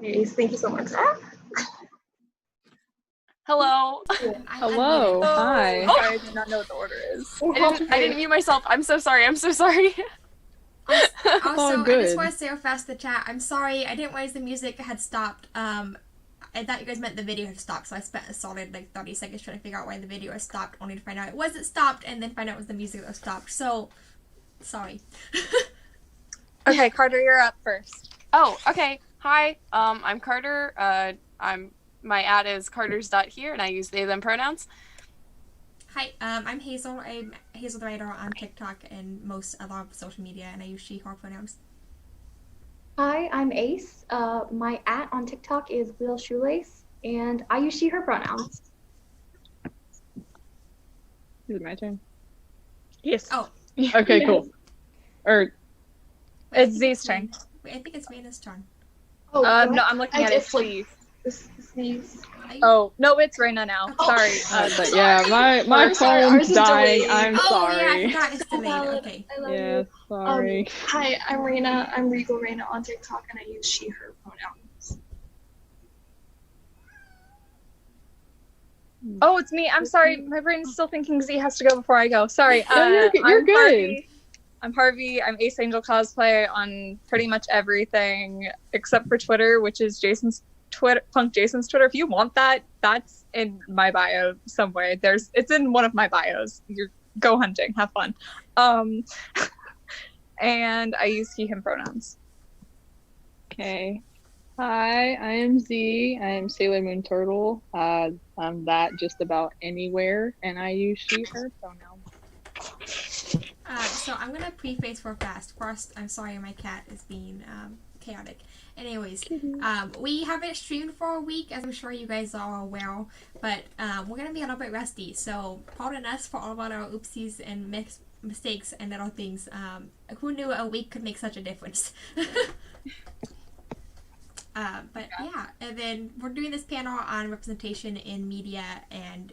Okay, thank you so much. Hello. Hello. Hi. Oh. Sorry, I do not know what the order is. I didn't mute myself. I'm so sorry. Also, Oh, I good. just want to say real fast the chat. I'm sorry, I didn't realize the music had stopped. I thought you guys meant the video had stopped, so I spent a solid 30 seconds trying to figure out why the video had stopped, only to find out it wasn't stopped, and then find out it was the music that was stopped. So, sorry. Okay, Carter, you're up first. Oh, okay. Hi. I'm Carter. My ad is carters.here, and I use they them pronouns. Hi, I'm Hazel. I'm Hazel the Writer on TikTok and most other social media, and I use she, her pronouns. Hi, I'm Ace. My @ on TikTok is Wheel Shoelace, and I use she, her pronouns. Is it my turn? Yes. Oh. Okay, cool. It's Z's turn. Wait, I think it's Raina's turn. Oh, No, I'm looking at his sleeve. Sneeze. Oh, no, it's Raina now. Sorry. But yeah, my phone's dying. I'm sorry. Oh, yeah, I forgot it's delayed. Okay. I love Yeah, you. sorry. Hi, I'm Raina. I'm Regal Raina on TikTok, and I use she, her pronouns. Oh, it's me. I'm sorry. My brain's still thinking Z has to go before I go. Sorry. No, you're I'm good. Harvey. I'm Harvey. I'm Ace Angel cosplay on pretty much everything except for Twitter, which is Punk Jason's Twitter. If you want that, that's in my bio somewhere. It's in one of my bios. You go hunting, have fun. And I use he, him pronouns. Okay. Hi, I am Z. I am Sailor Moon Turtle. I'm that just about anywhere, and I use she, her pronouns. So I'm gonna preface real fast. First, I'm sorry my cat is being chaotic. Anyways, we haven't streamed for a week, as I'm sure you guys are aware, but we're gonna be a little bit rusty, so pardon us for all of our oopsies and mistakes and little things. Who knew a week could make such a difference? But yeah, and then we're doing this panel on representation in media, and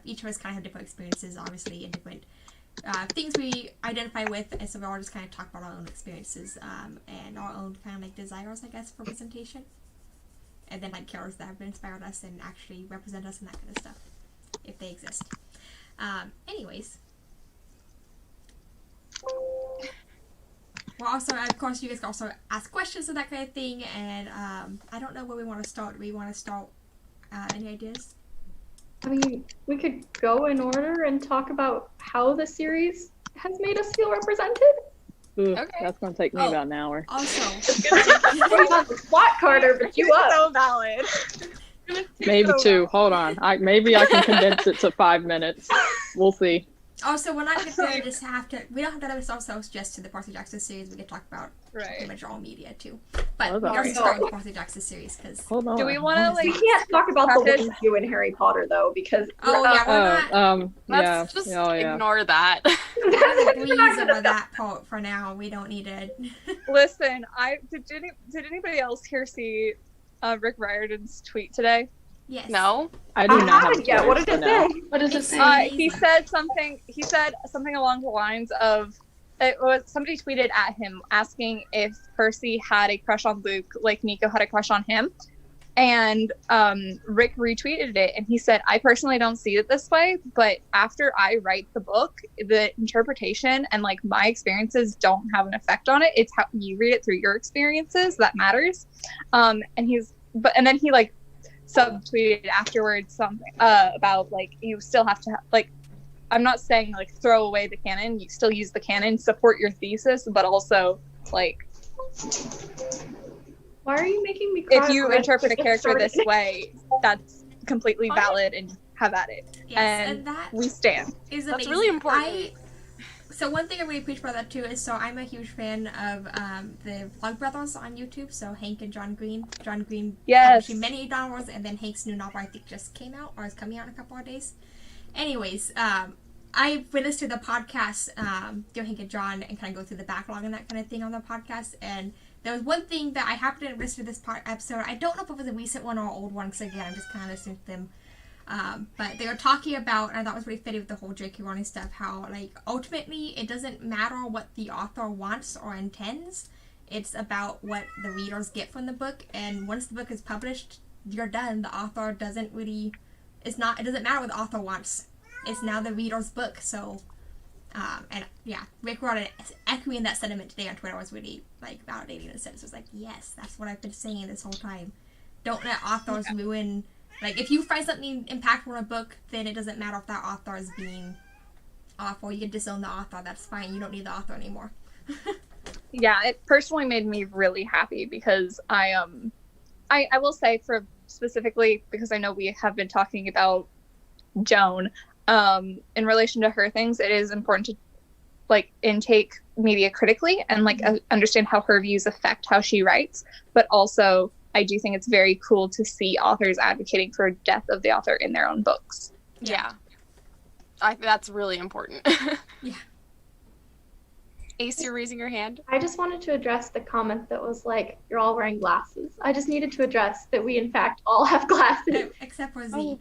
each of us kind of have different experiences, obviously, and different things we identify with, and so we'll all just kind of talk about our own experiences and our own kind of desires, I guess, for representation, and then characters that have inspired us and actually represent us and that kind of stuff, if they exist. Anyways. Well, also, of course, you guys can also ask questions and that kind of thing, and I don't know where we want to start. Do we want to start, any ideas? I mean, we could go in order and talk about how the series has made us feel represented. Ooh, Okay. That's going to take me about an hour. Also, Not the plot, Carter, but you up. So valid. Maybe two. Hold on. Maybe I can condense it to 5 minutes. We'll see. Also, we're not going to just have to, we don't have to limit ourselves just to the Percy Jackson series. We can talk about pretty much all media too. But Hold we on. also start with the Percy Jackson series because. Hold on. Do we want to We can't talk about the preface- Wings you in Harry Potter, though, because Oh, yeah, we're not. Let's just ignore that. Breeze over that part for now. We don't need it. Listen, did anybody else here see Rick Riordan's tweet today? Yes. No? I do not have haven't yet. What did it say? What does it say? He said something along the lines of, somebody tweeted at him asking if Percy had a crush on Luke like Nico had a crush on him, and Rick retweeted it, and he said, I personally don't see it this way, but after I write the book, the interpretation and my experiences don't have an effect on it. It's how you read it through your experiences that matters. And then he subtweeted afterwards something about you still have to I'm not saying throw away the canon, you still use the canon, support your thesis, but also Why are you making me cry? if you interpret a character this way, that's completely valid and have at it. Yes, and that we stand. is That's amazing. really important. So one thing I really preach about that too is, so I'm a huge fan of the Vlog Brothers on YouTube, so Hank and John Green. John Green Yes. published many novels, and then Hank's new novel I think just came out, or is coming out in a couple of days. Anyways, I listened to the podcast, Hank and John, and kind of go through the backlog and that kind of thing on the podcast, and there was one thing that I happened to listen to this episode. I don't know if it was a recent one or an old one, because again, I'm just kind of listening to them. But they were talking about, and I thought it was really fitting with the whole J.K. Rowling stuff, how ultimately it doesn't matter what the author wants or intends. It's about what the readers get from the book, and once the book is published, you're done. The author doesn't really, it doesn't matter what the author wants. It's now the reader's book, so, and yeah, Rick wrote echoing that sentiment today on Twitter was really, like, validating in a sense. It was like, yes, that's what I've been saying this whole time. Don't let authors ruin, like, if you find something impactful in a book, then it doesn't matter if that author is being awful. You can disown the author, that's fine. You don't need the author anymore. Yeah, it personally made me really happy because I will say, for specifically, because I know we have been talking about Joan, in relation to her things, it is important to like intake media critically and like understand how her views affect how she writes. But also, I do think it's very cool to see authors advocating for death of the author in their own books. Yeah. That's really important. Yeah. Ace, you're raising your hand. I just wanted to address the comment that was like, you're all wearing glasses. I just needed to address that we in fact all have glasses. Except for Z.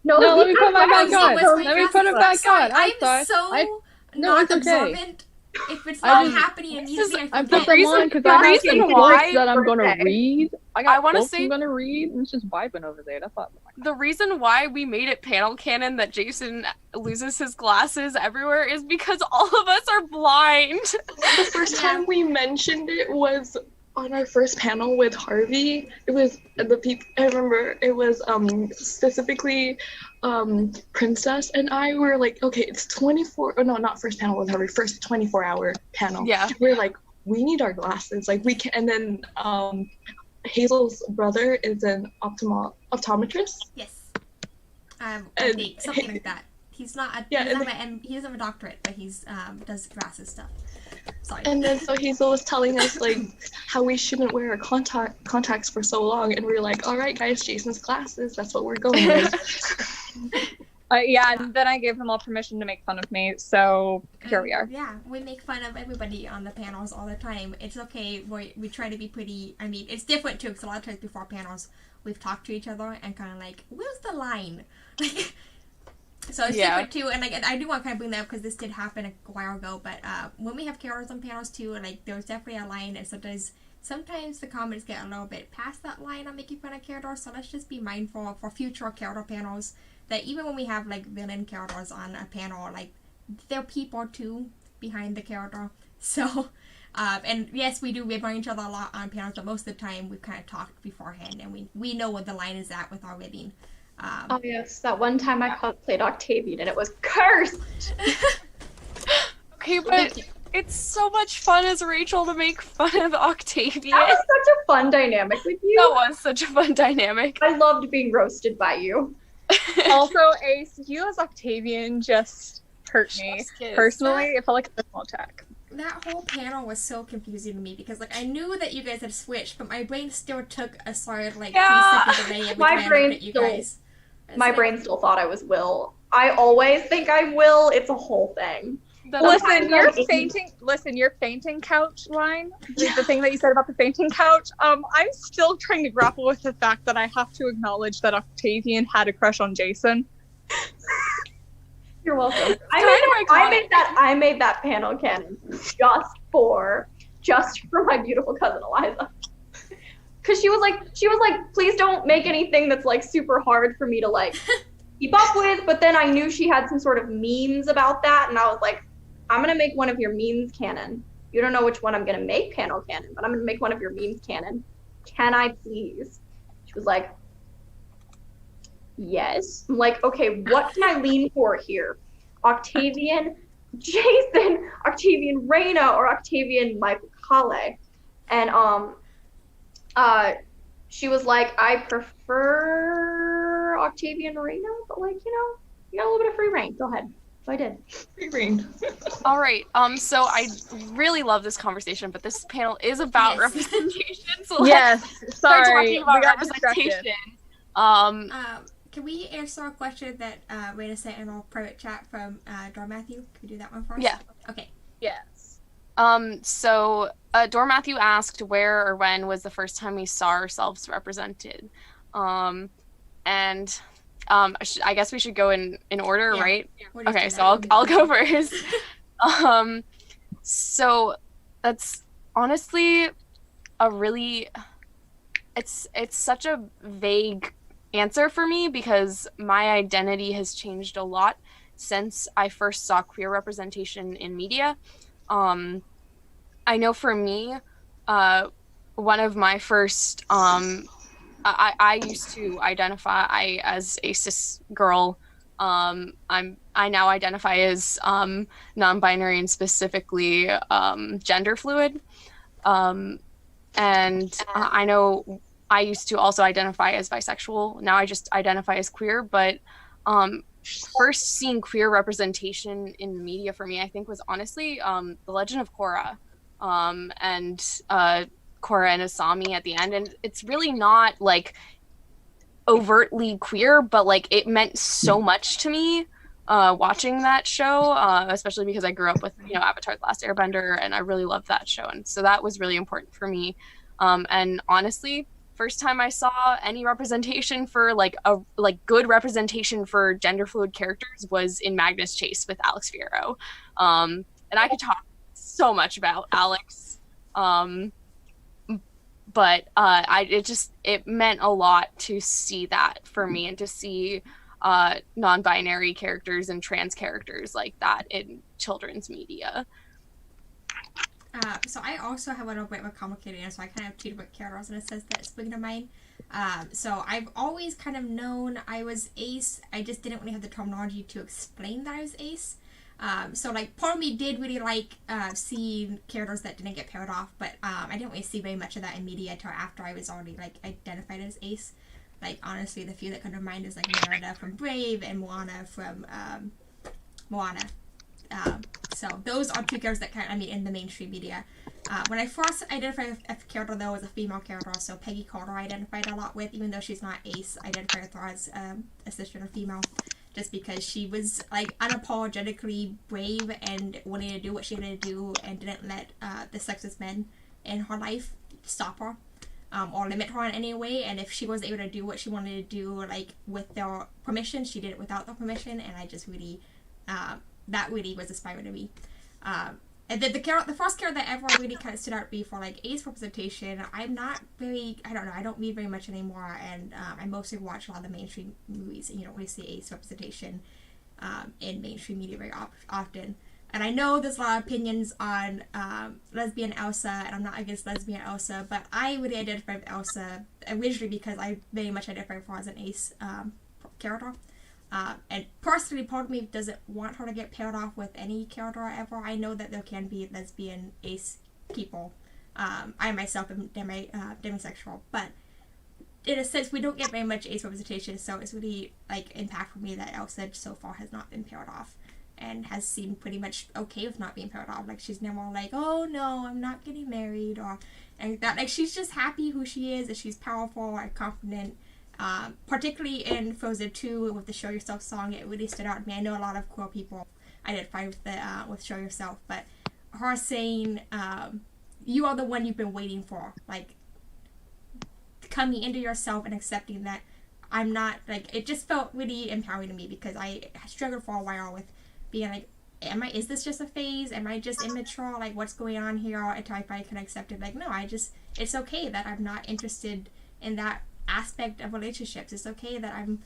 No, No, let we me put have my back glasses. on. Let me put it back Sorry, on. I'm sorry. so No, not it's okay. observant. If it's I not just- happening immediately, I I forget. put them on because I have reason some why- books that I'm going to birthday. read. I I got wanna books say- I'm going to read, and it's just vibing over there. That's all. The reason why we made it panel canon that Jason loses his glasses everywhere is because all of us are blind. The first Yeah. time we mentioned it was on our first panel with Harvey. It was the people. I remember it was specifically Princess and I were like, okay, it's 24. Oh no, not first panel with Harvey. First 24-hour panel. Yeah. We're like, we need our glasses. Like we can. And then Hazel's brother is an optometrist. Yes. I And- think something like that. He's not. A, Yeah, he, doesn't and- have a, he doesn't have a doctorate, but he's does glasses stuff. Sorry. And then so Hazel was telling us like how we shouldn't wear our contacts for so long, and we were like, all right, guys, Jason's glasses. That's what we're going with. Yeah, and then I gave them all permission to make fun of me, so here we are. Yeah, we make fun of everybody on the panels all the time. It's okay. We try to be pretty. I mean, it's different too, because a lot of times before panels, we've talked to each other and kind of like, where's the line? So it's different too, and like I do want to kind of bring that up because this did happen a while ago. But when we have characters on panels too, like there's definitely a line, and sometimes the comments get a little bit past that line on making fun of characters. So let's just be mindful for future character panels that even when we have like villain characters on a panel, like they're people too behind the character. So, and yes, we do rib on each other a lot on panels, but most of the time we've kind of talked beforehand, and we know what the line is at with our ribbing. Oh yes, that one time I played Octavian and it was cursed. Okay, but it's so much fun as Rachel to make fun of Octavian. That was such a fun dynamic with That you. was such a fun dynamic. I loved being roasted by you. Also, Ace, you as Octavian just hurt me. Just kidding. Personally, it felt like a personal attack. That whole panel was so confusing to me because, like, I knew that you guys had switched, but my brain still took a solid, like, Yeah. 3 second delay every My time I brain looked at you still- guys. It's My like, brain still thought I was Will. I always think I'm Will. It's a whole thing. Listen, your Sometimes your fainting couch line, the thing that you said about the fainting couch, I'm still trying to grapple with the fact that I have to acknowledge that Octavian had a crush on Jason. You're welcome. Kind of I made that panel canon just for my beautiful cousin Eliza. Cause she was like, please don't make anything that's like super hard for me to like keep up with. But then I knew she had some sort of memes about that, and I was like, I'm gonna make one of your memes canon. You don't know which one I'm gonna make panel canon, but I'm gonna make one of your memes canon. Can I please? She was like, yes. I'm like, okay, what can I lean for here? Octavian Jason, Octavian Reina, or Octavian Michael Kale? And she was like, I prefer Octavian Reina, but like, you got a little bit of free reign. Go ahead. So I did. Free reign. All right. So I really love this conversation, but this panel is about Yes. representation. So let's Yes, start sorry, talking about we got distracted. representation. Can we answer a question that Raina sent in our private chat from Dor Matthew? Can we do that one first? Yeah. Okay. Yes. So Dor Matthew asked where or when was the first time we saw ourselves represented, and I guess we should go in order, Yeah. right? We'll just Okay, do so that. I'll go first. So that's honestly a really, it's such a vague answer for me because my identity has changed a lot since I first saw queer representation in media. Um, I know for me, uh, one of my first, I used to identify as a cis girl. I now identify as non-binary and specifically gender fluid. Um, and I know I used to also identify as bisexual. Now I just identify as queer. But um, first seeing queer representation in media for me, I think, was honestly The Legend of Korra, and Korra and Asami at the end. And it's really not like overtly queer, but like it meant so much to me watching that show, especially because I grew up with, Avatar: The Last Airbender, and I really loved that show, and so that was really important for me. And honestly, first time I saw any representation for like a good representation for gender fluid characters was in Magnus Chase with Alex Fierro, and I could talk so much about Alex. But it meant a lot to see that for me and to see non-binary characters and trans characters like that in children's media. So I also have a little bit of a complicated answer. I kind of have two different characters in a sense that spring to mind. So I've always kind of known I was ace. I just didn't really have the terminology to explain that I was ace. So like part of me did really like seeing characters that didn't get paired off, but I didn't really see very much of that in media until after I was already like identified as ace. Like honestly, the few that come to mind is like Merida from Brave and Moana from Moana. So those are two characters that kind of, I mean, in the mainstream media. When I first identified a character though as a female character, so Peggy Carter I identified a lot with, even though she's not ace, I identified with her as a cisgender female. Just because she was like unapologetically brave and wanting to do what she wanted to do and didn't let the sexist men in her life stop her or limit her in any way. And if she was able to do what she wanted to do, like with their permission, she did it without their permission. And I just really, that really was inspiring to me. And then the first character that ever really kind of stood out to me for like ace representation, I'm not very, I don't know, I don't read very much anymore, and I mostly watch a lot of the mainstream movies, and you don't really see ace representation in mainstream media very often. And I know there's a lot of opinions on lesbian Elsa, and I'm not against lesbian Elsa, but I really identify with Elsa originally because I very much identify with her as an ace character. And personally, part of me doesn't want her to get paired off with any character ever. I know that there can be lesbian ace people. I myself am demisexual, but in a sense, we don't get very much ace representation, so it's really like impactful for me that Elsa so far has not been paired off and has seemed pretty much okay with not being paired off. Like she's never like, oh no, I'm not getting married or anything like that. Like she's just happy who she is, and she's powerful and confident. Particularly in Frozen 2 with the Show Yourself song, it really stood out to me. I know a lot of queer people identify with Show Yourself, but her saying, you are the one you've been waiting for, like coming into yourself and accepting that I'm not, like, it just felt really empowering to me because I struggled for a while with being like, is this just a phase? Am I just immature? Like, what's going on here? Until I finally can accept it. Like, no, it's okay that I'm not interested in that aspect of relationships. It's okay that I'm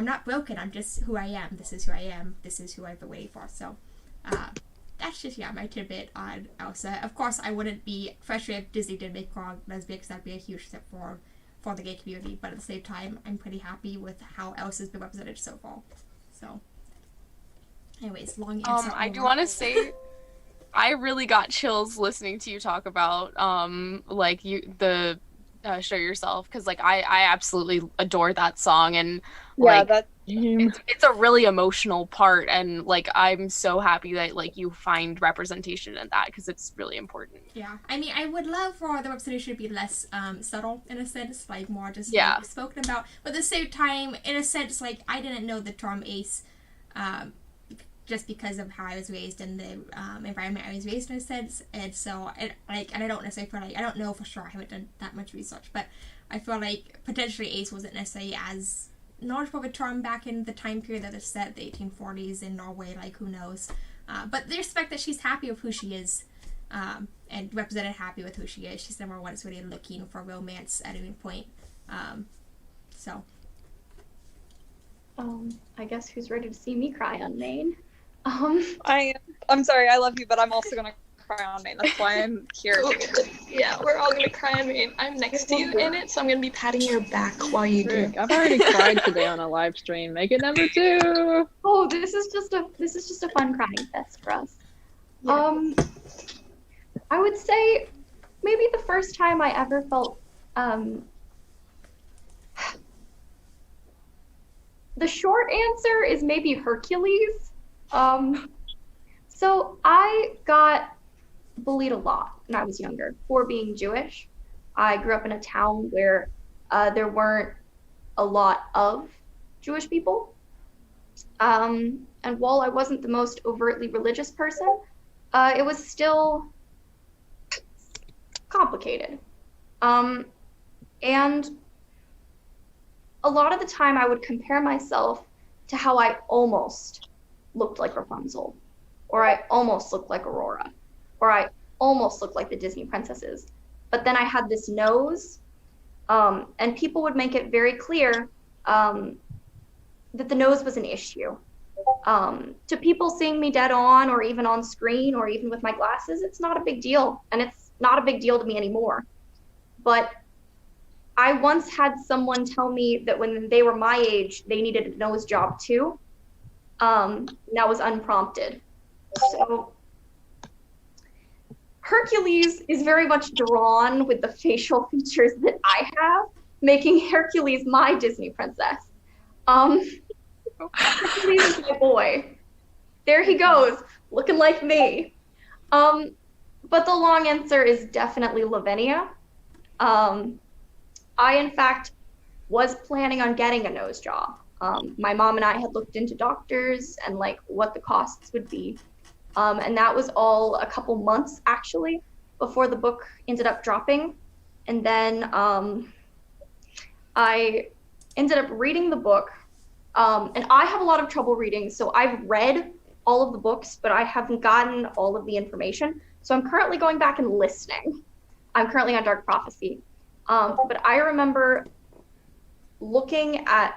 not broken. I'm just who I am. This is who I am. This is who I've been waiting for. So that's just my tidbit on Elsa. Of course, I wouldn't be frustrated if Disney did make her lesbian because that'd be a huge step forward for the gay community. But at the same time, I'm pretty happy with how Elsa's been represented so far. So, anyways, long answer. I do want to say, I really got chills listening to you talk about Show Yourself, because like I absolutely adore that song, and like it's a really emotional part, and like I'm so happy that like you find representation in that because it's really important. Yeah, I mean, I would love for the representation to be less subtle in a sense, like more just like, spoken about, but at the same time, in a sense, like I didn't know the term ace just because of how I was raised and the environment I was raised in a sense, and so and I don't necessarily feel like, I don't know for sure, I haven't done that much research, but I feel like potentially ace wasn't necessarily as knowledgeable of a term back in the time period that is set, the 1840s in Norway, like who knows, but the respect that she's happy with who she is, and represented happy with who she is. She's never once really looking for romance at any point. So. I guess who's ready to see me cry on Maine? I'm sorry, I love you, but I'm also gonna cry on Maine. That's why I'm here. Yeah, we're all gonna cry on Maine. I'm next to you in it, so I'm gonna be patting your back while you do. I've already cried today on a live stream. Make it number 2. Oh, this is just a fun crying fest for us. Yeah. I would say maybe the first time I ever felt the short answer is maybe Hercules. So I got bullied a lot when I was younger for being Jewish. I grew up in a town where there weren't a lot of Jewish people. And while I wasn't the most overtly religious person, it was still complicated. And a lot of the time I would compare myself to how I almost looked like Rapunzel, or I almost looked like Aurora, or I almost looked like the Disney princesses. But then I had this nose, and people would make it very clear that the nose was an issue. To people seeing me dead on, or even on screen, or even with my glasses, it's not a big deal, and it's not a big deal to me anymore. But I once had someone tell me that when they were my age, they needed a nose job too. And that was unprompted. So Hercules is very much drawn with the facial features that I have, making Hercules my Disney princess. Hercules is my boy. There he goes, looking like me. But the long answer is definitely Lavinia. I, in fact, was planning on getting a nose job. My mom and I had looked into doctors and like what the costs would be. And that was all a couple months actually before the book ended up dropping. And then I ended up reading the book. And I have a lot of trouble reading, so I've read all of the books, but I haven't gotten all of the information. So I'm currently going back and listening. I'm currently on Dark Prophecy. But I remember looking at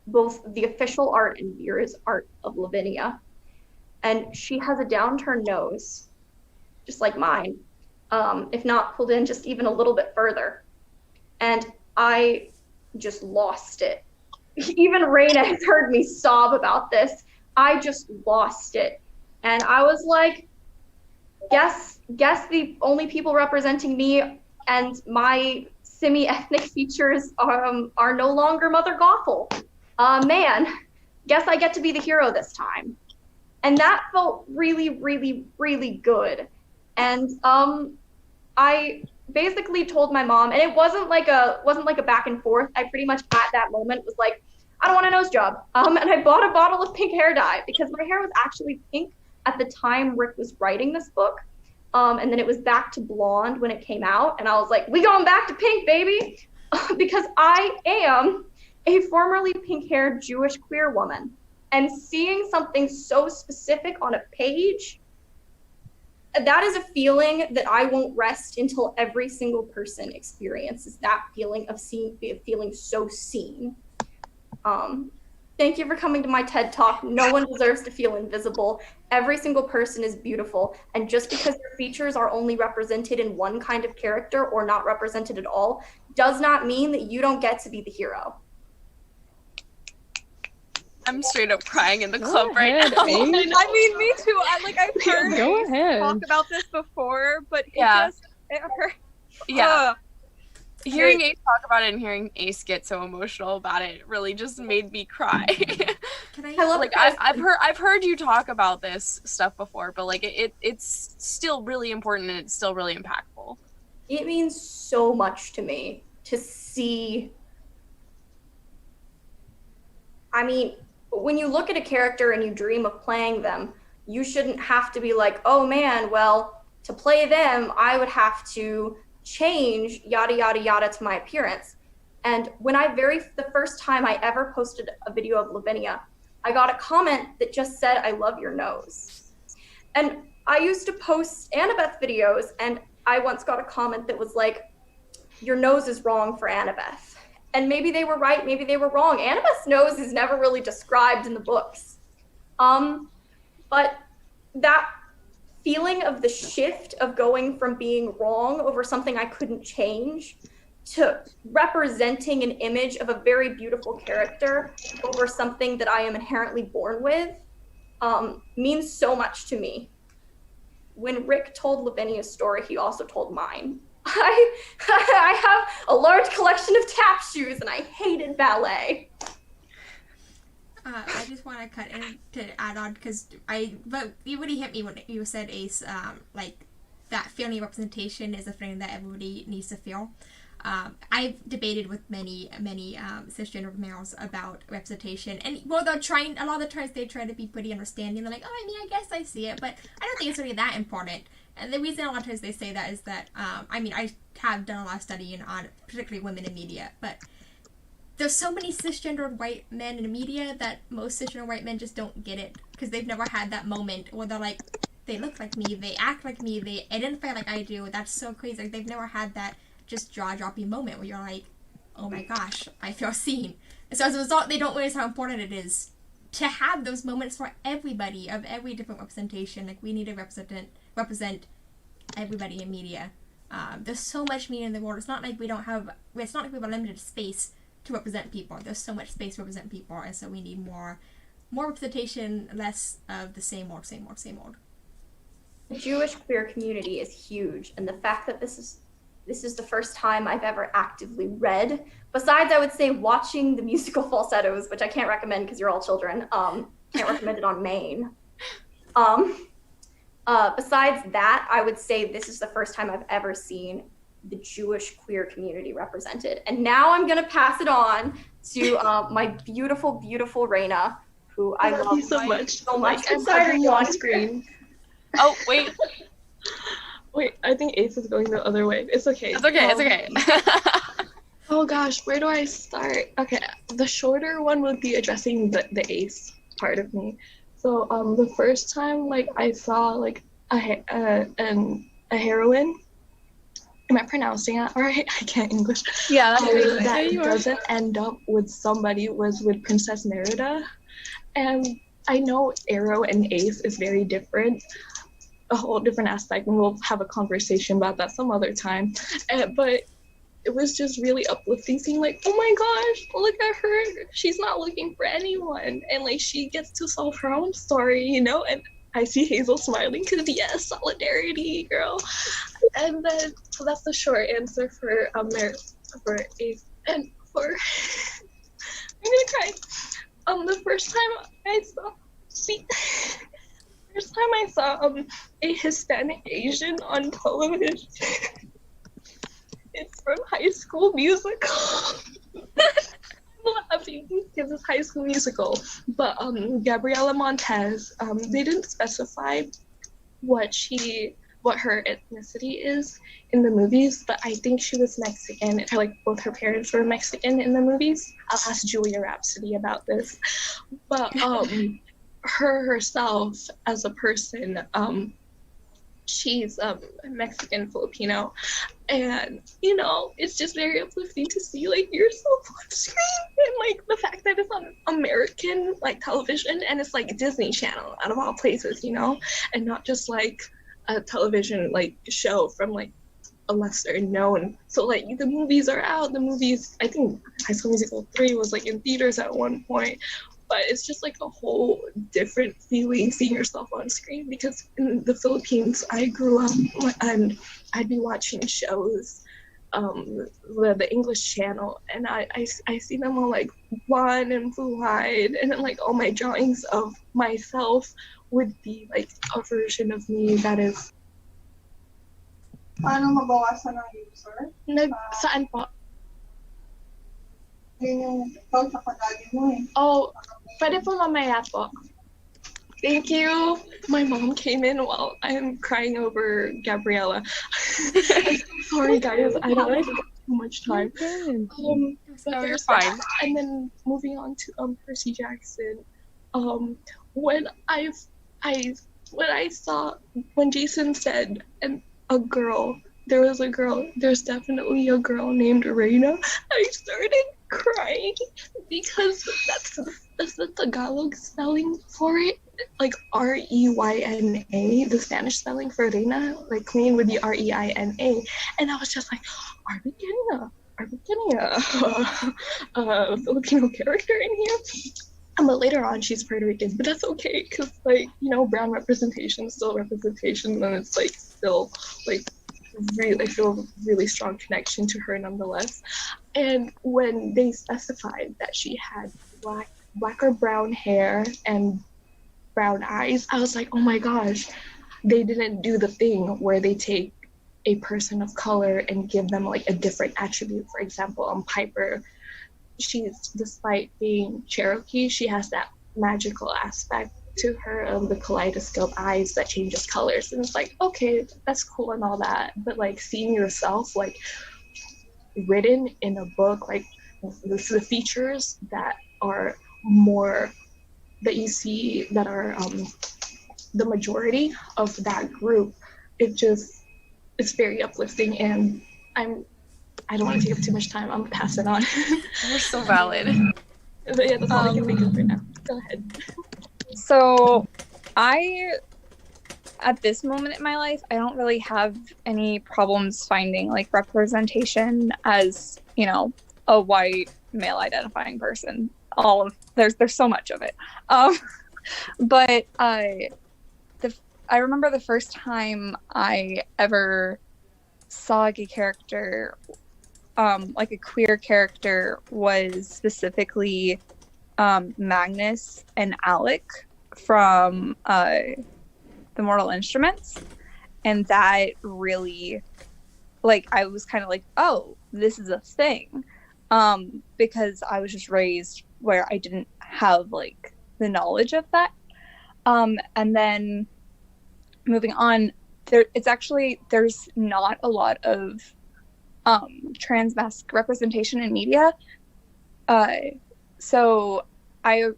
both the official art and Vera's art of Lavinia, and she has a downturned nose, just like mine, if not pulled in just even a little bit further. And I just lost it. Even Raina has heard me sob about this. I just lost it. And I was like, guess the only people representing me and my semi-ethnic features are no longer Mother Gothel. Man, guess I get to be the hero this time. And that felt really, really, really good. And I basically told my mom, and it wasn't like a back and forth. I pretty much at that moment was like, I don't want a nose job. And I bought a bottle of pink hair dye because my hair was actually pink at the time Rick was writing this book. And then it was back to blonde when it came out. And I was like, we going back to pink, baby. Because I am a formerly pink-haired Jewish queer woman. And seeing something so specific on a page, that is a feeling that I won't rest until every single person experiences that feeling of feeling so seen. Thank you for coming to my TED Talk. No one deserves to feel invisible. Every single person is beautiful. And just because their features are only represented in one kind of character or not represented at all, does not mean that you don't get to be the hero. I'm straight up crying in the club right ahead, now. Ace. I mean, me too. I've heard Go Ace ahead. talk about this before, but it hurt. Yeah. Hearing Ace talk about it and hearing Ace get so emotional about it really just made me cry. Can I? Like I've heard you talk about this stuff before, but like it's still really important and it's still really impactful. It means so much to me to see. I mean, when you look at a character and you dream of playing them, you shouldn't have to be like, oh man, well, to play them, I would have to change yada yada yada to my appearance. And when the first time I ever posted a video of Lavinia, I got a comment that just said, I love your nose. And I used to post Annabeth videos, and I once got a comment that was like, your nose is wrong for Annabeth. And maybe they were right, maybe they were wrong. Annabeth's nose is never really described in the books. But that feeling of the shift of going from being wrong over something I couldn't change to representing an image of a very beautiful character over something that I am inherently born with means so much to me. When Rick told Lavinia's story, he also told mine. I have a large collection of tap shoes, and I hated ballet. I just want to cut in to add on because but you really hit me when you said Ace, like that feeling of representation is a thing that everybody needs to feel. I've debated with many cisgender males about representation, and well, a lot of the times they try to be pretty understanding. They're like, oh, I mean, I guess I see it, but I don't think it's really that important. And the reason a lot of times they say that is that, I mean, I have done a lot of studying on particularly women in media, but there's so many cisgendered white men in media that most cisgendered white men just don't get it because they've never had that moment where they're like, they look like me, they act like me, they identify like I do. That's so crazy. Like, they've never had that just jaw-dropping moment where you're like, oh my gosh, I feel seen. And so as a result, they don't realize how important it is to have those moments for everybody of every different representation. Like, we need to represent everybody in media. There's so much media in the world. It's not like we have a limited space to represent people. There's so much space to represent people, and so we need more representation, less of the same old. The Jewish queer community is huge, and the fact that this is the first time I've ever actively read, besides I would say watching the musical Falsettos, which I can't recommend because you're all children. Can't recommend it on Maine. Besides that, I would say this is the first time I've ever seen the Jewish queer community represented. And now I'm gonna pass it on to my beautiful, beautiful Raina, who I love you so much. So much. I'm sorry you on screen. Oh, wait. Wait, I think Ace is going the other way. It's okay. It's okay, it's okay. Oh gosh, where do I start? Okay, the shorter one would be addressing the Ace part of me. So the first time like I saw like a heroine, am I pronouncing it right? I can't English. Yeah, that's that doesn't end up with somebody was with Princess Merida. And I know Arrow and Ace is very different, a whole different aspect, and we'll have a conversation about that some other time. But it was just really uplifting seeing like, oh my gosh, look at her. She's not looking for anyone. And like she gets to solve her own story, you know? And I see Hazel smiling because yes, solidarity, girl. And then so that's the short answer for Ace. And for I'm gonna cry. The first time I saw a Hispanic Asian on television. It's from High School Musical. I'm laughing because it's High School Musical. But Gabriela Montez, they didn't specify what her ethnicity is in the movies, but I think she was Mexican. Both her parents were Mexican in the movies. I'll ask Julia Rhapsody about this. But her herself as a person, she's Mexican Filipino, and you know it's just very uplifting to see like yourself on screen, and like the fact that it's on American like television and it's like Disney Channel out of all places, you know, and not just like a television like show from like a lesser known. So like the movies are out. The movies, I think High School Musical 3 was like in theaters at one point. But it's just like a whole different feeling seeing yourself on screen, because in the Philippines, I grew up and I'd be watching shows, the English channel, and I see them all like blonde and blue-eyed, and then like all my drawings of myself would be like a version of me that is. Paano mabawasan ang user? Saan po? Yun yung ikaw sa pag-agi mo eh. Oh, pwede po mamaya po. Thank you. My mom came in while I'm crying over Gabriella. Sorry guys, I don't want to take too much time. No, you're fine. And then moving on to Percy Jackson. When I when I saw, when Jason said, and a girl, there was a girl, there's definitely a girl named Reina, I started crying because that's the Tagalog spelling for it. Like Reyna, the Spanish spelling for Reina, like queen would be Reina. And I was just like, are we getting a Filipino character in here? But later on, she's Puerto Rican, but that's okay, because, like, you know, brown representation is still representation, and it's, like, still, like, really, I feel a really strong connection to her nonetheless. And when they specified that she had black or brown hair and brown eyes, I was like, oh my gosh, they didn't do the thing where they take a person of color and give them, like, a different attribute. For example, Piper, she's, despite being Cherokee, she has that magical aspect to her of the kaleidoscope eyes that changes colors. And it's like, okay, that's cool and all that, but like seeing yourself like written in a book, like the features that are more that you see that are the majority of that group, it's very uplifting. And I don't want to take up too much time. I'm passing on. You're so valid. But yeah, that's all I can think of right now. Go ahead. So, at this moment in my life, I don't really have any problems finding like representation as, you know, a white male identifying person. There's so much of it. But I remember the first time I ever saw a gay character, like a queer character, was specifically Magnus and Alec from the Mortal Instruments. And that really, like, I was kind of like, oh, this is a thing. Because I was just raised where I didn't have like the knowledge of that. And then moving on, there's not a lot of trans mask representation in media. So I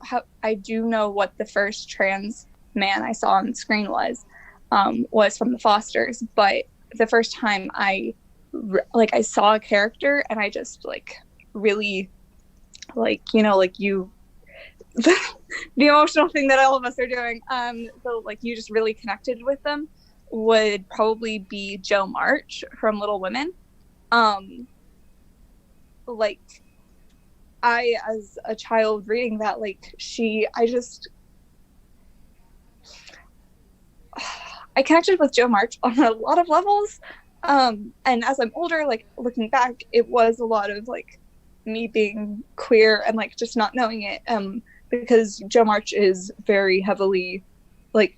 do know what the first trans man I saw on screen was from the Fosters, but the first time I saw a character and I just like really like, you know, like you the emotional thing that all of us are doing, so like you just really connected with them, would probably be Jo March from Little Women. Like I, as a child reading that, like I connected with Jo March on a lot of levels. And as I'm older, like looking back, it was a lot of like me being queer and like just not knowing it. Because Jo March is very heavily, like,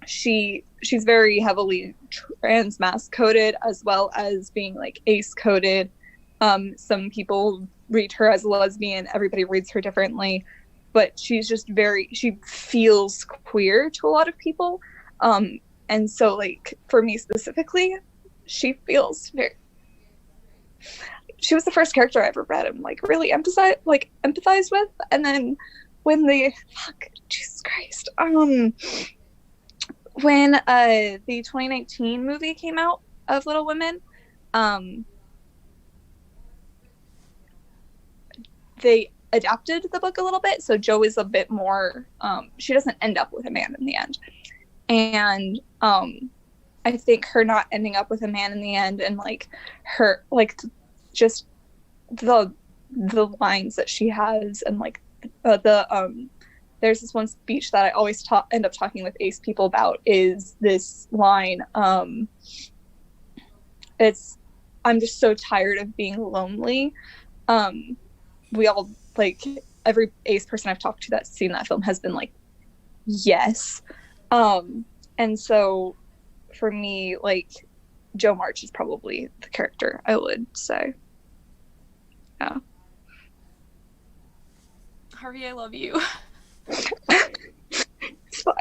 she's very heavily trans mask coded, as well as being like ace coded. Some people read her as a lesbian, everybody reads her differently, but she's just she feels queer to a lot of people. And so like for me specifically, she was the first character I ever read and like really empathized with. And then when Jesus Christ, when the 2019 movie came out of Little Women, they adapted the book a little bit, so Jo is a bit more, she doesn't end up with a man in the end. And I think her not ending up with a man in the end, and like her like just the lines that she has, and like there's this one speech that I always end up talking with ace people about, is this line, it's, I'm just so tired of being lonely. We all, like, every ace person I've talked to that's seen that film has been like, yes. And so for me, like, Jo March is probably the character I would say. Yeah. Harvey, I love you. It's fine.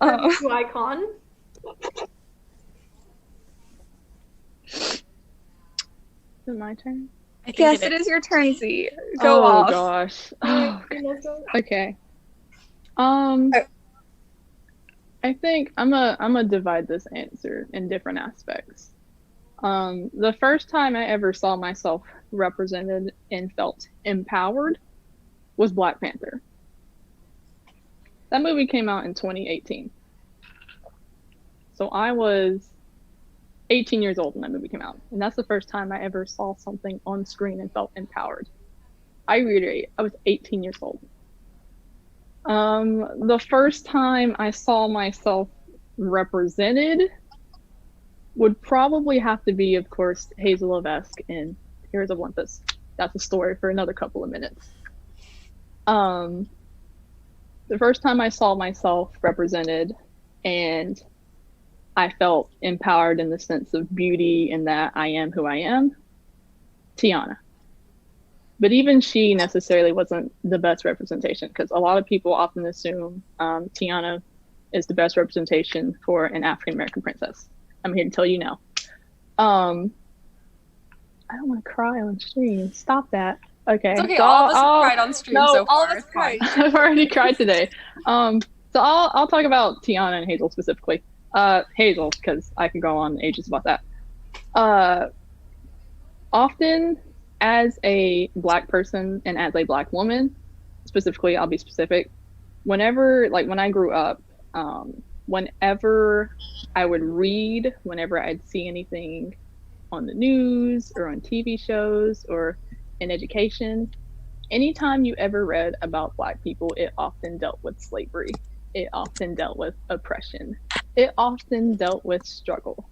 Icon. Is it my turn? I think Yes, it is your turn, Z. Go Oh off. gosh. Oh, okay. I I think I'm a divide this answer in different aspects. The first time I ever saw myself represented and felt empowered was Black Panther. That movie came out in 2018. So I was 18 years old when that movie came out. And that's the first time I ever saw something on screen and felt empowered. I reiterate, I was 18 years old. The first time I saw myself represented would probably have to be, of course, Hazel Levesque in Heroes of Olympus. That's a story for another couple of minutes. The first time I saw myself represented and I felt empowered in the sense of beauty and that I am who I am, Tiana. But even she necessarily wasn't the best representation, because a lot of people often assume Tiana is the best representation for an African American princess. I'm here to tell you no. I don't want to cry on stream. Stop that. Okay. It's okay. So all of us have cried on stream no, so far. All of us It's fine. cried. I've already cried today. So I'll talk about Tiana and Hazel specifically. Hazel, because I can go on ages about that. Often, as a Black person and as a Black woman, specifically, I'll be specific. Whenever, like when I grew up, whenever I would read, whenever I'd see anything on the news or on TV shows or in education, anytime you ever read about Black people, it often dealt with slavery. It often dealt with oppression. It often dealt with struggle.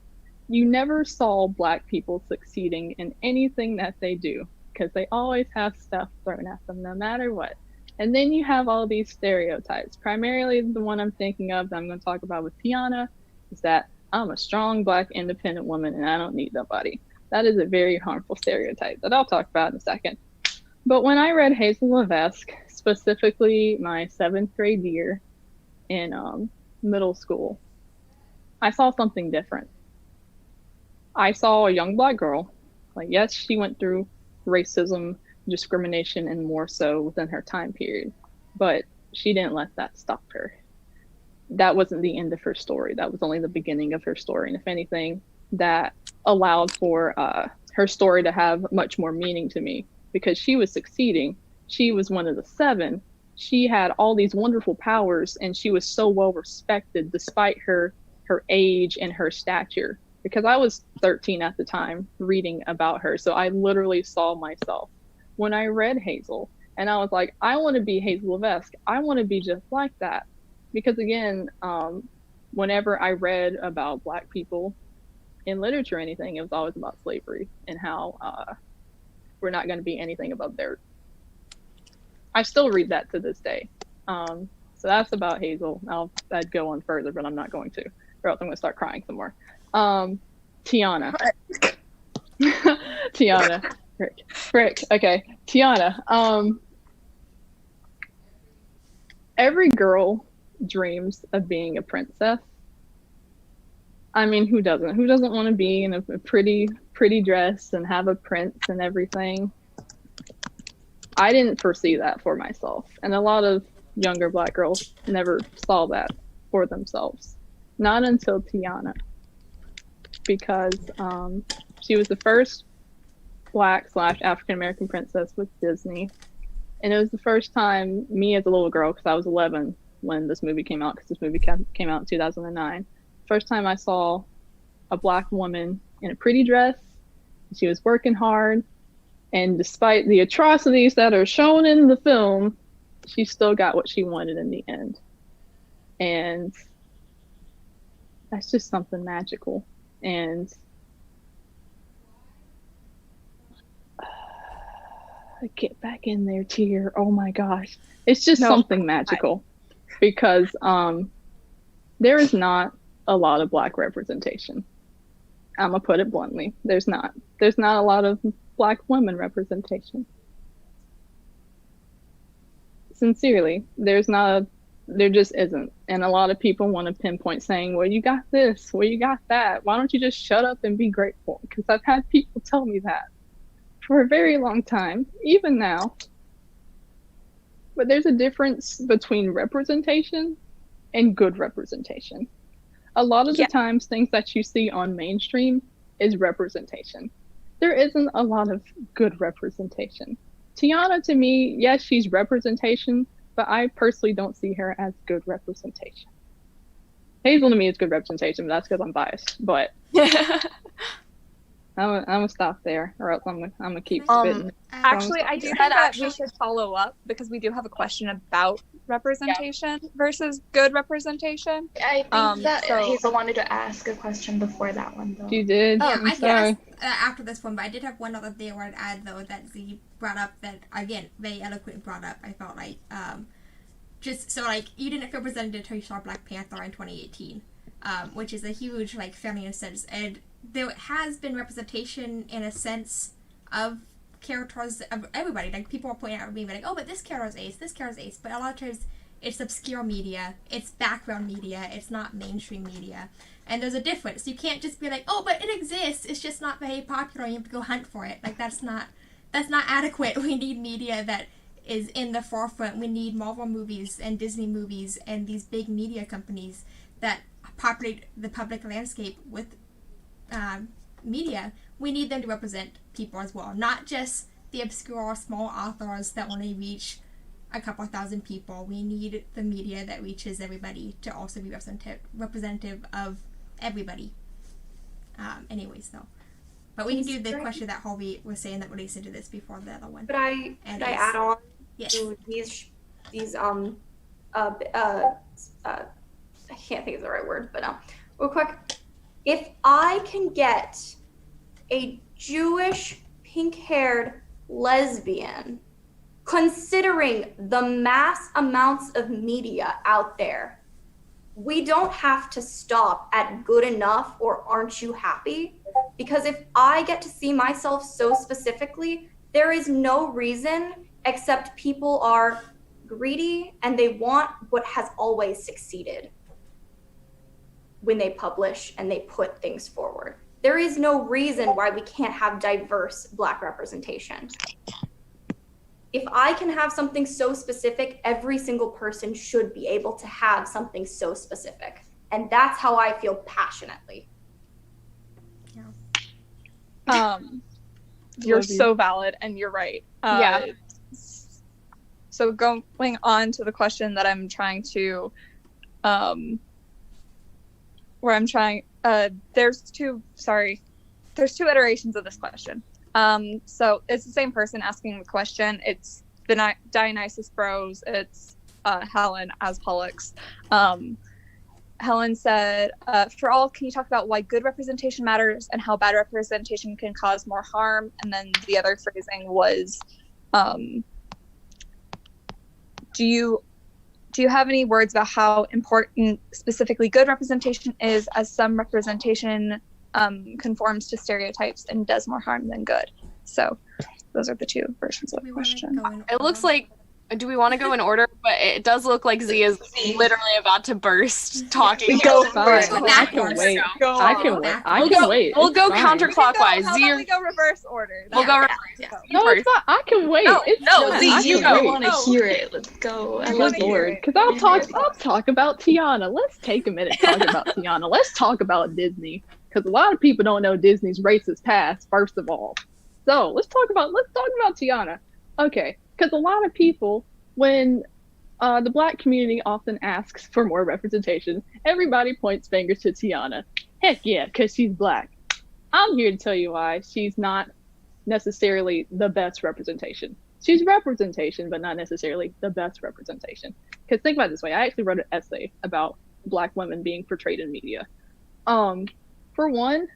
You never saw Black people succeeding in anything that they do, because they always have stuff thrown at them no matter what. And then you have all these stereotypes. Primarily the one I'm thinking of that I'm going to talk about with Tiana is that I'm a strong Black independent woman and I don't need nobody. That is a very harmful stereotype that I'll talk about in a second. But when I read Hazel Levesque, specifically my 7th grade year in middle school, I saw something different. I saw a young Black girl. Like, yes, she went through racism, discrimination, and more so within her time period, but she didn't let that stop her. That wasn't the end of her story. That was only the beginning of her story. And if anything, that allowed for her story to have much more meaning to me, because she was succeeding. She was one of the 7. She had all these wonderful powers, and she was so well respected despite her age and her stature, because I was 13 at the time reading about her. So I literally saw myself when I read Hazel, and I was like, I want to be Hazel Levesque. I want to be just like that. Because again, whenever I read about Black people in literature or anything, it was always about slavery and how we're not going to be anything above dirt. I still read that to this day. So that's about Hazel. I'd go on further, but I'm not going to, or else I'm going to start crying some more. Tiana. Tiana. Frick. Okay. Tiana. Every girl dreams of being a princess. I mean, who doesn't? Who doesn't want to be in a pretty dress and have a prince and everything? I didn't foresee that for myself. And a lot of younger Black girls never saw that for themselves. Not until Tiana. Because she was the first Black/African American princess with Disney. And it was the first time, me as a little girl, because I was 11 when this movie came out, because this movie came out in 2009. First time I saw a Black woman in a pretty dress. She was working hard. And despite the atrocities that are shown in the film, she still got what she wanted in the end. And that's just something magical. And get back in there, tear. Oh my gosh. It's just something magical. Because there is not a lot of Black representation. I'm gonna put it bluntly. There's not a lot of Black women representation. Sincerely, there just isn't. And a lot of people want to pinpoint saying, well, you got this, well, you got that. Why don't you just shut up and be grateful? Because I've had people tell me that for a very long time, even now. But there's a difference between representation and good representation. A lot of the times, things that you see on mainstream is representation. There isn't a lot of good representation. Tiana, to me, yes, she's representation, but I personally don't see her as good representation. Hazel to me is good representation, but that's because I'm biased. But I'm gonna stop there, or else I'm gonna keep spitting. Actually, I do think that we should follow up because we do have a question about representation versus good representation. I think that so- Hazel wanted to ask a question before that one, though. You did. Yeah, I'm I can sorry. ask after this one, but I did have one other thing I wanted to add though that Z brought up that again very eloquently brought up. I felt like just so like you didn't feel represented until you saw Black Panther in 2018, which is a huge like family in a sense, and there has been representation in a sense of characters of everybody. Like people are pointing out at me like, oh, but this character is ace, this character is ace, but a lot of times it's obscure media, it's background media, it's not mainstream media. And there's a difference. You can't just be like, oh, but it exists. It's just not very popular. You have to go hunt for it. Like that's not adequate. We need media that is in the forefront. We need Marvel movies and Disney movies and these big media companies that populate the public landscape with media. We need them to represent people as well, not just the obscure small authors that only reach a couple thousand people. We need the media that reaches everybody to also be representative of everybody. Anyways, though. But we can do the question that Harvey was saying that relates into this before the other one. Could I add on to these I can't think of the right word, but real quick, if I can get a Jewish pink-haired lesbian, considering the mass amounts of media out there, we don't have to stop at good enough or aren't you happy? Because if I get to see myself so specifically, there is no reason except people are greedy and they want what has always succeeded when they publish and they put things forward. There is no reason why we can't have diverse Black representation. If I can have something so specific, every single person should be able to have something so specific. And that's how I feel passionately. You're so valid and you're right. So going on to the question that I'm trying to, there's two iterations of this question. So it's the same person asking the question. It's the Dionysus Bros. It's Helen as Pollux. Helen said, for all, can you talk about why good representation matters and how bad representation can cause more harm? And then the other phrasing was, do you have any words about how important specifically good representation is, as some representation conforms to stereotypes and does more harm than good? So those are the two versions of the question. It looks like, do we want to go in order? But it does look like Z is literally about to burst talking. Go Let's fine. go I can backwards. wait. Go I on. can wait. I We'll can go- wait. We'll It's go fine. counterclockwise. How Z, about we go reverse order? we'll go reverse. Yeah. No, it's not. I can wait. No, It's no, fine. Z, I you can go. wait. want to hear it. Let's go. I Good love Good to hear lord, it. because I'll talk about Tiana. Let's take a minute to talk about Tiana. Let's talk about Disney, because a lot of people don't know Disney's racist past. First of all, so let's talk about Tiana. Okay, because a lot of people, when the Black community often asks for more representation, everybody points fingers to Tiana. Heck yeah, because she's Black. I'm here to tell you why she's not necessarily the best representation. She's representation, but not necessarily the best representation. Because think about it this way. I actually wrote an essay about Black women being portrayed in media. For one,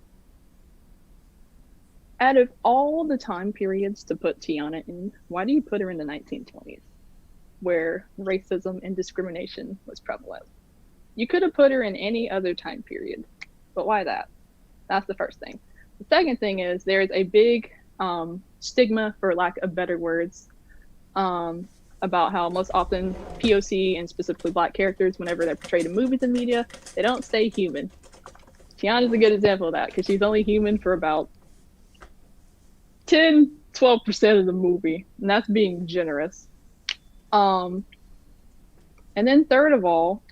out of all the time periods to put Tiana in, why do you put her in the 1920s, where racism and discrimination was prevalent? You could have put her in any other time period, but why that? That's the first thing. The second thing is there's a big stigma, for lack of better words, about how most often POC and specifically Black characters, whenever they're portrayed in movies and media, they don't stay human. Tiana's a good example of that, because she's only human for about 10-12% of the movie, and that's being generous. And then third of all,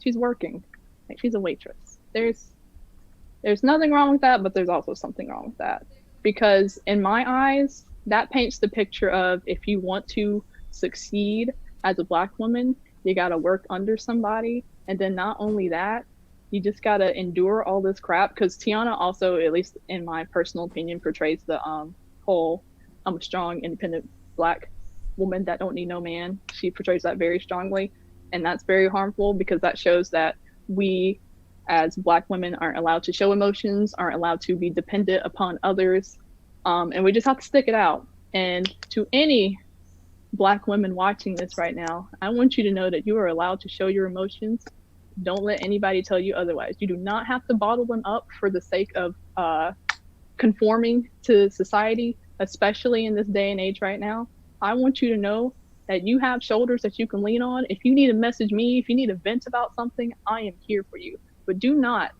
She's working. Like, she's a waitress. There's nothing wrong with that, but there's also something wrong with that. Because in my eyes, that paints the picture of, if you want to succeed as a Black woman, you gotta work under somebody. And then not only that, you just gotta endure all this crap. Because Tiana also, at least in my personal opinion, portrays the whole I'm a strong, independent Black woman that don't need no man. She portrays that very strongly. And that's very harmful, because that shows that we as Black women aren't allowed to show emotions, aren't allowed to be dependent upon others. And we just have to stick it out. And to any Black women watching this right now, I want you to know that you are allowed to show your emotions. Don't let anybody tell you otherwise. You do not have to bottle them up for the sake of conforming to society, especially in this day and age right now. I want you to know that you have shoulders that you can lean on. If you need to message me, if you need to vent about something, I am here for you. But do not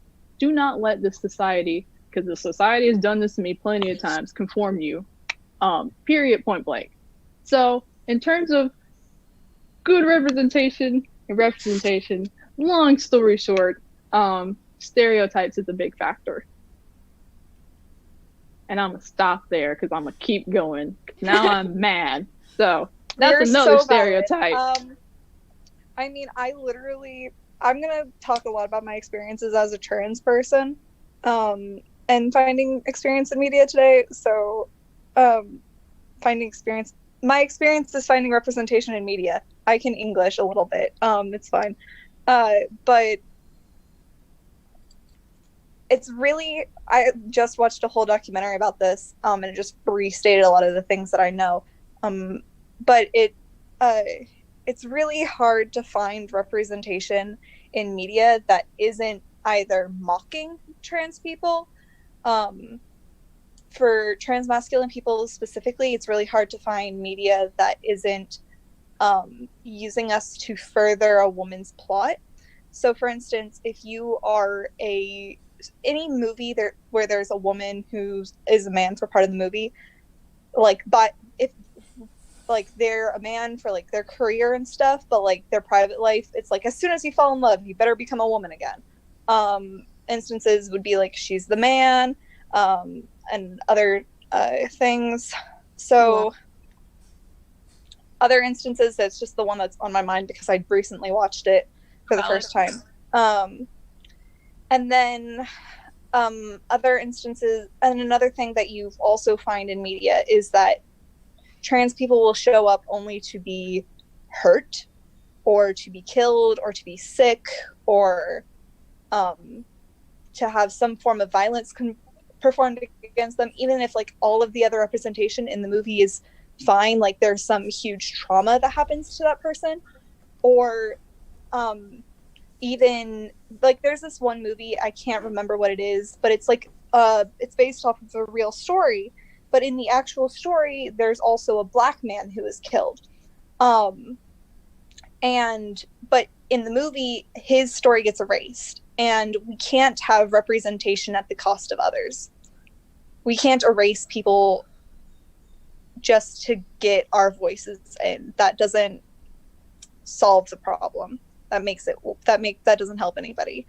let this society, because the society has done this to me plenty of times, conform you. Period, point blank. So in terms of good representation and representation, long story short, stereotypes is a big factor. And I'm gonna stop there because I'm gonna keep going. Now I'm mad. So that's another stereotype. I mean, I'm gonna talk a lot about my experiences as a trans person, and finding experience in media today. So, my experience is finding representation in media. I can English a little bit. It's fine. But it's really, I just watched a whole documentary about this, and it just restated a lot of the things that I know. But it's really hard to find representation in media that isn't either mocking trans people. For trans masculine people specifically, it's really hard to find media that isn't using us to further a woman's plot. So for instance, if you are any movie where there's a woman who is a man for part of the movie, if they're a man for like their career and stuff, but like their private life, it's like, as soon as you fall in love, you better become a woman again. Instances would be like, she's the man, and other things. So other instances, that's just the one that's on my mind because I recently watched it for the first time. And then other instances, and another thing that you also find in media is that trans people will show up only to be hurt or to be killed or to be sick or to have some form of violence performed against them, even if like all of the other representation in the movie is fine, like there's some huge trauma that happens to that person. Or even like there's this one movie, I can't remember what it is, but it's like it's based off of a real story, but in the actual story there's also a Black man who is killed, but in the movie his story gets erased, and we can't have representation at the cost of others. We can't erase people just to get our voices in. That doesn't solve the problem. That doesn't help anybody.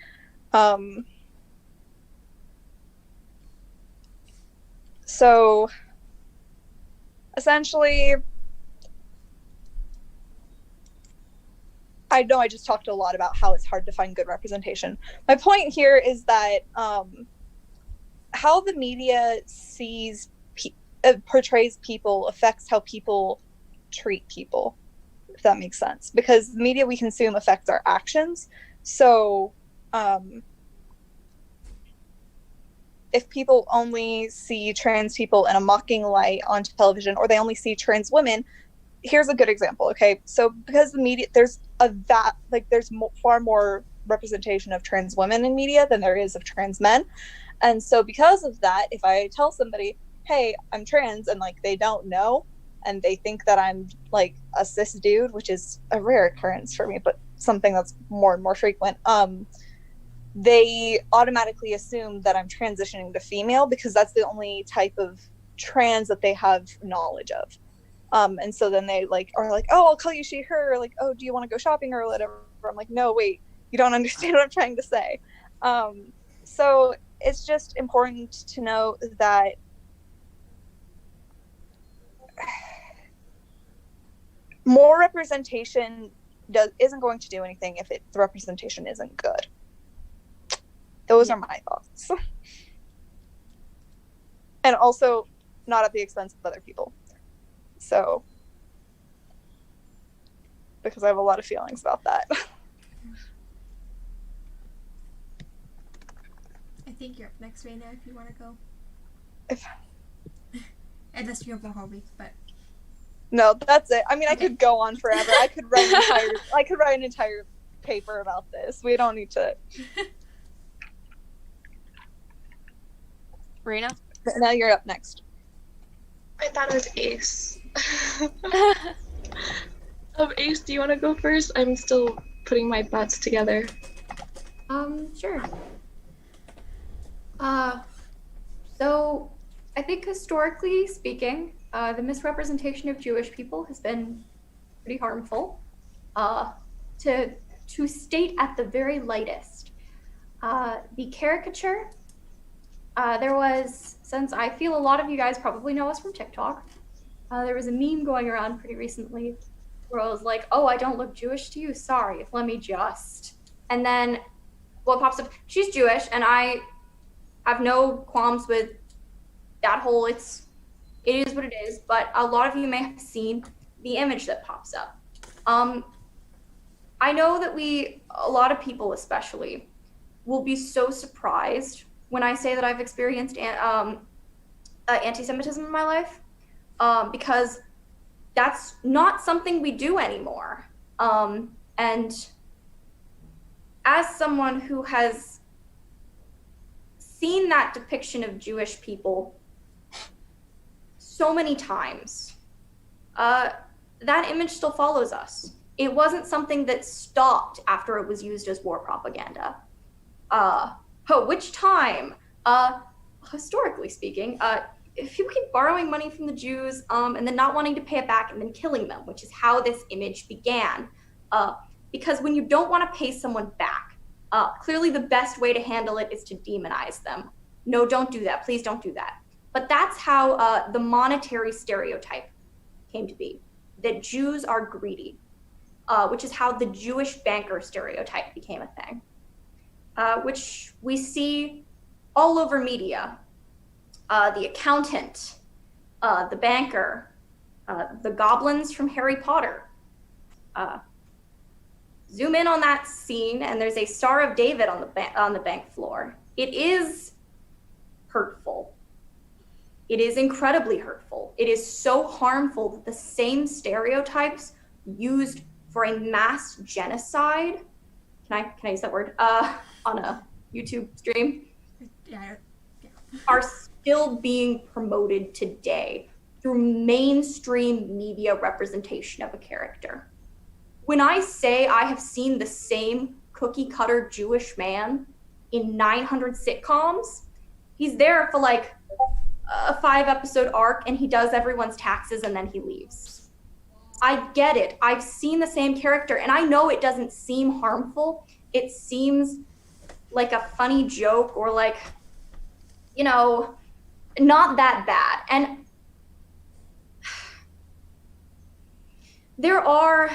So essentially, I know I just talked a lot about how it's hard to find good representation. My point here is that how the media portrays people affects how people treat people, if that makes sense. Because the media we consume affects our actions. So if people only see trans people in a mocking light on television, or they only see trans women, here's a good example. Okay, so because the media, there's far more representation of trans women in media than there is of trans men. And so because of that, if I tell somebody, hey, I'm trans, and like they don't know, and they think that I'm like a cis dude, which is a rare occurrence for me, but something that's more and more frequent, they automatically assume that I'm transitioning to female because that's the only type of trans that they have knowledge of. And so then they like are like, oh, I'll call you she, her, or like, oh, do you want to go shopping or whatever? I'm like, no, wait, You don't understand what I'm trying to say. So it's just important to know that more representation isn't going to do anything if the representation isn't good. Those are my thoughts. And also not at the expense of other people. So, because I have a lot of feelings about that. I think you're up next, Raina, if you want to go. If... Unless you have more hobbies, but... No, that's it. I mean, I could go on forever. I could write an entire paper about this. We don't need to. Raina? Now you're up next. I thought it was Ace. Ace, do you want to go first? I'm still putting my thoughts together. Sure. So I think historically speaking, the misrepresentation of Jewish people has been pretty harmful. To state at the very lightest, the caricature, there was, since I feel a lot of you guys probably know us from TikTok, there was a meme going around pretty recently where I was like, oh, I don't look Jewish to you, sorry, let me just. And then what pops up, she's Jewish, and I have no qualms with that whole, it is what it is, but a lot of you may have seen the image that pops up. I know that a lot of people especially, will be so surprised when I say that I've experienced anti-Semitism in my life, because that's not something we do anymore. And as someone who has seen that depiction of Jewish people so many times, that image still follows us. It wasn't something that stopped after it was used as war propaganda. Which time? Historically speaking, if people keep borrowing money from the Jews and then not wanting to pay it back and then killing them, which is how this image began. Because when you don't want to pay someone back, clearly the best way to handle it is to demonize them. No, don't do that. Please don't do that. But that's how the monetary stereotype came to be, that Jews are greedy, which is how the Jewish banker stereotype became a thing, which we see all over media. The accountant, the banker, the goblins from Harry Potter. Zoom in on that scene, and there's a Star of David on the bank floor. It is hurtful. It is incredibly hurtful. It is so harmful that the same stereotypes used for a mass genocide, can I use that word, on a YouTube stream, are still being promoted today through mainstream media representation of a character. When I say I have seen the same cookie cutter Jewish man in 900 sitcoms, he's there for like a 5-episode arc and he does everyone's taxes and then he leaves. I get it. I've seen the same character and I know it doesn't seem harmful. It seems like a funny joke or like, you know, not that bad. And there are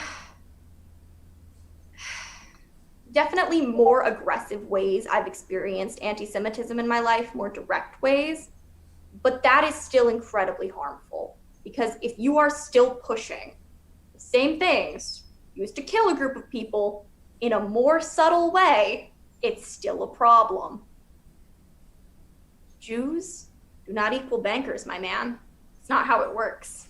definitely more aggressive ways I've experienced anti-Semitism in my life, more direct ways, but that is still incredibly harmful because if you are still pushing the same things used to kill a group of people in a more subtle way, it's still a problem. Jews do not equal bankers, my man. It's not how it works.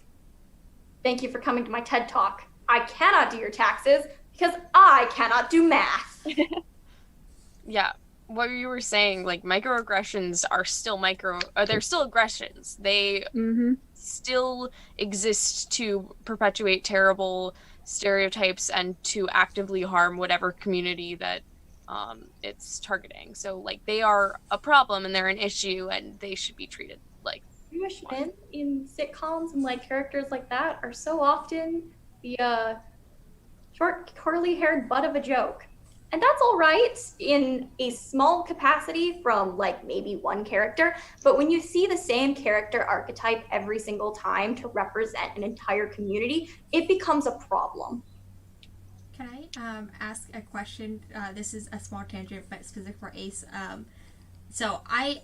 Thank you for coming to my TED Talk. I cannot do your taxes because I cannot do math. Yeah, what you were saying, like microaggressions are still they're still aggressions. They still exist to perpetuate terrible stereotypes and to actively harm whatever community that it's targeting. So like they are a problem and they're an issue and they should be treated like Jewish men in sitcoms and like characters like that are so often the short curly haired butt of a joke. And that's all right in a small capacity from like maybe one character. But when you see the same character archetype every single time to represent an entire community, it becomes a problem. Can I ask a question? This is a small tangent, but specific for Ace. So I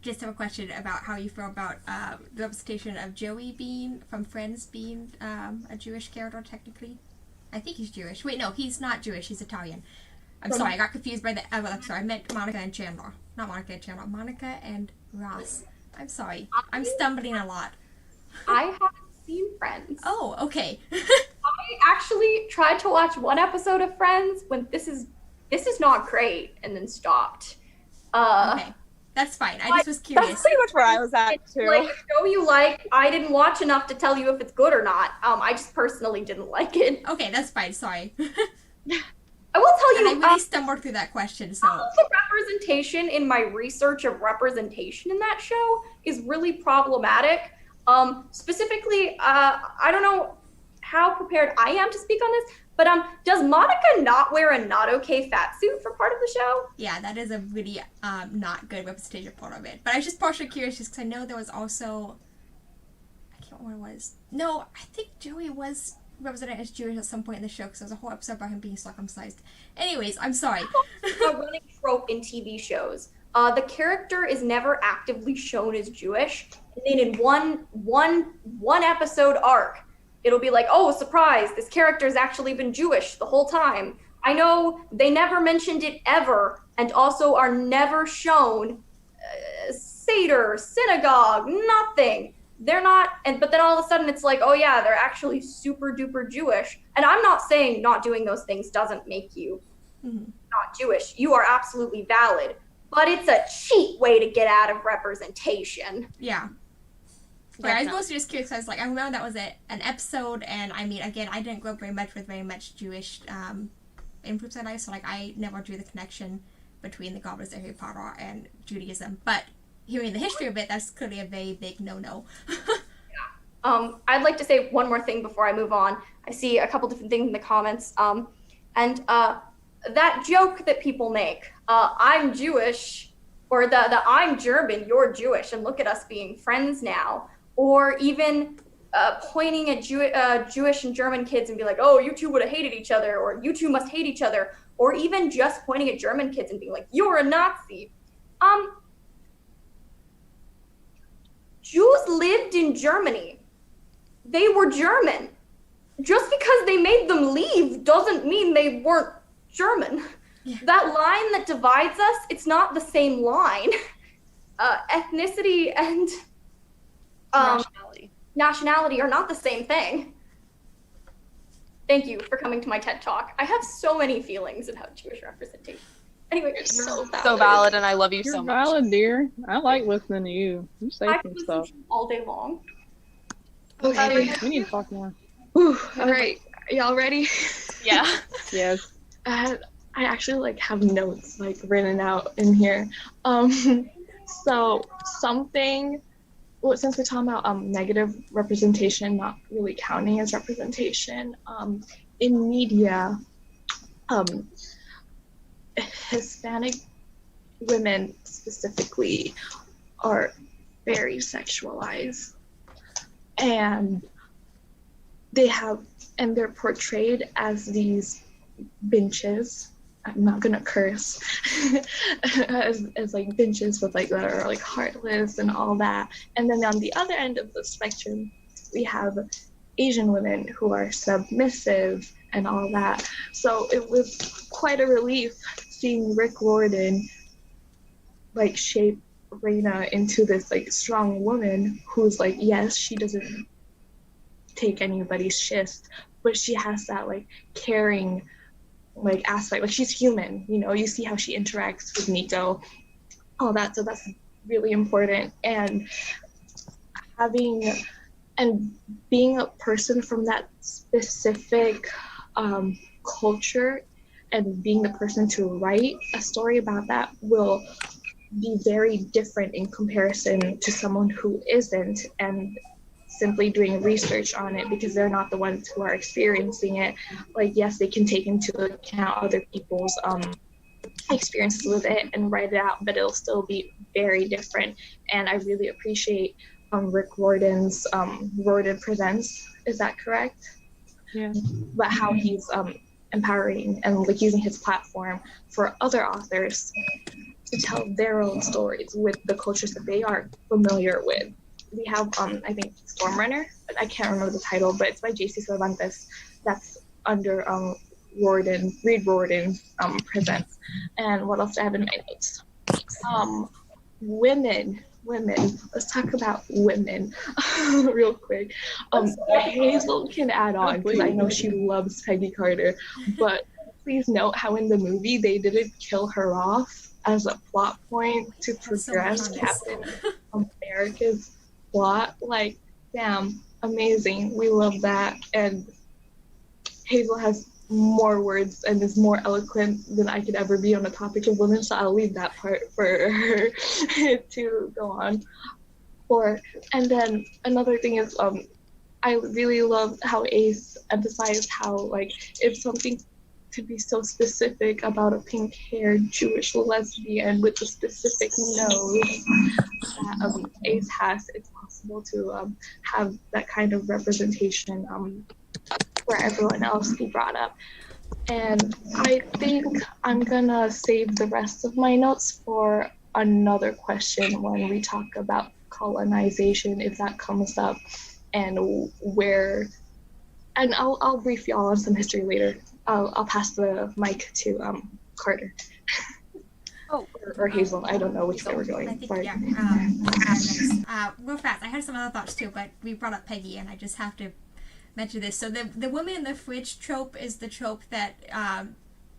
just have a question about how you feel about the representation of Joey being from Friends being a Jewish character technically. I think he's Jewish. Wait, no, he's not Jewish. He's Italian. I'm sorry, I got confused by the. I'm sorry, I meant Monica and Chandler. Not Monica and Chandler. Monica and Ross. I'm sorry. I'm stumbling a lot. I haven't seen Friends. Oh, okay. I actually tried to watch one episode of Friends when this is not great, and then stopped. Okay, that's fine. I just was curious. That's pretty much where I was at too. Like a show you like, I didn't watch enough to tell you if it's good or not. I just personally didn't like it. Okay, that's fine. Sorry. I will tell you, and I really stumbled through that question. So the representation in my research of representation in that show is really problematic. Specifically, I don't know how prepared I am to speak on this, but does Monica not wear a not okay fat suit for part of the show? yeah, that is a really not good representation part of it. But I was just partially curious just because I know there was also, I can't remember what it was. No, I think Joey was represented as Jewish at some point in the show because there was a whole episode about him being circumcised. Anyways, I'm sorry. A running trope in TV shows. The character is never actively shown as Jewish, and then in one episode arc, it'll be like, oh, surprise, this character's actually been Jewish the whole time. I know they never mentioned it ever, and also are never shown Seder, synagogue, nothing. They're not, but then all of a sudden it's like, oh yeah, they're actually super duper Jewish. And I'm not saying not doing those things doesn't make you not Jewish. You are absolutely valid, but it's a cheap way to get out of representation. Yeah. Yeah, I was mostly just curious. I was like, I remember that was an episode, and I mean, again, I didn't grow up very much Jewish influence in life, so like I never drew the connection between the goblins of Harry Potter and Judaism. But hearing the history of it, that's clearly a very big no-no. I'd like to say one more thing before I move on. I see a couple different things in the comments, and that joke that people make, I'm Jewish, or the I'm German, you're Jewish, and look at us being friends now. Or even pointing at Jewish and German kids and be like, oh, you two would have hated each other, or you two must hate each other. Or even just pointing at German kids and being like, you're a Nazi. Jews lived in Germany. They were German. Just because they made them leave doesn't mean they weren't German. Yeah. That line that divides us, it's not the same line. Ethnicity and nationality are not the same thing. Thank you for coming to my TED Talk. I have so many feelings about Jewish representation. Anyway, You're so valid. So valid, and I love you You're so much. valid, dear. I like listening to you. You say I some can stuff. listen to you all day long. Okay. We need to talk more. Whew, all right. Y'all ready? Yeah. Yes. I actually like have notes like written out in here. So something. Well, since we're talking about negative representation not really counting as representation, in media, Hispanic women specifically are very sexualized, and they're portrayed as these benches. I'm not gonna curse, as like benches with like that are like heartless and all that. And then on the other end of the spectrum, we have Asian women who are submissive and all that. So it was quite a relief seeing Rick Riordan like shape Raina into this like strong woman who's like, yes, she doesn't take anybody's shit, but she has that like caring like aspect, like she's human, you know, you see how she interacts with Nico, all that. So that's really important. And being a person from that specific culture and being the person to write a story about that will be very different in comparison to someone who isn't. And simply doing research on it because they're not the ones who are experiencing it. Like, yes, they can take into account other people's experiences with it and write it out, but it'll still be very different. And I really appreciate Rick Riordan's Riordan Presents. Is that correct? Yeah. But how he's empowering and like using his platform for other authors to tell their own stories with the cultures that they are familiar with. We have I think Stormrunner, I can't remember the title, but it's by JC Cervantes. That's under Reed Riordan's Presents. And what else do I have in my notes? Women. Let's talk about women real quick. Hazel can add on because I know she loves Peggy Carter, but please note how in the movie they didn't kill her off as a plot point to progress Captain America's plot. Like, damn, amazing. We love that. And Hazel has more words and is more eloquent than I could ever be on the topic of women, so I'll leave that part for her to go on for. And then another thing is I really love how Ace emphasized how, like, if something could be so specific about a pink-haired Jewish lesbian with the specific nose that Ace has, it's possible to have that kind of representation for everyone else he brought up. And I think I'm gonna save the rest of my notes for another question when we talk about colonization, if that comes up, and where. And I'll brief y'all on some history later. I'll pass the mic to Carter. Or Hazel. I don't know which way we're going. I think, Sorry. Real fast, I had some other thoughts too, but we brought up Peggy, and I just have to mention this. So the woman in the fridge trope is the trope that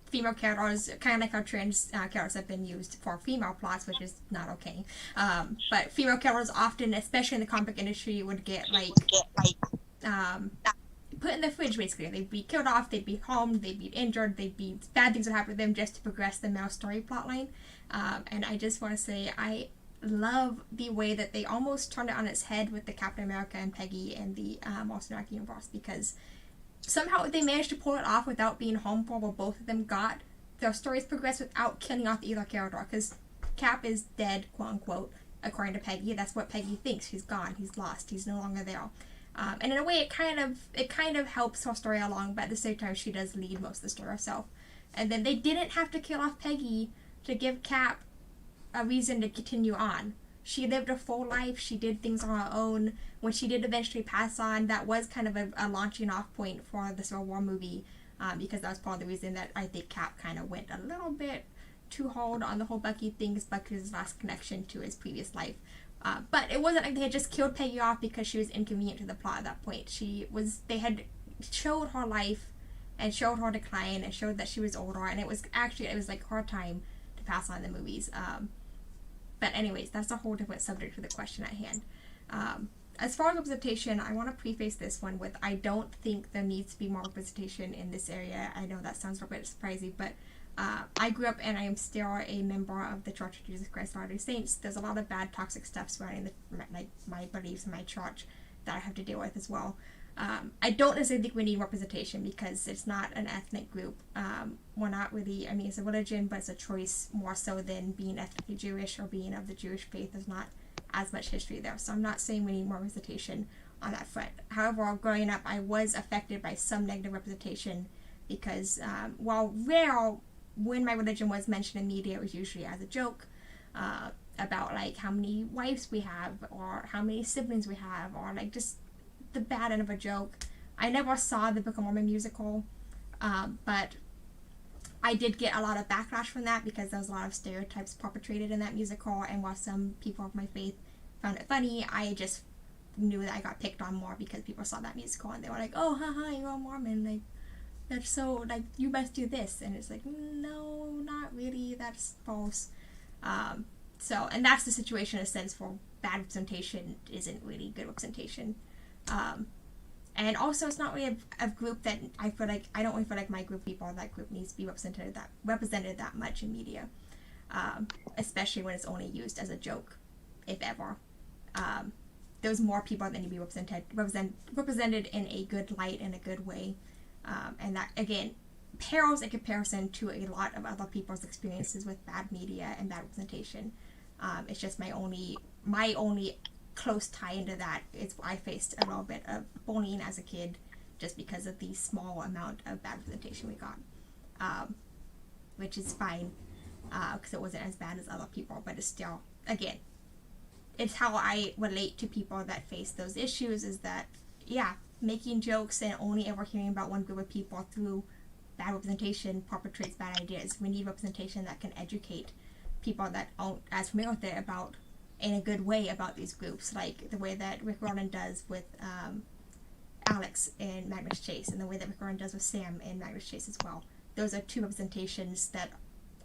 female characters, kind of like how trans characters have been used for female plots, which is not okay. But female characters often, especially in the comic industry, would get put in the fridge, basically. They'd be killed off, they'd be harmed, they'd be injured, bad things would happen to them just to progress the male story plotline. And I just want to say, I love the way that they almost turned it on its head with the Captain America and Peggy and the Monster Mac universe, because somehow they managed to pull it off without being harmful, where both of them got their stories progressed without killing off either character, because Cap is dead, quote unquote, according to Peggy. That's what Peggy thinks. He's gone, he's lost, he's no longer there. And in a way, it kind of helps her story along, but at the same time, she does lead most of the story herself. And then they didn't have to kill off Peggy to give Cap a reason to continue on. She lived a full life. She did things on her own. When she did eventually pass on, that was kind of a launching off point for the Civil War movie, because that was part of the reason that I think Cap kind of went a little bit too hard on the whole Bucky thing, is Bucky's last connection to his previous life. But it wasn't like they had just killed Peggy off because she was inconvenient to the plot at that point. They had showed her life and showed her decline and showed that she was older, and it was like her time to pass on the movies. But anyways, that's a whole different subject to the question at hand. As far as representation, I want to preface this one with, I don't think there needs to be more representation in this area. I know that sounds a little bit surprising, but I grew up and I am still a member of the Church of Jesus Christ of Latter-day Saints. There's a lot of bad, toxic stuff surrounding my beliefs in my church that I have to deal with as well. I don't necessarily think we need representation because it's not an ethnic group. We're not really, I mean, it's a religion, but it's a choice more so than being ethnically Jewish or being of the Jewish faith. There's not as much history there. So I'm not saying we need more representation on that front. However, growing up, I was affected by some negative representation because while rare, when my religion was mentioned in media, it was usually as a joke about like how many wives we have or how many siblings we have, or like just the bad end of a joke. I never saw the Book of Mormon musical, but I did get a lot of backlash from that because there was a lot of stereotypes perpetrated in that musical, and while some people of my faith found it funny, I just knew that I got picked on more because people saw that musical and they were like, oh, haha, you're a Mormon, like, that's so, like, you must do this. And it's like, no, not really, that's false. So, and that's the situation in a sense for bad representation isn't really good representation. And also, it's not really a group that I feel like, I don't really feel like my group of people or that group needs to be represented that much in media. Especially when it's only used as a joke, if ever. there's more people that need to be represented in a good light and a good way, and that again pales in comparison to a lot of other people's experiences with bad media and bad representation. It's just my only close tie into that is I faced a little bit of bullying as a kid just because of the small amount of bad representation we got, which is fine because it wasn't as bad as other people, but it's still, again, it's how I relate to people that face those issues is that, yeah, making jokes and only ever hearing about one group of people through bad representation perpetrates bad ideas. We need representation that can educate people that aren't as familiar with it about, in a good way, about these groups, like the way that Rick Ronan does with Alex in Magnus Chase, and the way that Rick Ronan does with Sam in Magnus Chase as well. Those are two representations that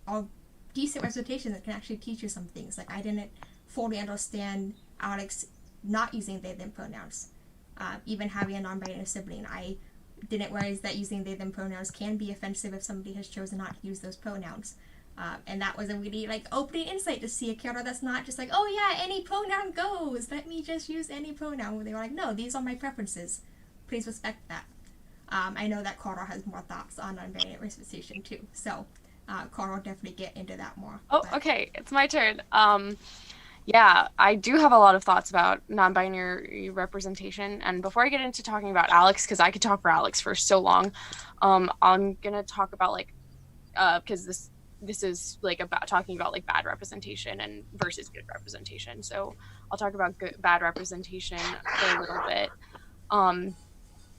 are decent representation that can actually teach you some things. Like, I didn't fully understand Alex not using they them pronouns. Even having a non-binary sibling, I didn't realize that using they them pronouns can be offensive if somebody has chosen not to use those pronouns. And that was a really opening insight to see a character that's not just oh yeah, any pronoun goes, let me just use any pronoun. They were like, no, these are my preferences, please respect that. I know that Carl has more thoughts on non-binary representation too, so Carl will definitely get into that more. Okay, it's my turn. Yeah, I do have a lot of thoughts about non-binary representation, and before I get into talking about Alex, because I could talk for Alex for so long, I'm gonna talk about because this is about talking about bad representation and versus good representation. So I'll talk about bad representation for a little bit.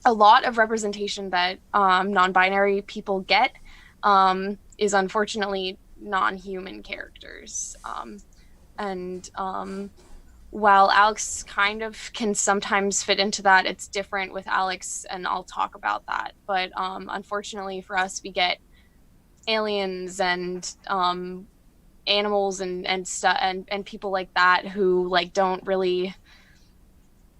A lot of representation that non-binary people get is unfortunately non-human characters. And while Alex kind of can sometimes fit into that, it's different with Alex, and I'll talk about that. But unfortunately for us, we get aliens and animals and stuff and people like that who don't really,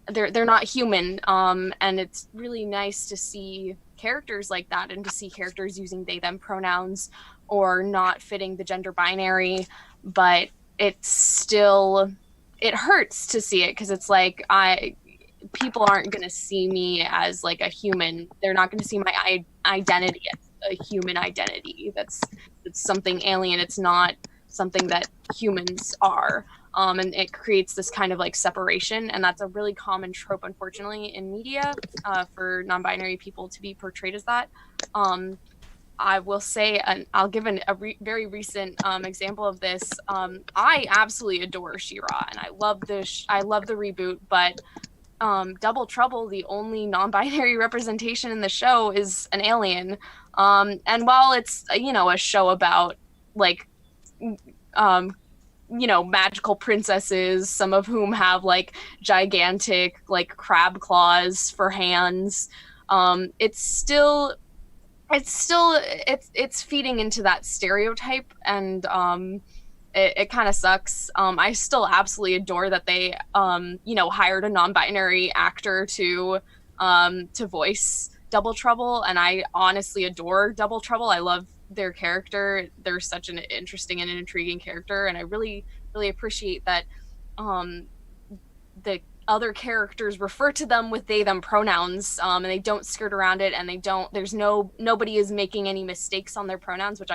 they're not human, and it's really nice to see characters like that and to see characters using they them pronouns or not fitting the gender binary, but it's still, it hurts to see it because it's people aren't going to see me as a human. They're not going to see my identity as a human identity. That's something alien. It's not something that humans are. And it creates this kind of separation, and that's a really common trope, unfortunately, in media for non-binary people to be portrayed as that. I will say, and I'll give very recent example of this. I absolutely adore She-Ra, and I love I love the reboot, but Double Trouble, the only non-binary representation in the show, is an alien. And while it's a show about magical princesses, some of whom have gigantic crab claws for hands, it's feeding into that stereotype, and it kind of sucks. I still absolutely adore that they hired a non-binary actor to voice Double Trouble, and I honestly adore Double Trouble. I love their character. They're such an interesting and intriguing character, and I really, really appreciate that the other characters refer to them with they them pronouns, and they don't skirt around it, and nobody is making any mistakes on their pronouns, which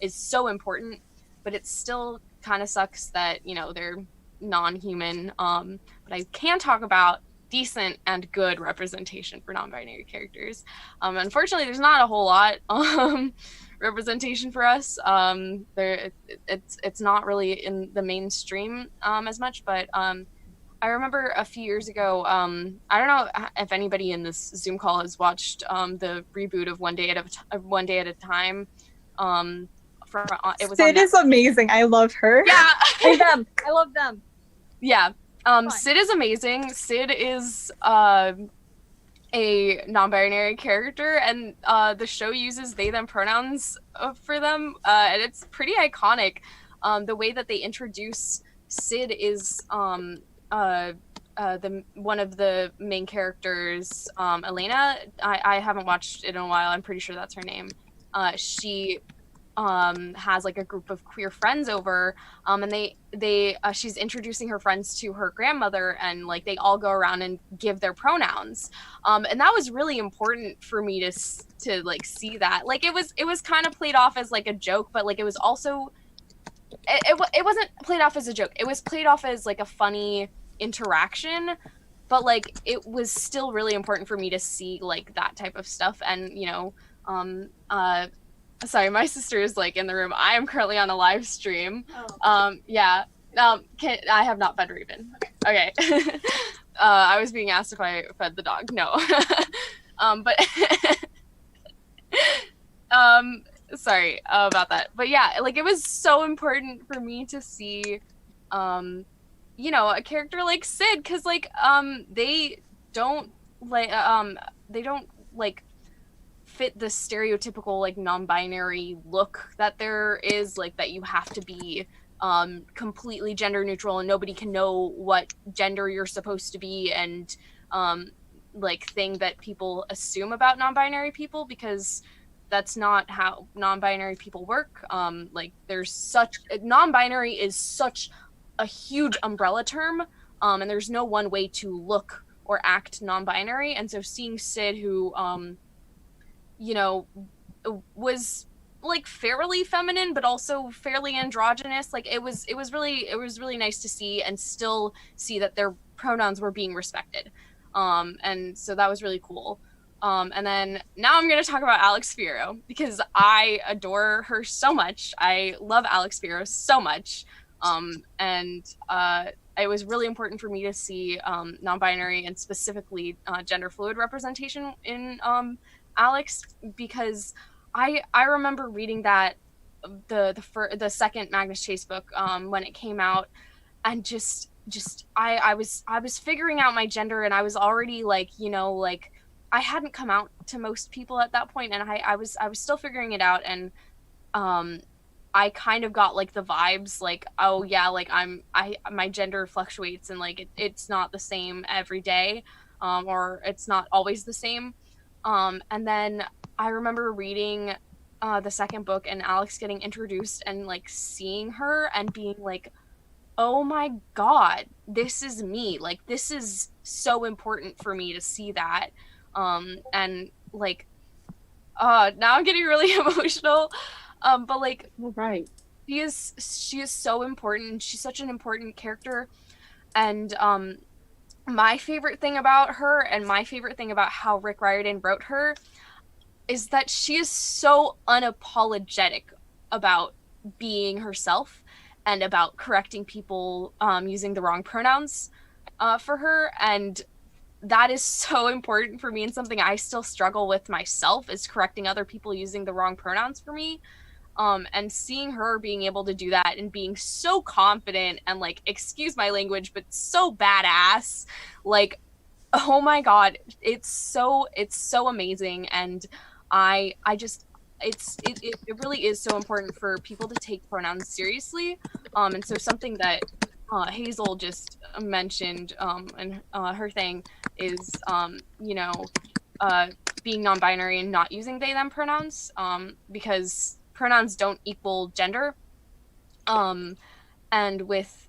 is so important. But it still kind of sucks that they're non-human, but I can talk about decent and good representation for non-binary characters. Unfortunately, there's not a whole lot representation for us. It's not really in the mainstream as much, but I remember a few years ago, I don't know if anybody in this Zoom call has watched the reboot of One Day at a Time. It was Sid is amazing. I love her. Yeah. I love them. Yeah. Sid is amazing. Sid is a non-binary character, and the show uses they them pronouns for them, and it's pretty iconic. The way that they introduce Sid is one of the main characters, Elena. I haven't watched it in a while. I'm pretty sure that's her name. She has like a group of queer friends over, and she's introducing her friends to her grandmother, and like they all go around and give their pronouns, and that was really important for me to like see that. Like it was kind of played off as like a joke, but like it was also it wasn't played off as a joke. It was played off as like a funny interaction, but like it was still really important for me to see like that type of stuff. And um uh sorry, my sister is like in the room. I am currently on a live stream. Yeah. I have not fed Raven. Okay. I was being asked if I fed the dog. No. But sorry about that. But yeah, like it was so important for me to see a character like Sid, because like they don't like fit the stereotypical like non-binary look that there is, like that you have to be completely gender neutral and nobody can know what gender you're supposed to be, and like thing that people assume about non-binary people, because that's not how non-binary people work. Like there's such non-binary is such a huge umbrella term, and there's no one way to look or act non-binary. And so seeing Sid, who was like fairly feminine but also fairly androgynous, like it was really nice to see and still see that their pronouns were being respected, and so that was really cool. And then now I'm going to talk about Alex Fierro, because I adore her so much. I love Alex Fierro so much, and it was really important for me to see non-binary and specifically gender fluid representation in Alex, because I remember reading that the second Magnus Chase book when it came out, and just I was figuring out my gender, and I was already like like I hadn't come out to most people at that point, and I was still figuring it out, and I kind of got like the vibes like, oh yeah, like my gender fluctuates, and like it's not the same every day, or it's not always the same. And then I remember reading the second book and Alex getting introduced and like seeing her and being like, oh my god, this is me. Like this is so important for me to see that. And like now I'm getting really emotional. But like Right. she is so important. She's such an important character. And my favorite thing about her, and my favorite thing about how Rick Riordan wrote her, is that she is so unapologetic about being herself and about correcting people using the wrong pronouns for her. And that is so important for me, and something I still struggle with myself, is correcting other people using the wrong pronouns for me. And seeing her being able to do that and being so confident and like, excuse my language, but so badass, like, oh my god, it's so amazing. And I just it really is so important for people to take pronouns seriously. And so something that Hazel just mentioned and her thing is being non-binary and not using they them pronouns, because pronouns don't equal gender, and with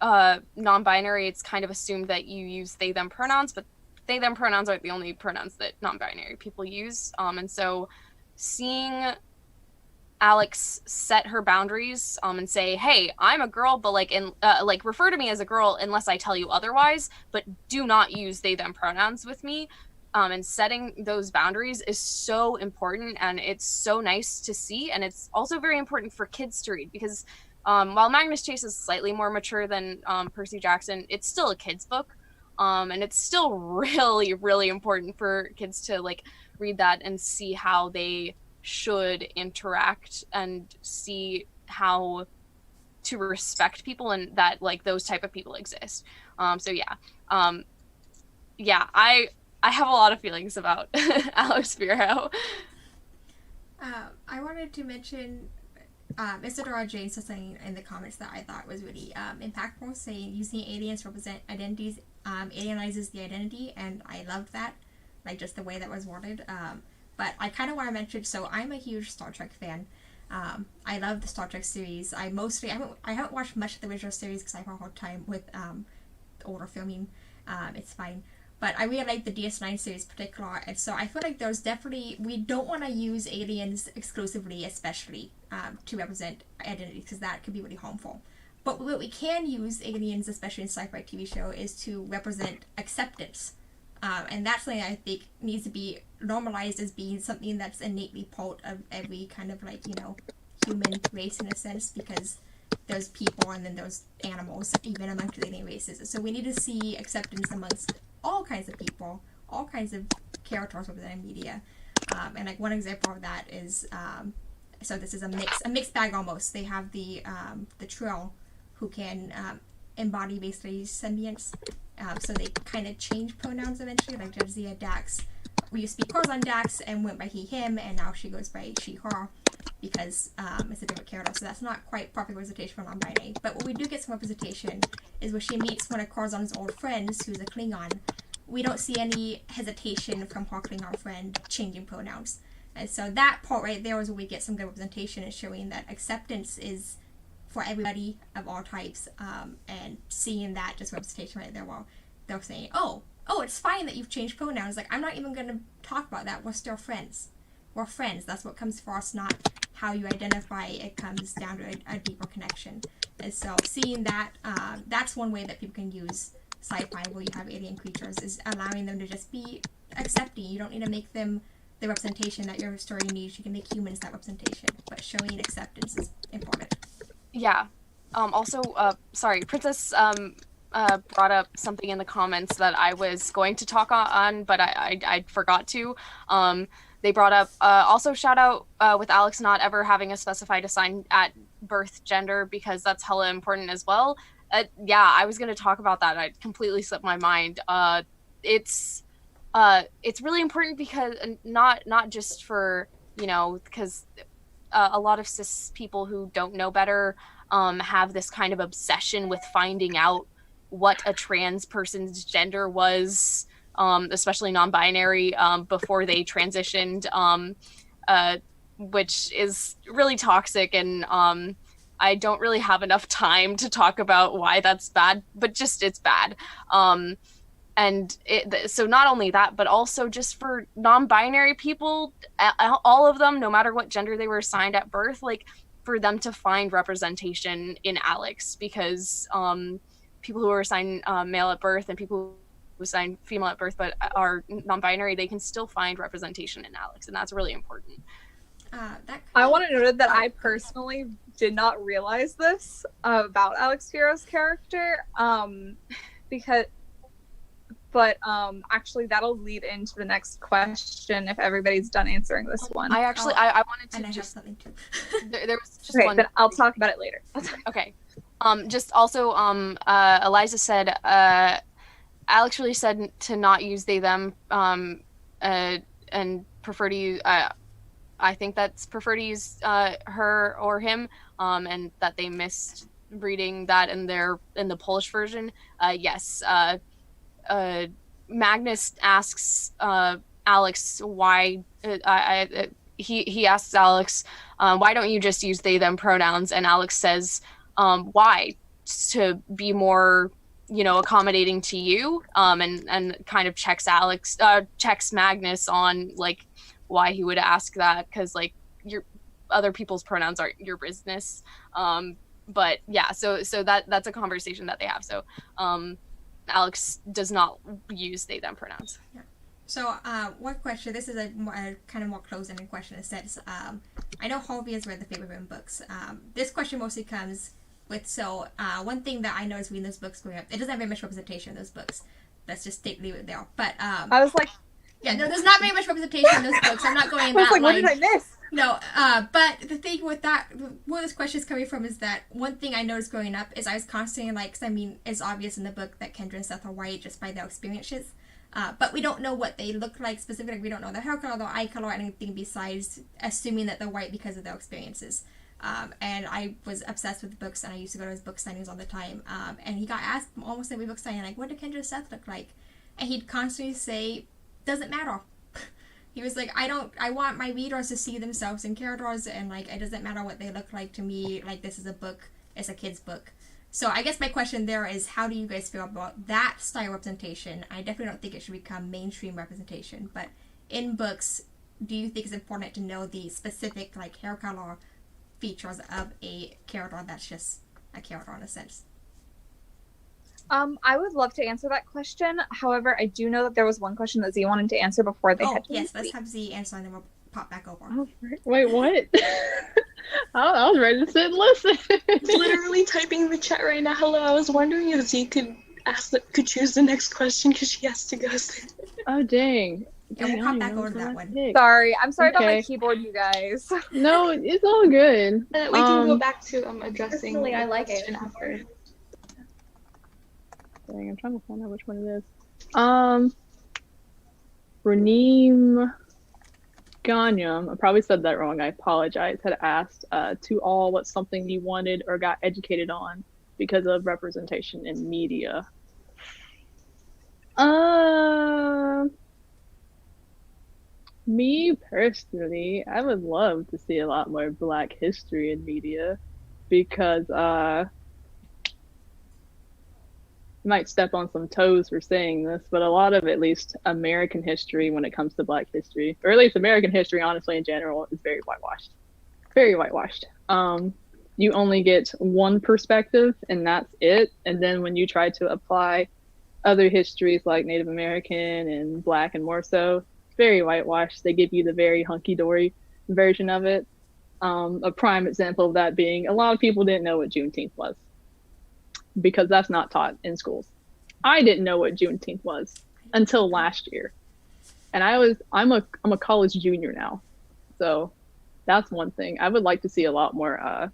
non-binary it's kind of assumed that you use they them pronouns, but they them pronouns aren't the only pronouns that non-binary people use. And so seeing Alex set her boundaries and say, hey, I'm a girl, but like refer to me as a girl unless I tell you otherwise, but do not use they them pronouns with me. And setting those boundaries is so important, and it's so nice to see. And it's also very important for kids to read, because while Magnus Chase is slightly more mature than Percy Jackson, it's still a kid's book. And it's still really, really important for kids to like read that and see how they should interact and see how to respect people, and that like those type of people exist. So yeah, I have a lot of feelings about Alex Fierro. I wanted to mention Isadora Jane said something in the comments that I thought was really impactful, saying using aliens to represent identities alienizes the identity, and I loved that, like just the way that was worded. But I kind of want to mention, so I'm a huge Star Trek fan, I love the Star Trek series. I haven't watched much of the original series because I have a hard time with the older filming. It's fine. But I really like the DS9 series in particular, and so I feel like there's definitely, we don't want to use aliens exclusively, especially to represent identity, because that could be really harmful. But what we can use aliens, especially in sci-fi TV show, is to represent acceptance. And that's something I think needs to be normalized as being something that's innately part of every kind of like, human race in a sense, because there's people and then there's animals, even amongst alien races. So we need to see acceptance amongst all kinds of people, all kinds of characters represented in media. And like one example of that is, so this is a mixed bag almost. They have the Trill, who can embody basically symbionts. So they kind of change pronouns eventually, like Jadzia Dax. We used to be calls on Dax and went by he, him, and now she goes by she, her, because it's a different character. So that's not quite proper representation for non-binary. But what we do get some representation is when she meets one of Corazon's old friends, who's a Klingon. We don't see any hesitation from her Klingon friend changing pronouns. And so that part right there is where we get some good representation and showing that acceptance is for everybody of all types, and seeing that just representation right there while they're saying, oh, it's fine that you've changed pronouns. Like, I'm not even going to talk about that. We're still friends. We're friends. That's what comes first, not how you identify. It comes down to a deeper connection. And so seeing that, that's one way that people can use sci-fi where you have alien creatures, is allowing them to just be accepting. You don't need to make them the representation that your story needs. You can make humans that representation, but showing acceptance is important. Yeah. Also, sorry, Princess brought up something in the comments that I was going to talk on, but I forgot to. They brought up, also shout out with Alex not ever having a specified assigned at birth gender, because that's hella important as well. Yeah, I was going to talk about that. I completely slipped my mind. It's really important because not just for, because a lot of cis people who don't know better have this kind of obsession with finding out what a trans person's gender was, especially non-binary, before they transitioned, which is really toxic, and I don't really have enough time to talk about why that's bad, but just it's bad. And so not only that, but also just for non-binary people, all of them, no matter what gender they were assigned at birth, like for them to find representation in Alex, because people who are assigned male at birth and people who assigned female at birth but are non-binary, they can still find representation in Alex, and that's really important. I want to note that I personally did not realize this about Alex Fierro's character, but actually that'll lead into the next question if everybody's done answering this one. I wanted to and I just have something too. there was just okay, one. then I'll talk about it later. Okay. Just also, Eliza said, Alex really said to not use they, them, and prefer to use, I think that's prefer to use her or him, and that they missed reading that in the Polish version. Yes. Magnus asks Alex why, he asks Alex, why don't you just use they, them pronouns? And Alex says, why? To be more, accommodating to you, and kind of checks Magnus on like why he would ask that, because like your other people's pronouns aren't your business. But yeah, so that's a conversation that they have. So Alex does not use they, them pronouns. Yeah. So one question, this is a kind of more closed-ended question. It says, I know Harvey has read the Favorite Room books. This question mostly comes with, one thing that I noticed reading those books growing up, it doesn't have very much representation in those books. Let's just leave it there. But I was like, yeah, no, there's not very much representation in those books. I'm not going that line. What did I miss? No, but the thing with that, where this question is coming from is that one thing I noticed growing up is I was constantly like, cause I mean, it's obvious in the book that Kendra and Seth are white just by their experiences. But we don't know what they look like specifically. We don't know their hair color, their eye color, or anything besides assuming that they're white because of their experiences. And I was obsessed with the books, and I used to go to his book signings all the time. And he got asked almost every book signing, like, what do Kendra and Seth look like? And he'd constantly say, doesn't matter. He was like, I want my readers to see themselves in characters, and like, it doesn't matter what they look like to me. Like, this is a book, it's a kid's book. So I guess my question there is, how do you guys feel about that style of representation? I definitely don't think it should become mainstream representation, but in books, do you think it's important to know the specific like hair color features of a character that's just a character in a sense? I would love to answer that question. However, I do know that there was one question that Z wanted to answer before they had to yes, leave. let's have Z answer and then we'll pop back over. Oh, wait, what? I was ready to sit and listen. Literally typing in the chat right now. Hello, I was wondering if Z could choose the next question because she has to go soon. Oh, dang. Yeah, we'll pop back over to that one. Sorry, I'm sorry about my Okay. keyboard, you guys. No, it's all good. We can go back to addressing Personally, I the like it. question after. Dang, I'm trying to find out which one it is. Raneem Ganyam, I probably said that wrong, I apologize, had asked to all what's something you wanted or got educated on because of representation in media. Me personally, I would love to see a lot more Black history in media because might step on some toes for saying this, but a lot of at least American history when it comes to Black history, or at least American history, honestly, in general, is very whitewashed. Very whitewashed. You only get one perspective and that's it. And then when you try to apply other histories like Native American and Black and more so, it's very whitewashed. They give you the very hunky-dory version of it. A prime example of that being a lot of people didn't know what Juneteenth was, because that's not taught in schools. I didn't know what Juneteenth was until last year. And I'm a college junior now. So that's one thing. I would like to see a lot more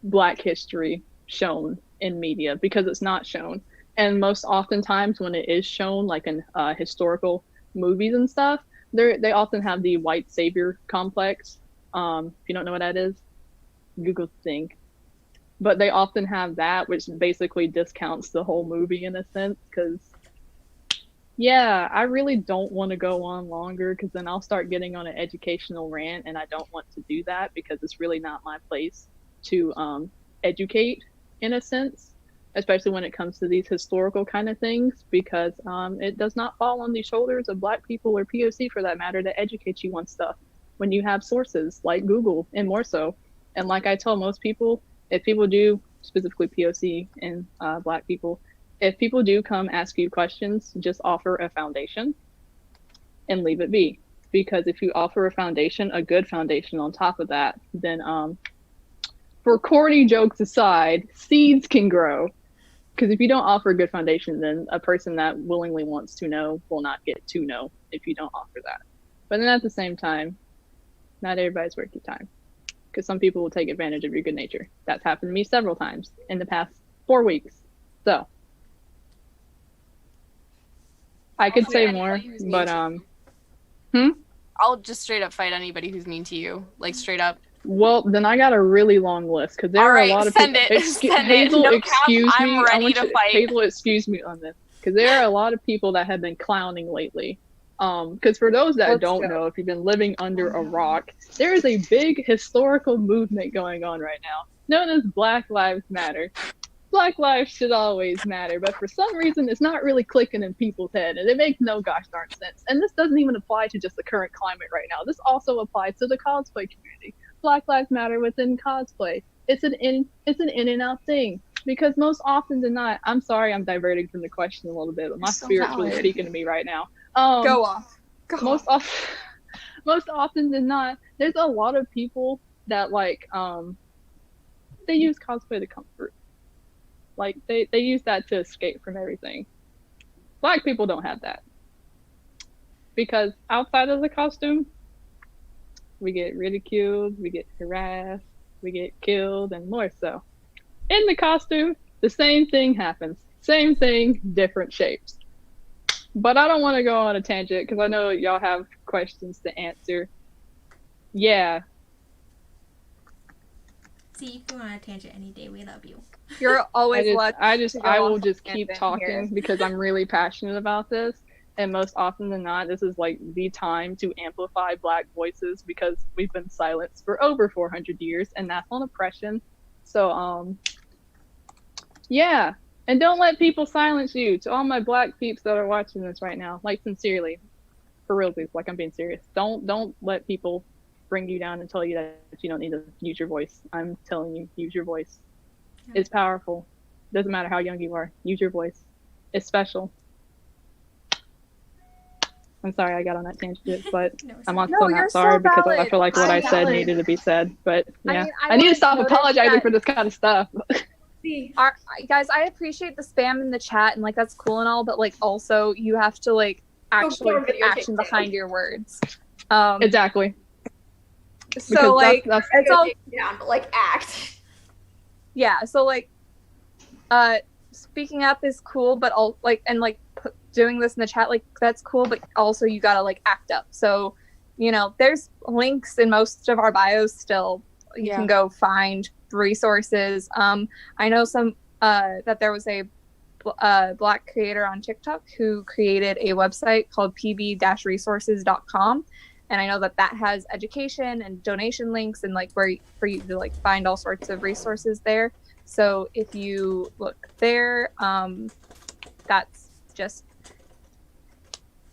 Black history shown in media because it's not shown. And most oftentimes when it is shown, like in historical movies and stuff, they often have the white savior complex. If you don't know what that is, Google the thing. But they often have that, which basically discounts the whole movie in a sense, because, yeah, I really don't want to go on longer, because then I'll start getting on an educational rant, and I don't want to do that, because it's really not my place to educate, in a sense, especially when it comes to these historical kind of things, because it does not fall on the shoulders of Black people, or POC for that matter, to educate you on stuff when you have sources like Google, and more so. And like I tell most people, if people do, specifically POC and Black people, if people do come ask you questions, just offer a foundation and leave it be. Because if you offer a foundation, a good foundation on top of that, then for corny jokes aside, seeds can grow. Because if you don't offer a good foundation, then a person that willingly wants to know will not get to know if you don't offer that. But then at the same time, not everybody's worth your time. Because some people will take advantage of your good nature. That's happened to me several times in the past 4 weeks. So I could say more, but I'll just straight up fight anybody who's mean to you, like straight up. Well, then I got a really long list because there are a lot of people. Hazel, excuse me. I'm ready to fight. Hazel, excuse me on this, because there are a lot of people that have been clowning lately. Because for those that don't know, if you've been living under a rock, there is a big historical movement going on right now, known as Black Lives Matter. Black lives should always matter, but for some reason, it's not really clicking in people's head, and it makes no gosh darn sense. And this doesn't even apply to just the current climate right now. This also applies to the cosplay community. Black Lives Matter within cosplay. It's an in and out thing. Because most often than not, I'm sorry I'm diverting from the question a little bit, but my spirit's really speaking to me right now. Go off. Most often than not, there's a lot of people that like they use cosplay to comfort. Like they use that to escape from everything. Black people don't have that. Because outside of the costume, we get ridiculed, we get harassed, we get killed, and more so. In the costume, the same thing happens. Same thing, different shapes. But I don't want to go on a tangent because I know y'all have questions to answer. Yeah. See, you can go on a tangent any day. We love you. You're always I will just keep here. talking because I'm really passionate about this. And most often than not, this is like the time to amplify Black voices because we've been silenced for over 400 years, and that's on oppression. So, yeah. And don't let people silence you. To all my Black peeps that are watching this right now, like sincerely, for real, please, like I'm being serious. Don't let people bring you down and tell you that you don't need to use your voice. I'm telling you, use your voice. Yeah. It's powerful. Doesn't matter how young you are. Use your voice. It's special. I'm sorry I got on that tangent, but No, it's I'm fine. also No, you're not so sorry because I valid. feel like what I I'm said valid. needed to be said. But yeah, mean, I need to wanted stop notice apologizing that- for this kind of stuff. Guys, I appreciate the spam in the chat and like that's cool and all, but like also you have to like actually Go put videotape action them. behind your words. Exactly. So Because like that's it's all Down, but like act. yeah. So like, speaking up is cool, but all like and like doing this in the chat like that's cool, but also you gotta like act up. So there's links in most of our bios still. You can go find resources. I know some that there was a Black creator on TikTok who created a website called pb-resources.com, and I know that has education and donation links and like where for you to like find all sorts of resources there. So if you look there, that's just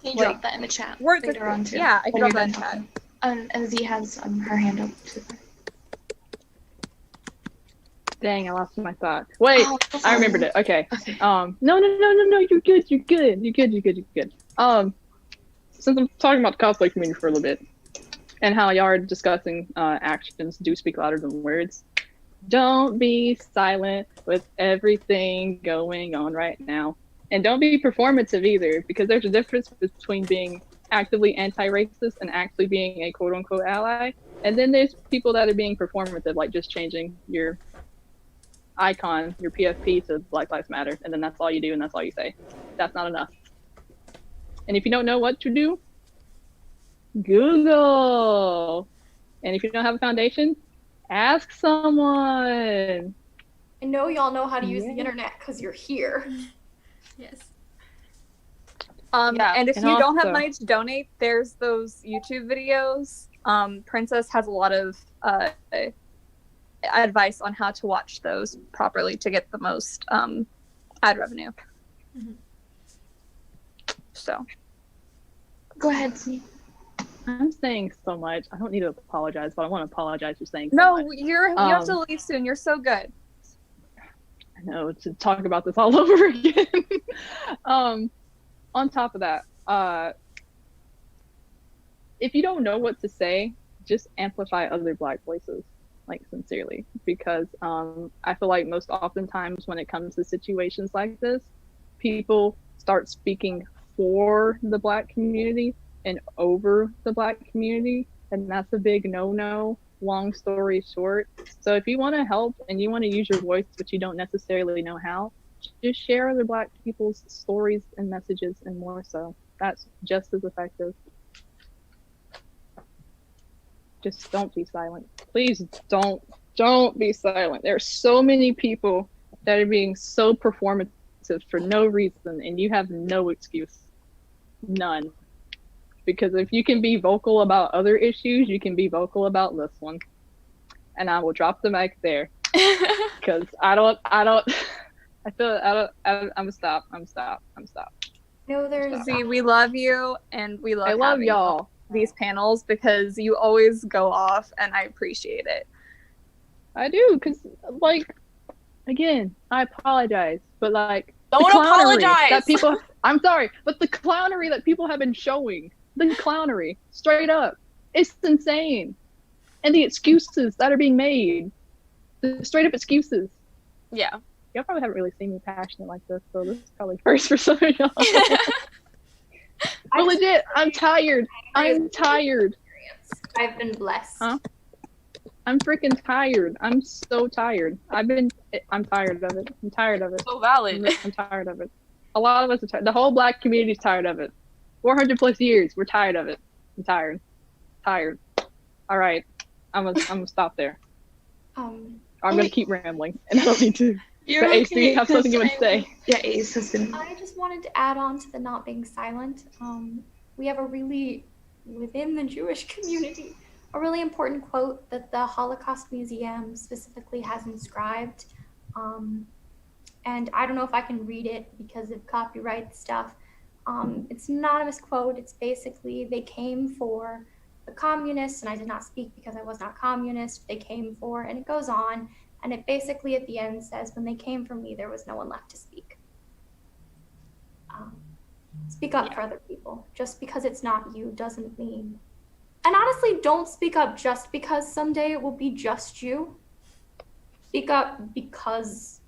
Can you like, drop that in the chat words. later on too? Yeah, I can when drop you're that in done chat. talking. And Z has her hand up too. dang, I lost my thought. Wait, Oh, I remembered it. Okay. Okay. No, you're good. You're good. Since I'm talking about the cosplay community for a little bit, and how y'all are discussing actions do speak louder than words, don't be silent with everything going on right now. And don't be performative either, because there's a difference between being actively anti-racist and actually being a quote-unquote ally. And then there's people that are being performative, like just changing your icon, your PFP to Black Lives Matter, and then that's all you do and that's all you say. That's not enough. And if you don't know what to do, Google. And if you don't have a foundation, ask someone. I know y'all know how to use the Yeah. internet because you're here. Yes. Yeah, And if and you don't have also- money to donate, there's those YouTube videos. Princess has a lot of advice on how to watch those properly to get the most ad revenue. Mhm. So Go ahead, Z. I'm saying so much. I don't need to apologize, but I want to apologize for saying so no, much. you have to leave soon. You're so good. I know, to talk about this all over again. On top of that, if you don't know what to say, just amplify other Black voices, like sincerely, because I feel like most oftentimes when it comes to situations like this, people start speaking for the Black community and over the Black community, and that's a big no-no. Long story short, so if you want to help and you want to use your voice but you don't necessarily know how, just share other Black people's stories and messages, and more so, that's just as effective. Just don't be silent. Please don't be silent. There are so many people that are being so performative for no reason, and you have no excuse. None. Because if you can be vocal about other issues, you can be vocal about this one. And I will drop the mic there. Because I'm gonna stop. No, there's Z, we love you, and we love I love having y'all. these panels because you always go off, and I appreciate it. I do, because, like, again, I apologize, but, like, Don't the clownery apologize. that people, I'm sorry, but the clownery that people have been showing, the clownery, straight up, it's insane. And the excuses that are being made, the straight up excuses. Yeah. Y'all probably haven't really seen me passionate like this, so this is probably first for some of y'all. But legit, I'm tired. I'm tired. I've been blessed. Huh? I'm freaking tired. I'm so tired. I'm tired of it. I'm tired of it. So valid. I'm tired of it. A lot of us are tired. The whole Black community is tired of it. 400 plus years, we're tired of it. I'm tired. Tired. All right. I'm gonna stop there. I'm gonna keep rambling, and I don't need to. You're But AC, you okay, have something you 'cause would say. Yeah, Ace has been. I just wanted to add on to the not being silent. We have a really, within the Jewish community, a really important quote that the Holocaust Museum specifically has inscribed. And I don't know if I can read it because of copyright stuff. It's an anonymous quote. It's basically, they came for the communists, and I did not speak because I was not communist. They came for, and it goes on. And it basically at the end says, when they came for me, there was no one left to speak. Speak up for other people. Just because it's not you doesn't mean. And honestly, don't speak up just because someday it will be just you. Speak up because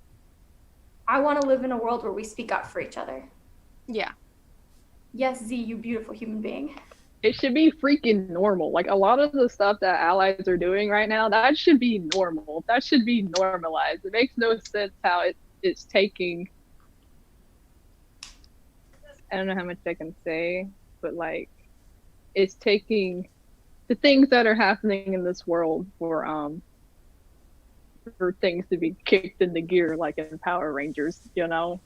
I want to live in a world where we speak up for each other. Yeah. Yes, Z, you beautiful human being. It should be freaking normal. Like a lot of the stuff that allies are doing right now, that should be normal. That should be normalized. It makes no sense how it's taking. I don't know how much I can say, but like it's taking the things that are happening in this world for things to be kicked into gear like in Power Rangers, you know?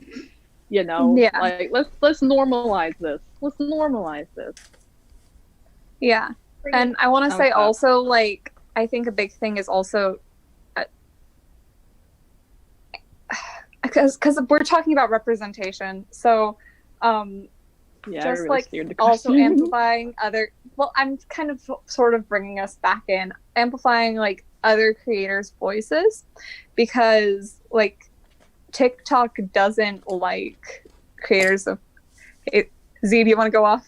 Yeah. Like let's normalize this. Let's normalize this. Yeah. And I want to say Okay. also, like, I think a big thing is also, because we're talking about representation. So, Yeah, I just really like steered the also question. amplifying other, well, I'm kind of sort of bringing us back in, amplifying like other creators' voices, because like TikTok doesn't like creators of it. Z, do you want to go off?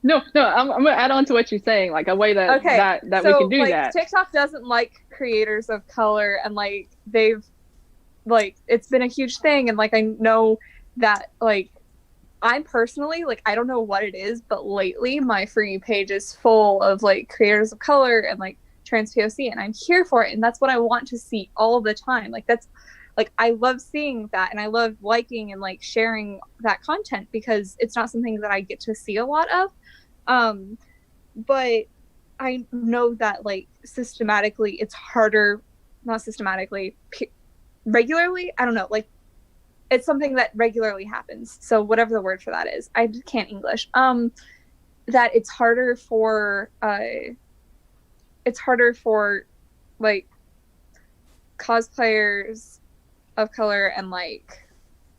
No, I'm gonna add on to what you're saying, like a way that Okay, that so, we can do like, that. TikTok doesn't like creators of color, and like they've like it's been a huge thing, and like I know that like I personally like I don't know what it is, but lately my free page is full of like creators of color and like trans POC, and I'm here for it, and that's what I want to see all the time. Like that's like I love seeing that, and I love liking and like sharing that content because it's not something that I get to see a lot of. But I know that like systematically it's harder, not systematically, regularly, I don't know, like it's something that regularly happens. So whatever the word for that is, I can't English. That it's harder for like cosplayers of color and like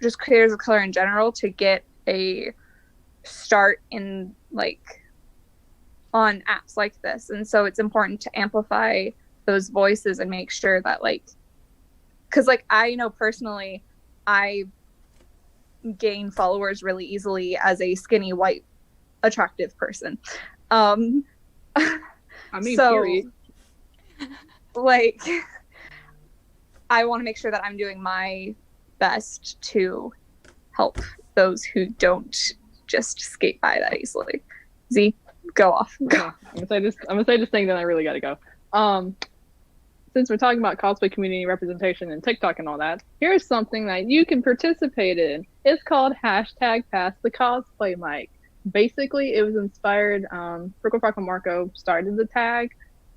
just creators of color in general to get a start in like on apps like this. And so it's important to amplify those voices and make sure that like, because like I know personally I gain followers really easily as a skinny white attractive person. I mean, so period. like I want to make sure that I'm doing my best to help those who don't just skate by that easily. Z, go off. Okay, I'm gonna say this thing, then I really gotta go. Since we're talking about cosplay community representation and TikTok and all that, here's something that you can participate in. It's called #PassTheCosplayMic. Basically, it was inspired. Rico Franco Marco started the tag.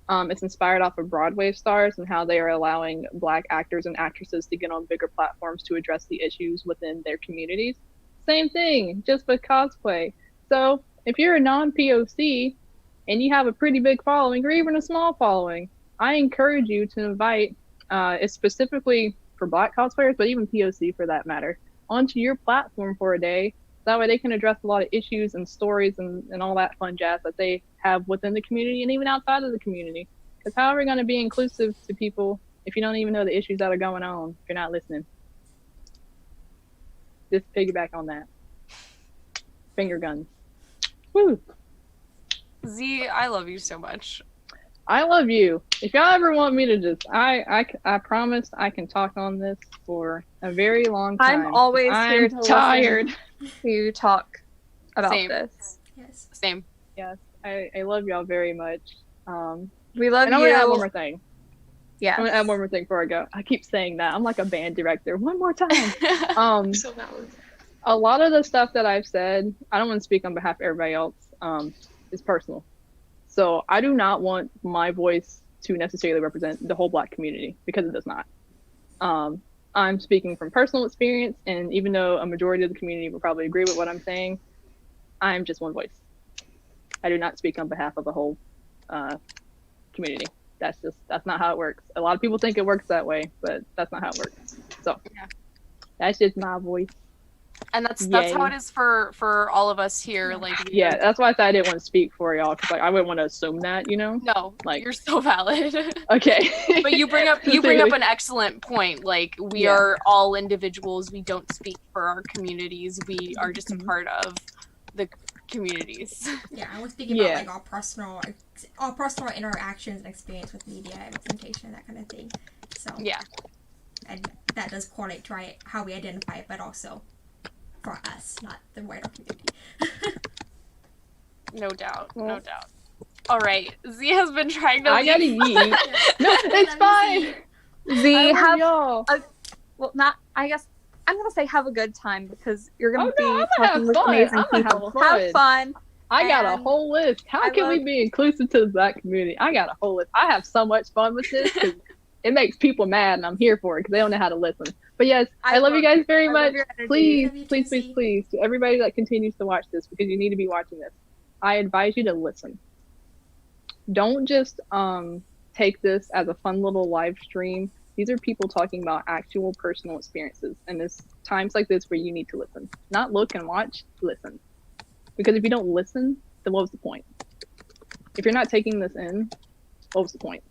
It's inspired off of Broadway stars and how they are allowing Black actors and actresses to get on bigger platforms to address the issues within their communities. Same thing, just with cosplay. So if you're a non-POC and you have a pretty big following or even a small following, I encourage you to invite, it's specifically for Black cosplayers, but even POC for that matter, onto your platform for a day. That way they can address a lot of issues and stories and all that fun jazz that they have within the community and even outside of the community. Because how are we going to be inclusive to people if you don't even know the issues that are going on, if you're not listening? Just piggyback on that. Finger guns. Woo! Z, I love you so much. I love you. If y'all ever want me to just, I promise I can talk on this for a very long time. I'm always here to tired. listen to you talk about Same. this. Yes. Same. Yes, I love y'all very much. We love And I'm you. gonna add one more thing. Yes. I'm gonna add one more thing before I go. I keep saying that. I'm like a band director. One more time. So valid. A lot of the stuff that I've said, I don't want to speak on behalf of everybody else, is personal. So I do not want my voice to necessarily represent the whole Black community because it does not. I'm speaking from personal experience, and even though a majority of the community will probably agree with what I'm saying, I'm just one voice. I do not speak on behalf of the whole community. That's not how it works. A lot of people think it works that way, but that's not how it works. So that's just my voice. And that's how it is for all of us here. Like yeah, that's why I thought I didn't want to speak for y'all, because like I wouldn't want to assume that, you know. No, like you're so valid. Okay. But you bring up an excellent point. Like we are all individuals. We don't speak for our communities. We are just a part of the communities. Yeah, I was speaking about like all personal interactions and experience with media and representation, that kind of thing. So yeah, and that does correlate to how we identify it, but also for us, not the wider community. No doubt. All right, Z has been trying to. I gotta eat. No, it's fine. Z, have y'all. well, not. I guess I'm gonna say have a good time, because you're gonna be I'm gonna talking have with fun. amazing I'm gonna people. have fun. I got a and whole list. How can we be inclusive to the Black community? I got a whole list. I have so much fun with this because it makes people mad, and I'm here for it because they don't know how to listen. But yes, I love you guys very much. Please, to everybody that continues to watch this, because you need to be watching this, I advise you to listen. Don't just take this as a fun little live stream. These are people talking about actual personal experiences, and there's times like this where you need to listen. Not look and watch, listen. Because if you don't listen, then what was the point? If you're not taking this in, what was the point?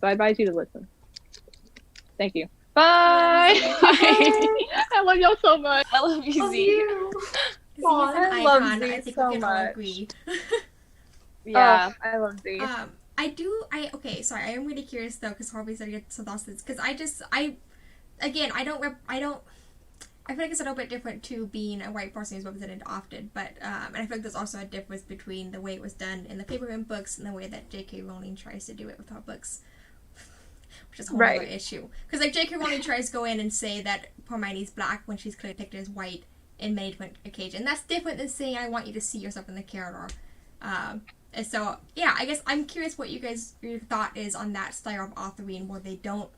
So I advise you to listen. Thank you. Bye! I love y'all so much. I love you, Z. I love Z I think so we can all much. agree. Yeah, I love Z. Okay, sorry, I am really curious though, because Harvey said he had some thoughts, because I feel like it's a little bit different to being a white person who's represented often, but and I feel like there's also a difference between the way it was done in the Paperman books and the way that J.K. Rowling tries to do it with her books, which is a whole other issue. Because like J.K. Rowling tries to go in and say that Hermione's black when she's clearly depicted as white in many different occasions. That's different than saying I want you to see yourself in the character. And so yeah, I guess I'm curious what your thought is on that style of authoring where they don't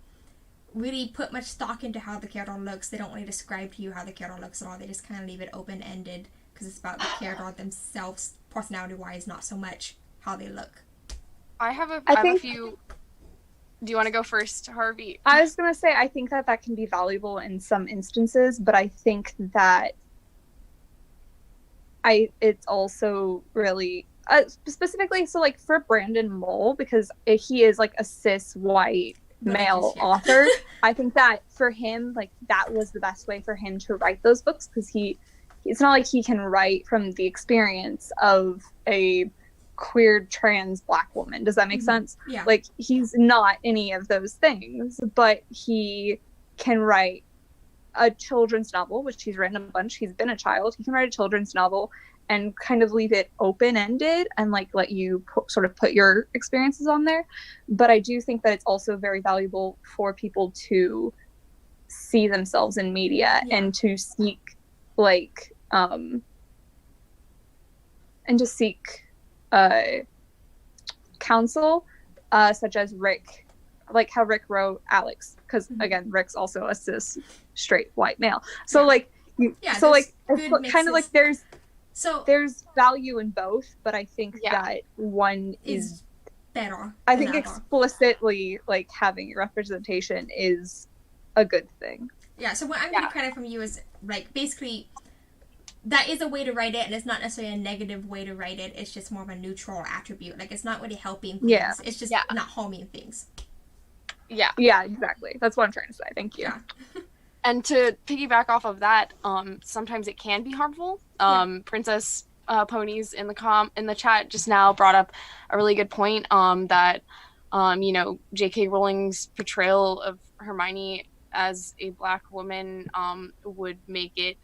really put much stock into how the character looks. They don't really describe to you how the character looks at all. They just kind of leave it open-ended because it's about the character themselves, personality-wise, not so much how they look. I have a few. Do you want to go first, Harvey? I was going to say, I think that can be valuable in some instances, but I think that it's also really... specifically, so like for Brandon Mole, because he is like a cis white male author, I think that for him, like that was the best way for him to write those books, because it's not like he can write from the experience of a queer trans black woman. Does that make sense? Yeah. Like he's not any of those things, but he can write a children's novel, which he's written a bunch. He's been a child. He can write a children's novel and kind of leave it open-ended and like let you sort of put your experiences on there. But I do think that it's also very valuable for people to see themselves in media and to seek counsel, such as Rick, like how Rick wrote Alex, because again, Rick's also a cis straight white male. So like, so like, kind of like there's value in both, but I think that one is better. I think explicitly like having representation is a good thing. Yeah. So what I'm getting credit from you is like basically that is a way to write it, and it's not necessarily a negative way to write it. It's just more of a neutral attribute. Like it's not really helping things. Yeah. It's just not harming things. Yeah. Yeah. Exactly. That's what I'm trying to say. Thank you. Yeah. And to piggyback off of that, sometimes it can be harmful. Princess Ponies in the chat just now brought up a really good point. That J.K. Rowling's portrayal of Hermione as a black woman would make it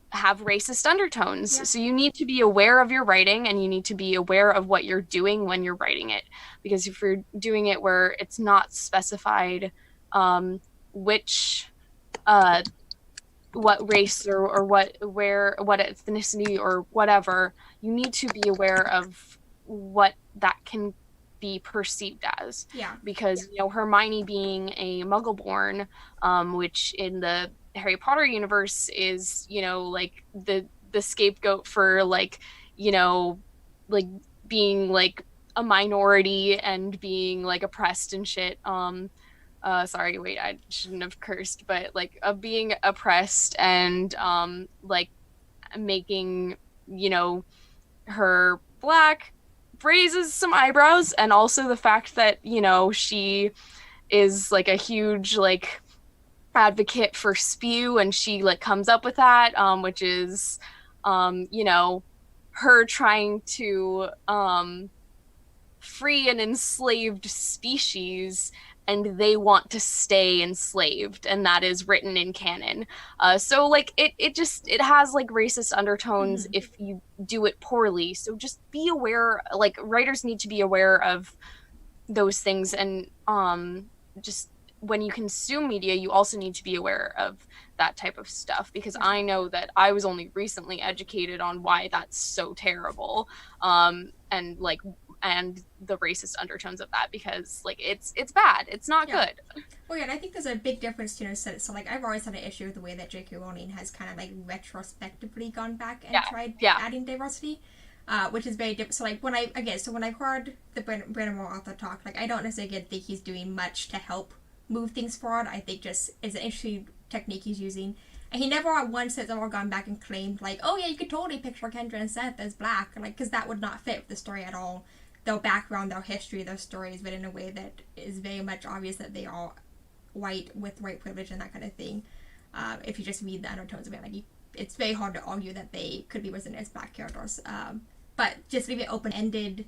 have racist undertones. So you need to be aware of your writing, and you need to be aware of what you're doing when you're writing it. Because if you're doing it where it's not specified what race or what ethnicity or whatever, you need to be aware of what that can be perceived as. Yeah. Because, you know, Hermione being a Muggle-born, which in the Harry Potter universe is, you know, like the scapegoat for, like, you know, like being like a minority and being like oppressed and shit. Sorry, wait, I shouldn't have cursed, but like being oppressed and like making, you know, her black raises some eyebrows. And also the fact that, you know, she is like a huge like advocate for spew, and she like comes up with that, which is you know, her trying to free an enslaved species, and they want to stay enslaved, and that is written in canon. So like it has like racist undertones if you do it poorly. So just be aware, like writers need to be aware of those things, and just when you consume media, you also need to be aware of that type of stuff, because I know that I was only recently educated on why that's so terrible, and like and the racist undertones of that, because like it's bad, it's not good. Well, yeah, and I think there's a big difference to so like I've always had an issue with the way that J.K. Rowling has kind of like retrospectively gone back and tried adding diversity. Which is very different. So like when I heard the Brandon Moore author talk, like I don't necessarily think he's doing much to help move things forward. I think just is an interesting technique he's using, and he never once has ever gone back and claimed like, oh yeah, you could totally picture Kendra and Seth as black, like, because that would not fit with the story at all. Their background, their history, their stories, but in a way that is very much obvious that they are white with white privilege and that kind of thing. If you just read the undertones of it, like it's very hard to argue that they could be presented as black characters. But just leave it open-ended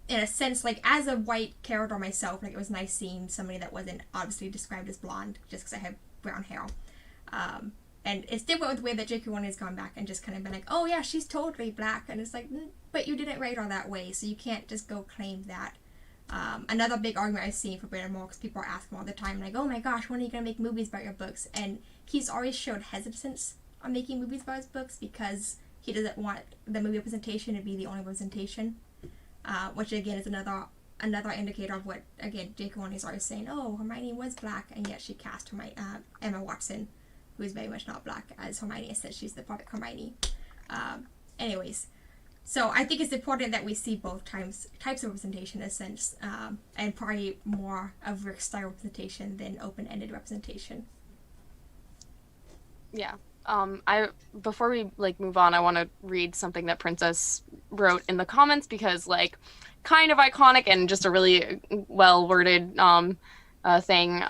in a sense, like as a white character myself, like it was nice seeing somebody that wasn't obviously described as blonde just because I have brown hair. And it's different with the way that J.K. Rowling has gone back and just kind of been like, oh yeah, she's totally black. And it's like, but you didn't write her that way, so you can't just go claim that. Another big argument I've seen for Brandon Moore, because people are asking all the time, like, oh my gosh, when are you going to make movies about your books? And he's always showed hesitance on making movies about his books because he doesn't want the movie representation to be the only representation, which again is another indicator of what, again, J.K. Rowling is always saying, oh, Hermione was black, and yet she cast Emma Watson, who is very much not black, as Hermione said she's the perfect Hermione. Anyways, so I think it's important that we see both types of representation in a sense, and probably more of Rick's style representation than open-ended representation. Yeah. Before we like move on, I want to read something that Princess wrote in the comments, because like kind of iconic and just a really well worded thing.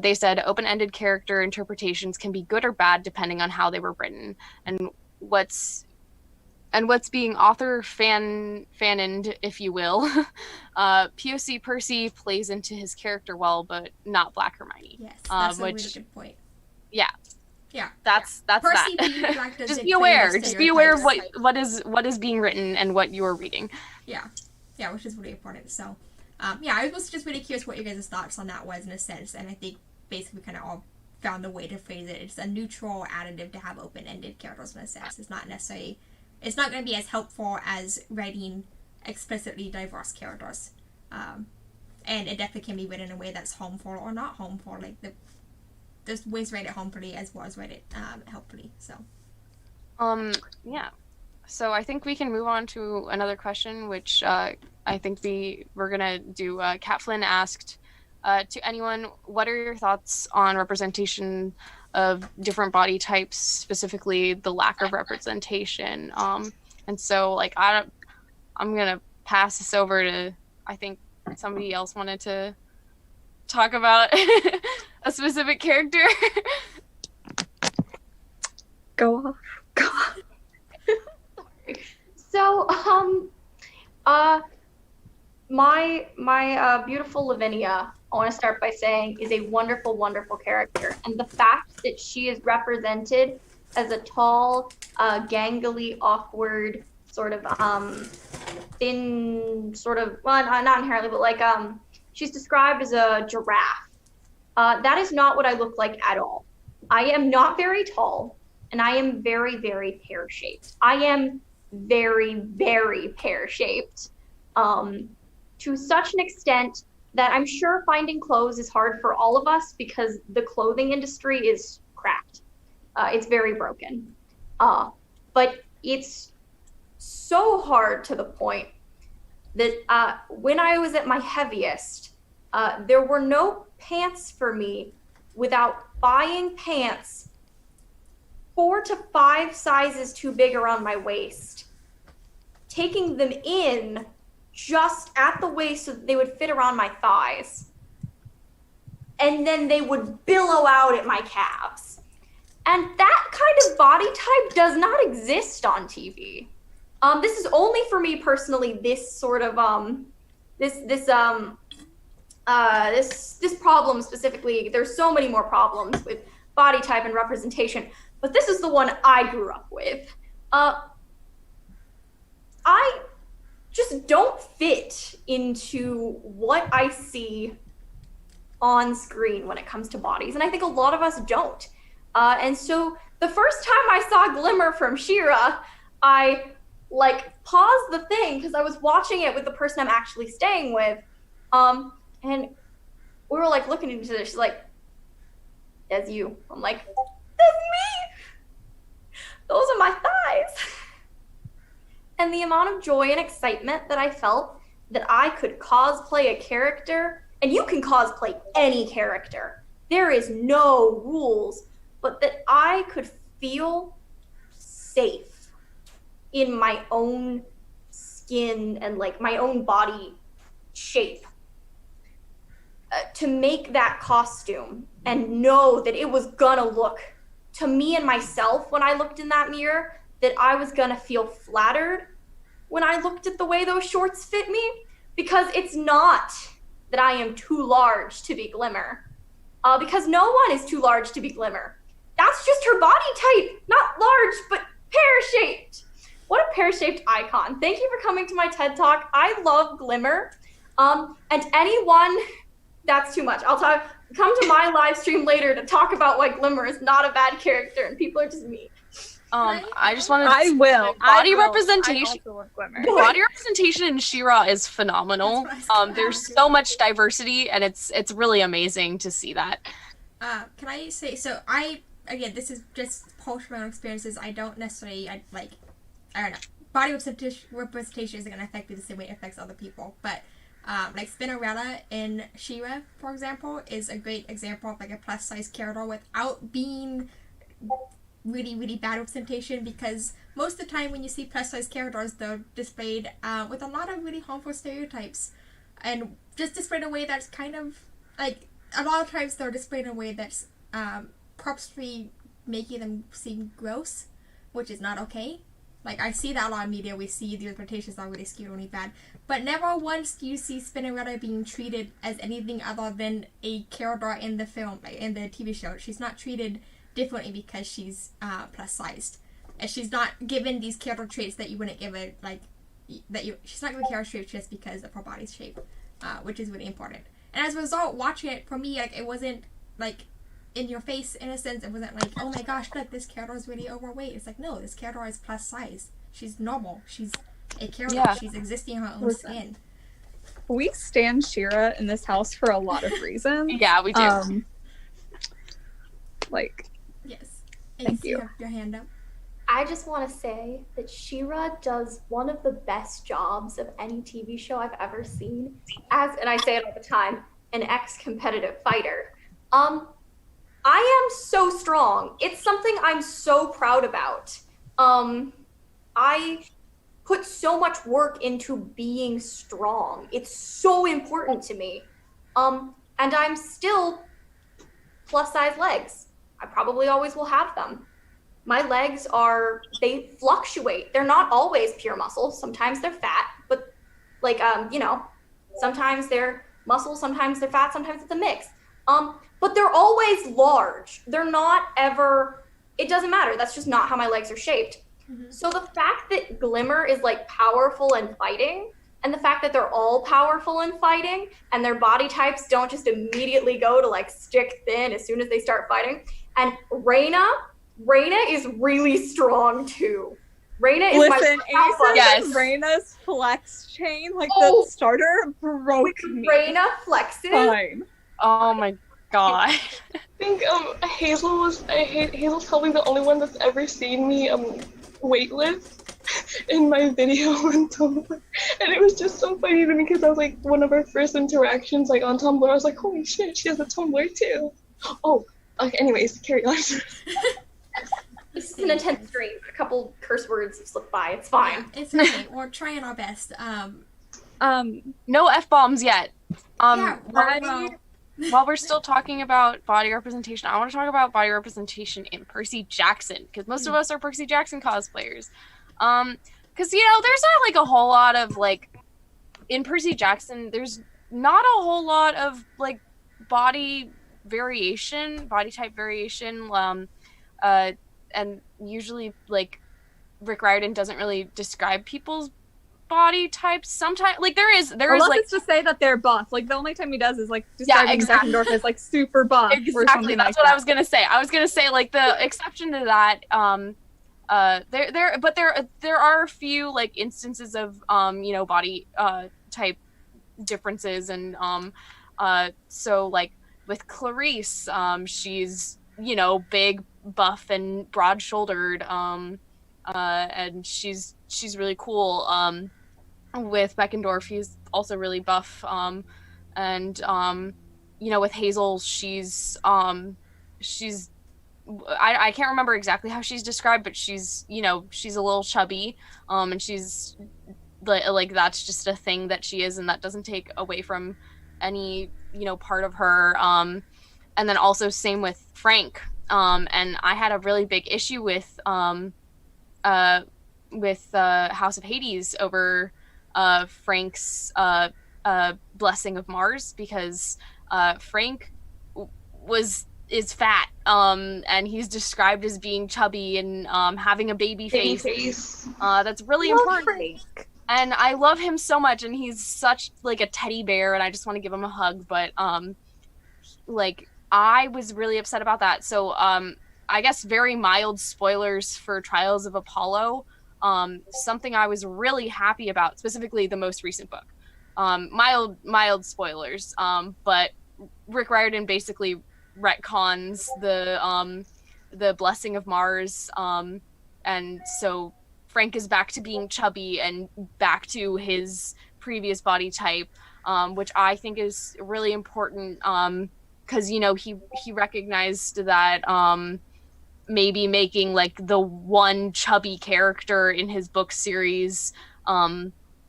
They said open-ended character interpretations can be good or bad depending on how they were written, and what's being author fanoned, if you will. POC Percy plays into his character well, but not Black Hermione. Yes, that's a which, really good point. Yeah. Yeah, that's Percy that. being black Just be aware. Just be aware of what is being written and what you are reading. Yeah, which is really important. So, I was just really curious what your guys' thoughts on that was in a sense, and I think basically we kind of all found the way to phrase it. It's a neutral additive to have open-ended characters in a sense. It's not going to be as helpful as writing explicitly diverse characters, and it definitely can be written in a way that's harmful or not harmful. Like there's ways to write it harmfully as well as write it helpfully. So, yeah. So I think we can move on to another question, which I think we're gonna do. Kat Flynn asked, to anyone, what are your thoughts on representation of different body types, specifically the lack of representation? And so like I'm gonna pass this over to, I think somebody else wanted to talk about a specific character. Go off. So, my beautiful Lavinia, I want to start by saying, is a wonderful, wonderful character. And the fact that she is represented as a tall, gangly, awkward, sort of thin, sort of, well, not inherently, but like she's described as a giraffe. That is not what I look like at all. I am not very tall, and I am very, very pear-shaped. I am very, very pear-shaped. to such an extent that I'm sure finding clothes is hard for all of us because the clothing industry is cracked. It's very broken. But it's so hard to the point that when I was at my heaviest, there were no pants for me without buying pants 4 to 5 sizes too big around my waist, taking them in just at the waist so that they would fit around my thighs, and then they would billow out at my calves. And that kind of body type does not exist on TV. This is only for me personally. This sort of this problem specifically. There's so many more problems with body type and representation, but this is the one I grew up with. I just don't fit into what I see on screen when it comes to bodies, and I think a lot of us don't. And so the first time I saw Glimmer from She-Ra, I paused the thing because I was watching it with the person I'm actually staying with, and we were looking at each other. She's like, "That's you." I'm like, "That's me. Those are my thighs." And the amount of joy and excitement that I felt that I could cosplay a character, and you can cosplay any character. There is no rules, but that I could feel safe in my own skin and my own body shape to make that costume and know that it was gonna look to me and myself when I looked in that mirror, that I was gonna feel flattered when I looked at the way those shorts fit me, because it's not that I am too large to be Glimmer, because no one is too large to be Glimmer. That's just her body type, not large, but pear-shaped. What a pear-shaped icon. Thank you for coming to my TED Talk. I love Glimmer. And anyone, that's too much. Come to my live stream later to talk about why Glimmer is not a bad character and people are just mean. I just wanted to I will. Body I will. representation. I also love Glimmer. Body representation in She-Ra is phenomenal. There's so much diversity, and it's really amazing to see that. Can I say, so again, this is just post my own experiences. I don't necessarily, I don't know. Body representation isn't going to affect me the same way it affects other people. But, Spinnerella in She-Ra, for example, is a great example of a plus-size character without being really, really bad representation, because most of the time when you see plus-size characters, they're displayed with a lot of really harmful stereotypes. And just displayed in a way that's kind of, a lot of times they're displayed in a way that's purposely making them seem gross, which is not okay. I see that a lot in media. We see the representations are really skewed, really bad. But never once do you see Spinnerella being treated as anything other than a character in the film, in the TV show. She's not treated differently because she's plus-sized. And she's not given these character traits that you wouldn't give it, she's not given character traits just because of her body's shape, which is really important. And as a result, watching it, for me, it wasn't, in your face, in a sense. It wasn't oh my gosh, look, this character is really overweight. It's no, this character is plus size. She's normal. She's a character. Yeah. She's existing in her own skin. We stand She-Ra in this house for a lot of reasons. Yeah, we do. Yes. Thank you. Your hand up. I just want to say that She-Ra does one of the best jobs of any TV show I've ever seen. And I say it all the time, an ex-competitive fighter. I am so strong. It's something I'm so proud about. I put so much work into being strong. It's so important to me. And I'm still plus size legs. I probably always will have them. My legs they fluctuate. They're not always pure muscle. Sometimes they're fat, but sometimes they're muscle, sometimes they're fat, sometimes it's a mix. But they're always large. They're not ever, it doesn't matter. That's just not how my legs are shaped. Mm-hmm. So the fact that Glimmer is powerful and fighting, and the fact that they're all powerful and fighting, and their body types don't just immediately go to stick thin as soon as they start fighting. And Reina is really strong too. Raina is Listen, my Aces Yes. and Raina's flex chain, like Oh. the starter, broke me. Raina flexes. Fine. Oh my god. I think Hazel's probably the only one that's ever seen me weightlift in my video on Tumblr, and it was just so funny to me because that was like one of our first interactions like on Tumblr. I was like, holy shit, she has a Tumblr too. Oh, okay. Anyways, carry on. This is an intense stream. A couple curse words have slipped by. It's fine. It's okay. We're trying our best. No F-bombs yet. Yeah, While we're still talking about body representation, I want to talk about body representation in Percy Jackson, because most of us are Percy Jackson cosplayers. Because, you know, there's not, like, a whole lot of, like, in Percy Jackson, there's not a whole lot of, like, body type variation, and usually, like, Rick Riordan doesn't really describe people's body types. Sometimes, like, there is Unless like, it's to say that they're buff. Like, the only time he does is, like, describing exactly. Beckendorf as, like, super buff or exactly, something that's like what that. I was gonna say. I was gonna say, like, the exception to that, there are a few, like, instances of, you know, body, type differences, and, so, like, with Clarice, she's, you know, big, buff, and broad-shouldered, and she's really cool. With Beckendorf, he's also really buff, and you know, with Hazel, she's I can't remember exactly how she's described, but she's, you know, she's a little chubby, and she's like that's just a thing that she is, and that doesn't take away from any, you know, part of her. And then also same with Frank, and I had a really big issue with House of Hades over Frank's Blessing of Mars, because Frank is fat, and he's described as being chubby and having a baby face. That's really important. Frank. And I love him so much, and he's such like a teddy bear, and I just want to give him a hug. But like, I was really upset about that. So I guess very mild spoilers for Trials of Apollo. Something I was really happy about, specifically the most recent book. Mild spoilers. But Rick Riordan basically retcons the Blessing of Mars, and so Frank is back to being chubby and back to his previous body type, which I think is really important, because, you know, he recognized that maybe making like the one chubby character in his book series,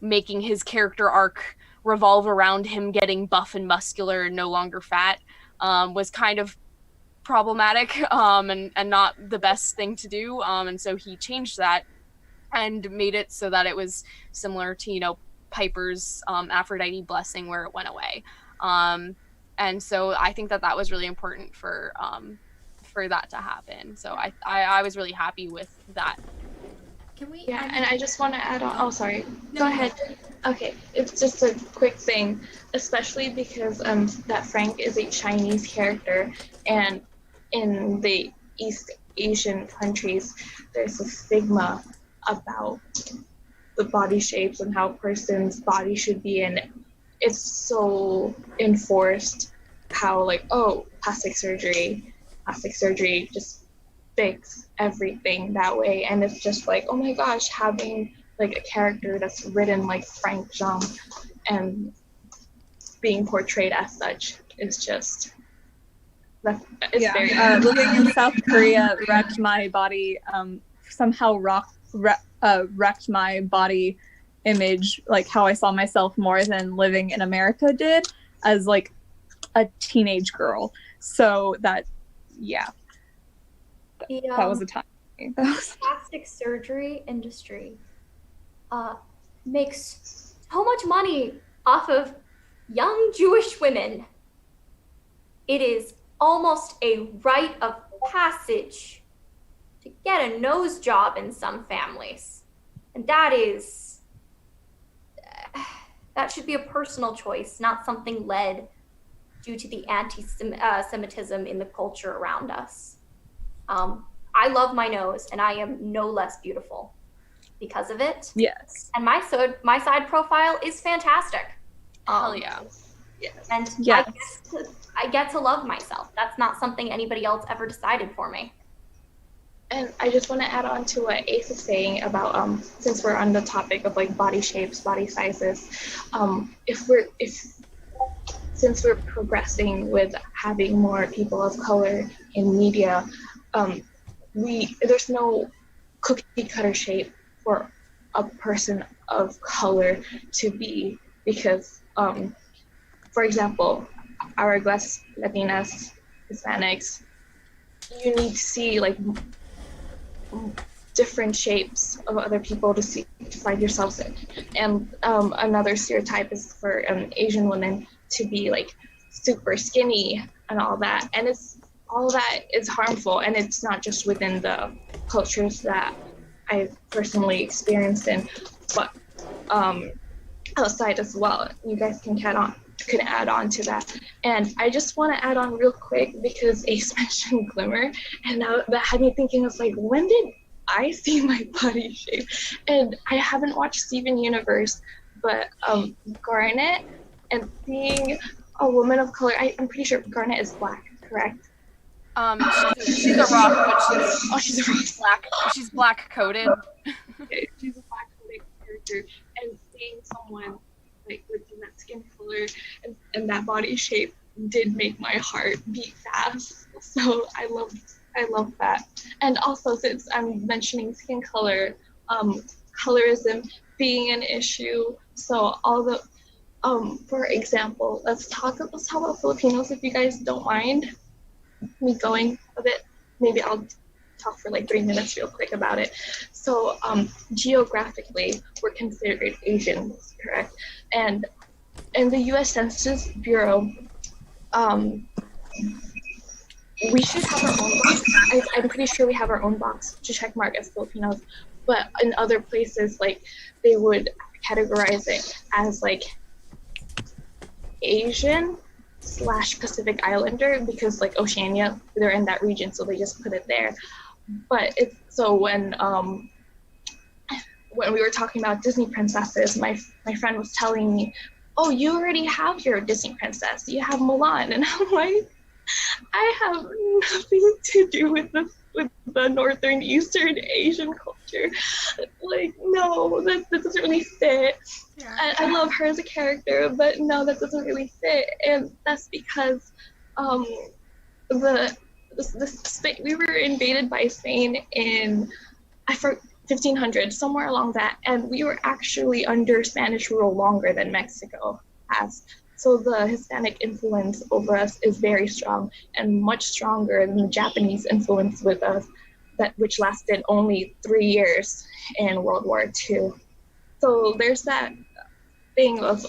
making his character arc revolve around him getting buff and muscular and no longer fat, was kind of problematic, and not the best thing to do, and so he changed that and made it so that it was similar to, you know, Piper's Aphrodite Blessing, where it went away, and so I think that was really important for that to happen. So I was really happy with that. Can we? Yeah, and I just want to add on. Oh, sorry. No, Go ahead. Okay, it's just a quick thing, especially because that Frank is a Chinese character, and in the East Asian countries, there's a stigma about the body shapes and how a person's body should be, and it's so enforced how, like, oh, plastic surgery just fix everything that way, and it's just like, oh my gosh, having like a character that's written like Frank Jean and being portrayed as such is just very living in South Korea wrecked my body, somehow wrecked my body image, like how I saw myself, more than living in America did as like a teenage girl. So that that was a time. Plastic surgery industry makes so much money off of young Jewish women. It is almost a rite of passage to get a nose job in some families. And that should be a personal choice, not something led due to the anti-Semitism in the culture around us. I love my nose, and I am no less beautiful. because of it. Yes. And my side profile is fantastic. Hell yeah. Yes. And Yes. I get to love myself. That's not something anybody else ever decided for me. And I just want to add on to what Ace is saying about since we're on the topic of like body shapes, body sizes, since we're progressing with having more people of color in media, there's no cookie cutter shape for a person of color to be, because for example, hourglass Latinas, Hispanics, you need to see like different shapes of other people to find yourselves in. And another stereotype is for Asian women to be like super skinny and all that. And all that is harmful, and it's not just within the cultures that I've personally experienced in, but outside as well. You guys can add on to that. And I just want to add on real quick, because Ace mentioned glimmer, and now that had me thinking of like, when did I see my body shape? And I haven't watched Steven Universe, but Garnet, and seeing a woman of color, I'm pretty sure Garnet is black, correct? She's a rock, but she's a rock. Black. She's black coated. Okay, she's a black coded character, and seeing someone like with that skin color and that body shape did make my heart beat fast. So I love that. And also, since I'm mentioning skin color, colorism being an issue. So all the for example, let's talk about Filipinos, if you guys don't mind me going a bit. Maybe I'll talk for like 3 minutes real quick about it. So geographically, we're considered Asians, correct? And in the U.S. Census Bureau, we should have our own box. I'm pretty sure we have our own box to check mark as Filipinos, but in other places, like, they would categorize it as like Asian / Pacific Islander, because like Oceania, they're in that region, so they just put it there. But it's so when we were talking about Disney princesses, my friend was telling me, "Oh, you already have your Disney princess. You have Mulan," and I'm like, I have nothing to do with the Northern Eastern Asian culture. Like, no, that doesn't really fit. Yeah. I love her as a character, but no, that doesn't really fit. And that's because we were invaded by Spain in 1500, somewhere along that, and we were actually under Spanish rule longer than Mexico has. So the Hispanic influence over us is very strong, and much stronger than the Japanese influence with us, which lasted only 3 years in World War II. So there's that thing of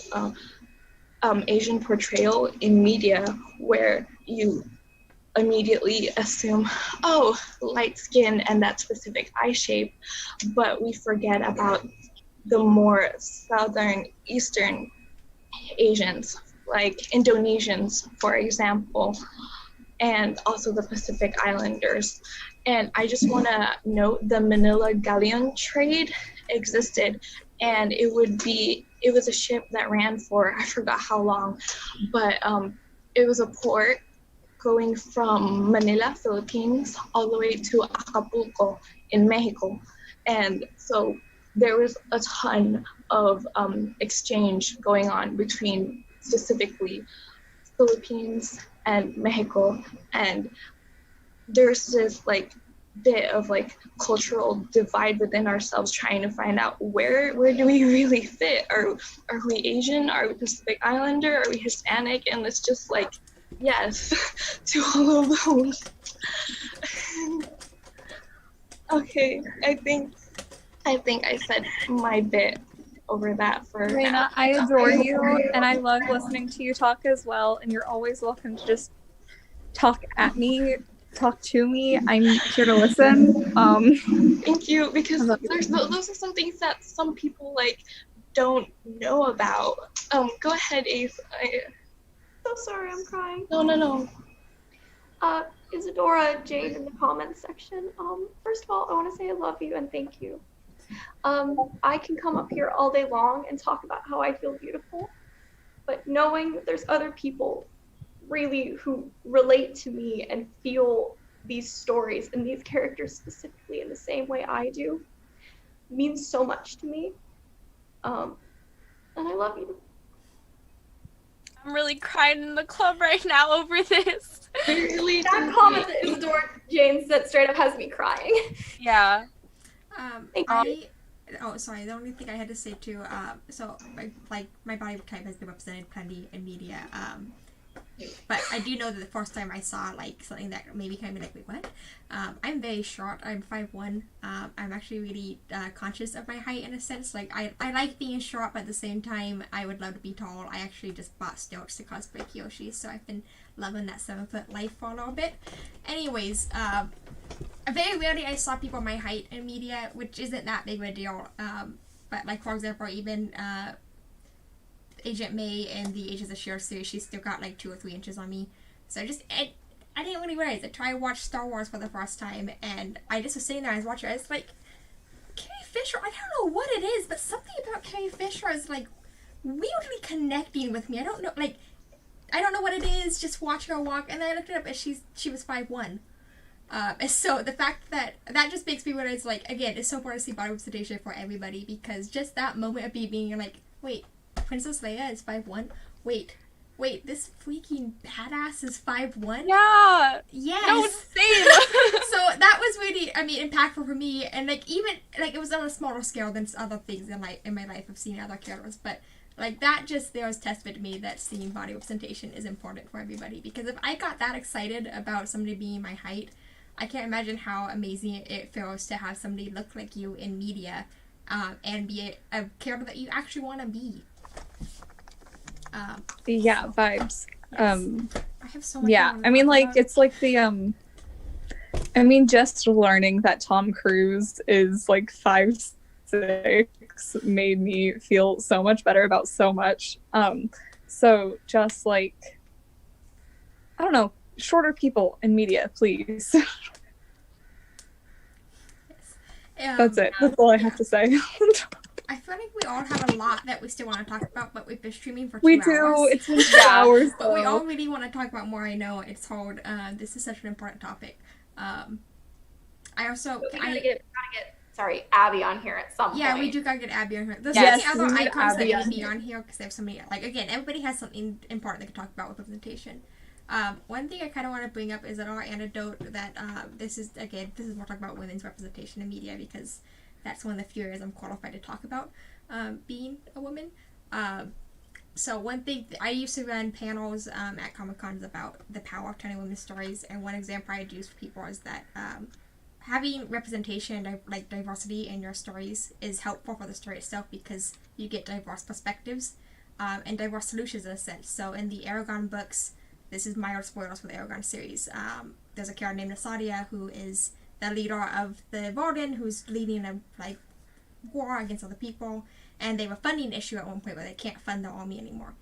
Asian portrayal in media where you immediately assume, oh, light skin and that specific eye shape, but we forget about the more southern Eastern Asians, like Indonesians, for example, and also the Pacific Islanders. And I just want to note the Manila galleon trade existed, and it was a ship that ran for, I forgot how long, but it was a port going from Manila, Philippines, all the way to Acapulco in Mexico. And so there was a ton of exchange going on between specifically Philippines and Mexico. And there's this like bit of like cultural divide within ourselves, trying to find out where do we really fit? Are we Asian? Are we Pacific Islander? Are we Hispanic? And it's just like, yes, to all of those. Okay, I think I said my bit over that for Raina, now. I adore you, and I love listening to you talk as well, and you're always welcome to just talk at me, talk to me. I'm here to listen. Thank you, because those are some things that some people like don't know about. Go ahead, Ace. So sorry, I'm crying. No. Isadora Jade in the comments section. First of all, I want to say I love you and thank you. I can come up here all day long and talk about how I feel beautiful, but knowing that there's other people really who relate to me and feel these stories and these characters specifically in the same way I do means so much to me. And I love you. I'm really crying in the club right now over this. Really? That comment that Isadora Jane said straight up has me crying. Yeah. Oh, sorry. The only thing I had to say too. So my body type has been represented plenty in media. But I do know that the first time I saw like something that maybe kind of be like, wait, what? I'm very short. I'm 5'1". I'm actually really conscious of my height in a sense. Like I like being short, but at the same time, I would love to be tall. I actually just bought stilts to cosplay Kyoshi, so I've been loving that 7-foot life for a little bit. Anyways, very rarely I saw people my height in media, which isn't that big of a deal. But like for example, even Agent May in the Agents of S.H.I.E.L.D. series, she's still got like 2 or 3 inches on me. So I didn't really realize. I tried to watch Star Wars for the first time, and I just was sitting there, I was watching, I was like, Carrie Fisher, I don't know what it is, but something about Carrie Fisher is like weirdly connecting with me. I don't know what it is, just watching her walk, and then I looked it up and she was 5'1". And so the fact that just makes me realize, like, again, it's so important to see body representation for everybody, because just that moment of being like, wait, Princess Leia is 5'1"? Wait, this freaking badass is 5'1"? Yeah. Yes. No, same. So that was really, impactful for me, and like even like it was on a smaller scale than other things in my life of seeing other characters, but like that just there was testament to me that seeing body representation is important for everybody, because if I got that excited about somebody being my height, I can't imagine how amazing it feels to have somebody look like you in media, and be a character that you actually want to be. Yeah, vibes. Yes. I have so much. Yeah, I mean, like, it's like the just learning that Tom Cruise is like 5'6" made me feel so much better about so much. So just like, I don't know, shorter people in media, please. That's it. That's all I have to say. I feel like we all have a lot that we still want to talk about, but we've been streaming for 2 We hours. do. It's been 2 hours. But we all really want to talk about more. I know it's hard. This is such an important topic. I also We gotta get Abby on here at some point. Yeah, we do gotta get Abby on here. There's Yes, so many other we need icons that Abby need to on be here. on here because they have so many. Like again, everybody has something important they can talk about with representation. One thing I kind of want to bring up is another anecdote that this is we're talking about women's representation in media, because that's one of the few areas I'm qualified to talk about. Being a woman. So one thing, I used to run panels at Comic-Cons about the power of telling women's stories, and one example I'd use for people is that having representation, like diversity in your stories, is helpful for the story itself, because you get diverse perspectives and diverse solutions in a sense. So in the Aragon books, this is minor spoilers for the Aragon series, there's a character named Nasadia who is the leader of the Varden, who's leading a war against other people, and they have a funding issue at one point where they can't fund their army anymore.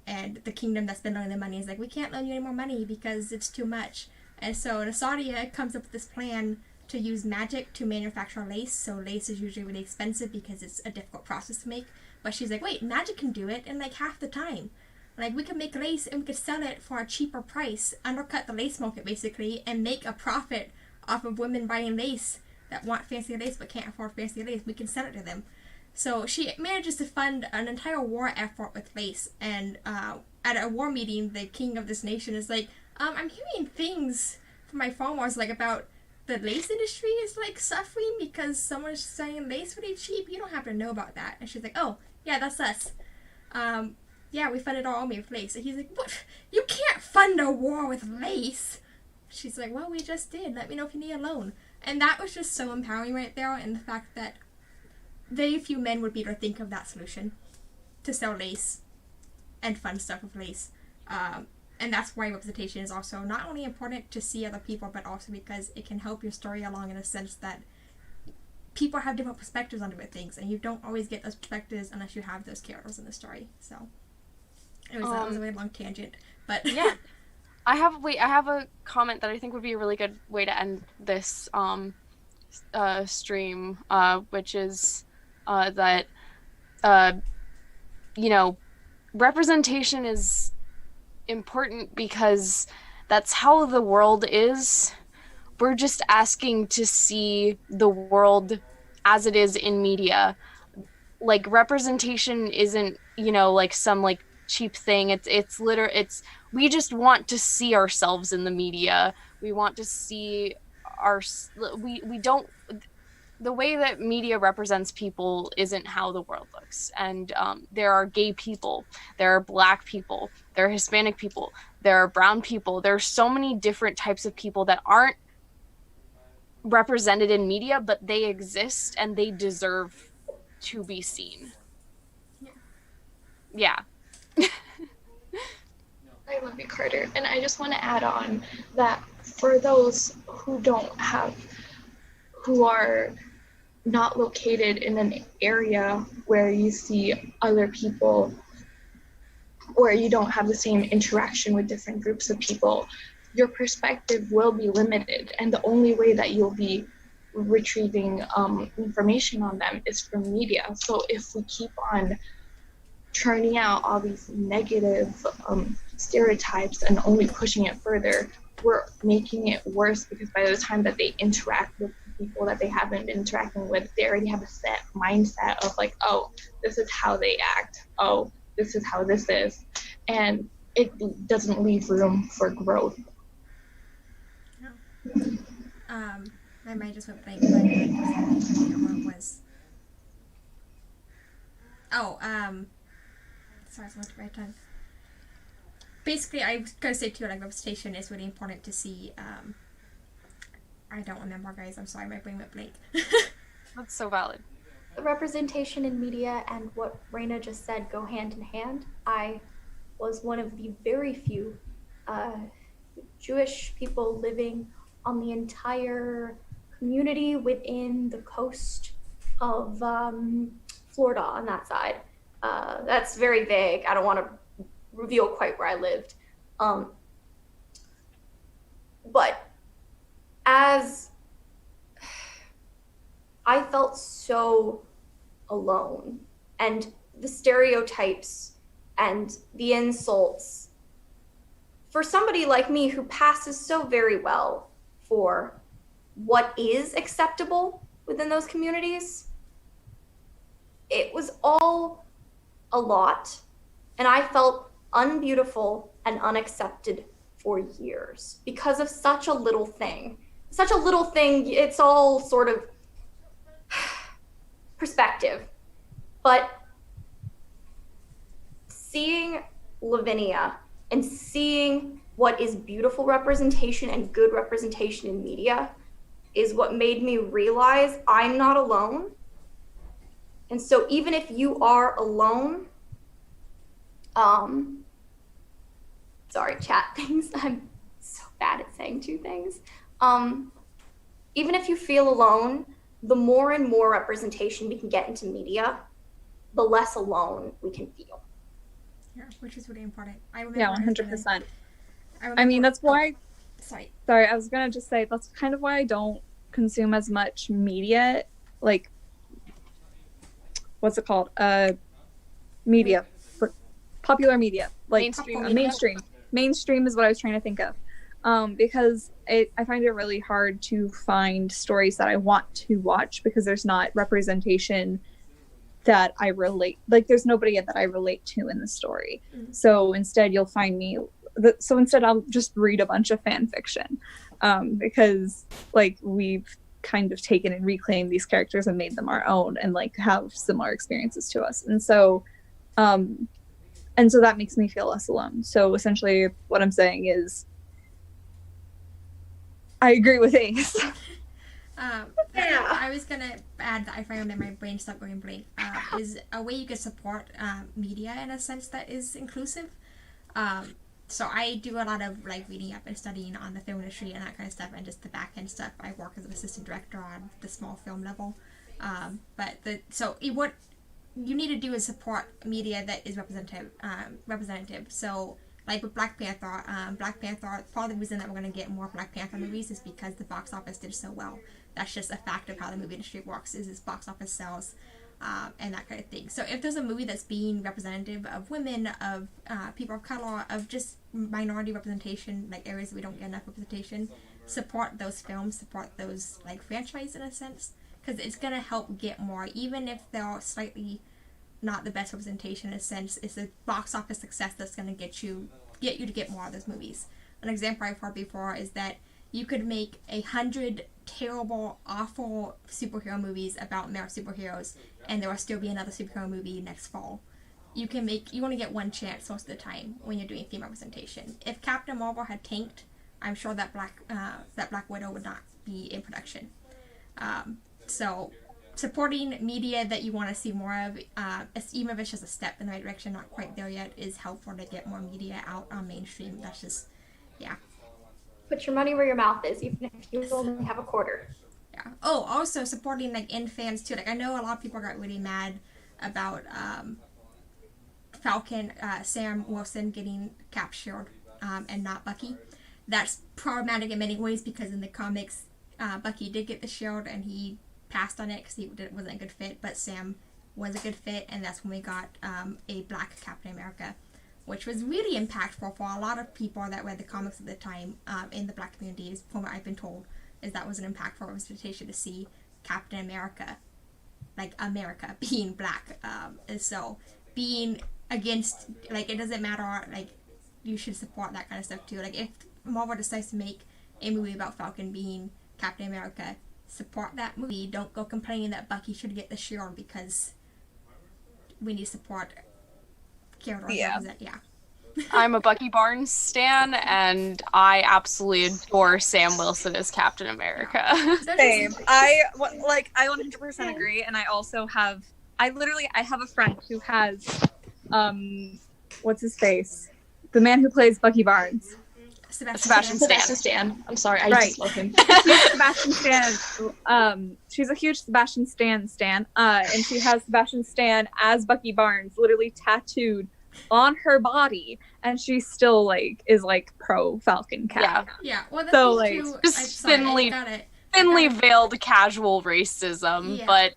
And the kingdom that's been loaning the money is like, we can't loan you any more money because it's too much. And so Nasadia comes up with this plan to use magic to manufacture lace. So lace is usually really expensive because it's a difficult process to make. But she's like, wait, magic can do it in like half the time. Like, we could make lace and we could sell it for a cheaper price, undercut the lace market basically, and make a profit off of women buying lace that want fancy lace but can't afford fancy lace. We can sell it to them. So she manages to fund an entire war effort with lace, and at a war meeting, the king of this nation is like, I'm hearing things from my farmers like about the lace industry is like suffering because someone's selling lace really cheap. You don't have to know about that. And she's like, oh yeah, that's us. Yeah, we funded our army with lace. And he's like, what? You can't fund a war with lace. She's like, well, we just did. Let me know if you need a loan. And that was just so empowering right there, and the fact that very few men would be able to think of that solution to sell lace and fund stuff with lace. And that's why representation is also not only important to see other people, but also because it can help your story along in a sense that people have different perspectives on different things, and you don't always get those perspectives unless you have those characters in the story. So, anyways, that was a very long tangent, but yeah. I have a comment that I think would be a really good way to end this stream, which is that you know, representation is important because that's how the world is. We're just asking to see the world as it is in media. Like representation isn't, like some like cheap thing. It's we just want to see ourselves in the media. We want to see our we don't the way that media represents people isn't how the world looks. And there are gay people, there are black people, there are Hispanic people, there are brown people. There are so many different types of people that aren't represented in media, but they exist and they deserve to be seen. Yeah. I love you, Carter. And I just want to add on that for those who are not located in an area where you see other people, where you don't have the same interaction with different groups of people, your perspective will be limited. And the only way that you'll be retrieving information on them is from media. So if we keep on churning out all these negative stereotypes and only pushing it further, we're making it worse, because by the time that they interact with people that they haven't been interacting with, they already have a set mindset of like, oh, this is how they act. Oh, this is how this is. And it doesn't leave room for growth. My mind just went blank. But I forget what it was. Oh, sorry, it's my tongue. Basically, I was gonna say too, like representation is really important to see. I don't remember, guys. I'm sorry, my brain went blank. That's so valid. Representation in media and what Raina just said go hand in hand. I was one of the very few Jewish people living on the entire community within the coast of Florida on that side. That's very vague. I don't want to reveal quite where I lived. But as I felt so alone, and the stereotypes and the insults, for somebody like me who passes so very well for what is acceptable within those communities, it was all a lot, and I felt unbeautiful and unaccepted for years because of such a little thing. Such a little thing, it's all sort of perspective. But seeing Lavinia and seeing what is beautiful representation and good representation in media is what made me realize I'm not alone. And so even if you are alone, sorry, chat things. I'm so bad at saying two things. Even if you feel alone, the more and more representation we can get into media, the less alone we can feel. Yeah, which is really important. I 100%. I mean, that's why. Sorry, I was gonna just say that's kind of why I don't consume as much media, like what's it called? Media, popular media, like mainstream. Mainstream is what I was trying to think of. Because I find it really hard to find stories that I want to watch because there's not representation that I relate, like there's nobody that I relate to in the story. Mm-hmm. So instead you'll find me, I'll just read a bunch of fan fiction, because like we've kind of taken and reclaimed these characters and made them our own and like have similar experiences to us. And so that makes me feel less alone. So essentially what I'm saying is I agree with Ace. I was gonna add that I found that my brain stopped going blank. Is a way you can support media in a sense that is inclusive. So I do a lot of like reading up and studying on the film industry and that kind of stuff, and just the back end stuff. I work as an assistant director on the small film level. What you need to do is support media that is representative. So like with Black Panther, part of the reason that we're going to get more Black Panther movies is because the box office did so well. That's just a fact of how the movie industry works, is its box office sales, and that kind of thing. So if there's a movie that's being representative of women, of people of color, of just minority representation, like areas that we don't get enough representation, support those films, support those like franchise in a sense, because it's going to help get more, even if they're slightly not the best representation in a sense. It's a box office success that's going to get you to get more of those movies. An example I've heard before is that you could make 100 terrible, awful superhero movies about male superheroes, and there will still be another superhero movie next fall. You only get one chance most of the time when you're doing theme representation. If Captain Marvel had tanked, I'm sure that Black Widow would not be in production. So supporting media that you want to see more of, even if it's just a step in the right direction, not quite there yet, is helpful to get more media out on mainstream. That's just, yeah. Put your money where your mouth is, even if you only have a quarter. Yeah. Oh, also supporting like indie fans too. Like I know a lot of people got really mad about Falcon, Sam Wilson getting captured and not Bucky. That's problematic in many ways because in the comics, Bucky did get the shield and he passed on it because he wasn't a good fit, but Sam was a good fit, and that's when we got a black Captain America, which was really impactful for a lot of people that read the comics at the time in the black communities. From what I've been told, is that was an impactful representation to see Captain America, like America, being black. And so being against, like, it doesn't matter, like, you should support that kind of stuff too. Like, if Marvel decides to make a movie about Falcon being Captain America, support that movie. Don't go complaining that Bucky should get the shield because we need to support characters. Yeah. Yeah. I'm a Bucky Barnes stan, and I absolutely adore Sam Wilson as Captain America. Same. I 100% agree, and I also have. I have a friend who has, what's his face, the man who plays Bucky Barnes. Sebastian Stan. I'm sorry, I just love him. Huge Sebastian Stan. She's a huge Sebastian Stan, and she has Sebastian Stan as Bucky Barnes literally tattooed on her body, and she still is pro Falcon Cap. Yeah. Well, so just thinly veiled casual racism, but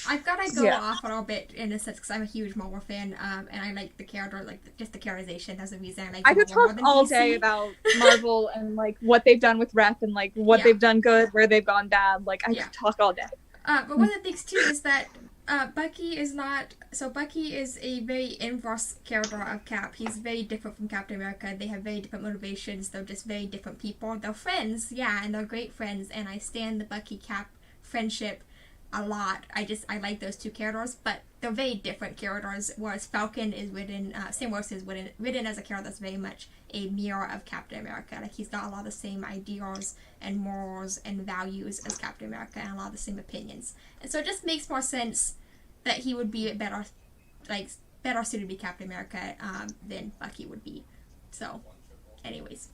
I've got to go off a little bit in a sense because I'm a huge Marvel fan, and I like the character, just the characterization. That's the reason I like. I could talk all day about Marvel and what they've done with Rep and what they've done good, where they've gone bad. I could talk all day. But one of the things too is that Bucky is not. So Bucky is a very inverse character of Cap. He's very different from Captain America. They have very different motivations. They're just very different people. They're friends, and they're great friends. And I stand the Bucky Cap friendship a lot. I like those two characters, but they're very different characters. Whereas Falcon is Sam Wilson is written as a character that's very much a mirror of Captain America. He's got a lot of the same ideals and morals and values as Captain America, and a lot of the same opinions. And so it just makes more sense that he would be better suited to be Captain America than Bucky would be. So, anyways,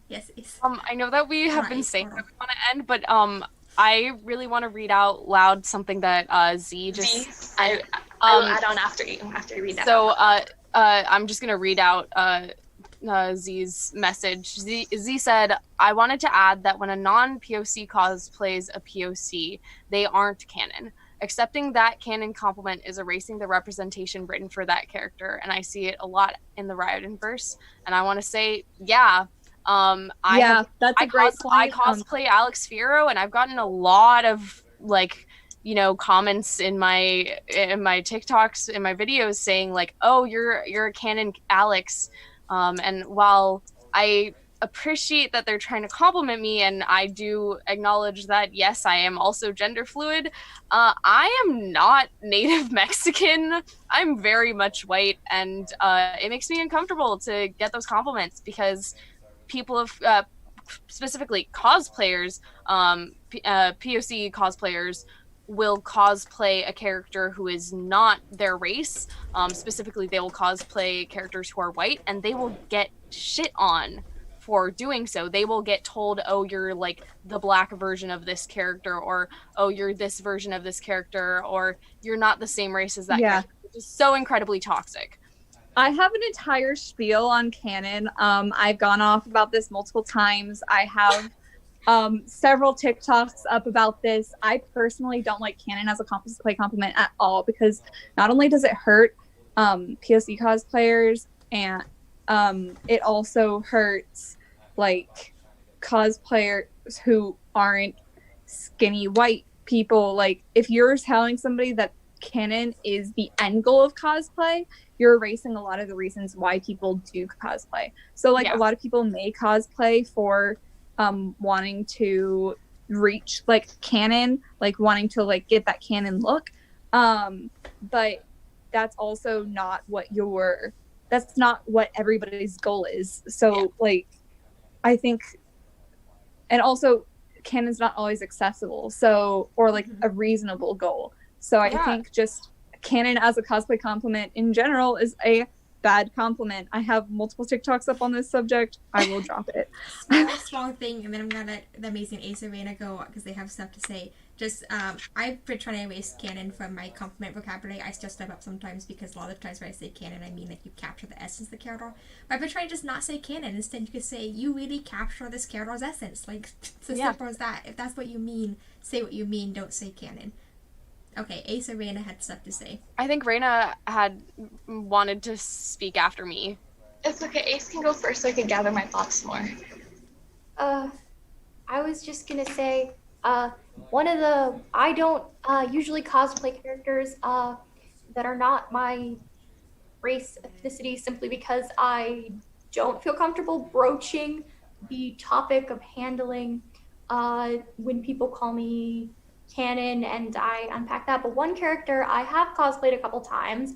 yes. I know that we have been saying that we want to end, but I really want to read out loud something that Z just. I will add on after you read that. So I'm just gonna read out Z's message. Z said, "I wanted to add that when a non-POC cosplays a POC, they aren't canon. Accepting that canon compliment is erasing the representation written for that character, and I see it a lot in the Riotenverse. And I want to say, that's a great point. I cosplay Alex Fierro, and I've gotten a lot of comments in my TikToks, in my videos, saying "Oh, you're a canon Alex," and while I appreciate that they're trying to compliment me, and I do acknowledge that yes, I am also gender fluid, I am not native Mexican. I'm very much white, and it makes me uncomfortable to get those compliments because people of specifically cosplayers, POC cosplayers will cosplay a character who is not their race. Specifically, they will cosplay characters who are white, and they will get shit on for doing so. They will get told, "Oh, you're the black version of this character," or "Oh, you're this version of this character," or "You're not the same race as that character," which is so incredibly toxic. I have an entire spiel on canon. I've gone off about this multiple times. I have several TikToks up about this. I personally don't like canon as a cosplay compliment at all because not only does it hurt POC cosplayers, and it also hurts like cosplayers who aren't skinny white people. Like if you're telling somebody that canon is the end goal of cosplay, you're erasing a lot of the reasons why people do cosplay. So like a lot of people may cosplay for wanting to reach like canon, like wanting to like get that canon look, but that's also not what that's not what everybody's goal is. So like I think, and also canon's not always accessible, so or like a reasonable goal. So I think just canon as a cosplay compliment in general is a bad compliment. I have multiple TikToks up on this subject. I will drop it. Small thing, and then I'm gonna let the amazing Ace and Raina go because they have stuff to say. Just, I've been trying to erase canon from my compliment vocabulary. I still step up sometimes because a lot of times when I say canon, I mean like you capture the essence of the character. But I've been trying to just not say canon. Instead, you could say, you really capture this character's essence. Like, it's as simple as that. If that's what you mean, say what you mean, don't say canon. Okay, Ace and Raina had stuff to say. I think Raina had wanted to speak after me. It's okay. Ace can go first so I can gather my thoughts more. I was just gonna say, I don't usually cosplay characters that are not my race ethnicity simply because I don't feel comfortable broaching the topic of handling when people call me canon, and I unpack that. But one character I have cosplayed a couple times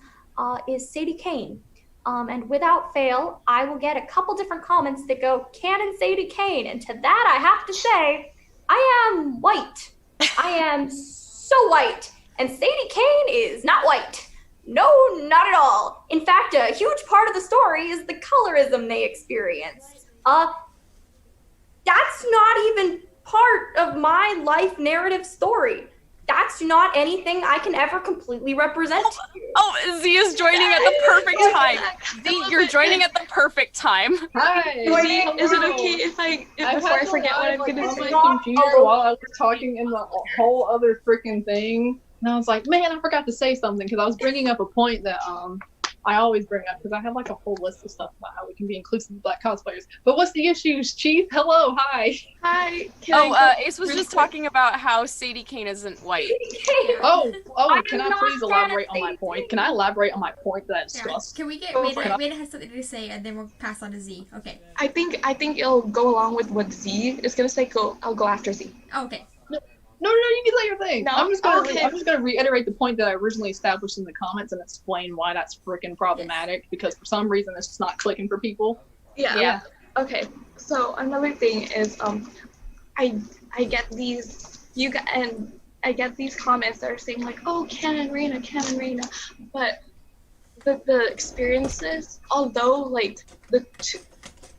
is Sadie Kane. And without fail, I will get a couple different comments that go, canon Sadie Kane. And to that, I have to say, I am white. I am so white. And Sadie Kane is not white. No, not at all. In fact, a huge part of the story is the colorism they experience. That's not even part of my life narrative story. That's not anything I can ever completely represent to you. Oh, Z is joining at the perfect time. Z, you're joining at the perfect time. Hi. Is it okay if before I forget what I'm gonna say? My computer while I was talking in the whole other freaking thing, and I was like, man, I forgot to say something because I was bringing up a point that I always bring up because I have like a whole list of stuff about how we can be inclusive of Black cosplayers. But what's the issues, Chief? Hello, hi. Hi. Ace was just talking about how Sadie Kane isn't white. Oh, can I please elaborate on my point? Can I elaborate on my point that I discussed? Can we get Raina has something to say, and then we'll pass on to Z. Okay. I think it'll go along with what Z is gonna say. I'll go after Z. Oh, okay. No, you can say your thing. No? I'm just gonna reiterate the point that I originally established in the comments and explain why that's freaking problematic. Because for some reason it's just not clicking for people. Yeah. Okay. So another thing is, I get these I get these comments that are saying like, oh, canon Raina, but the experiences, although like the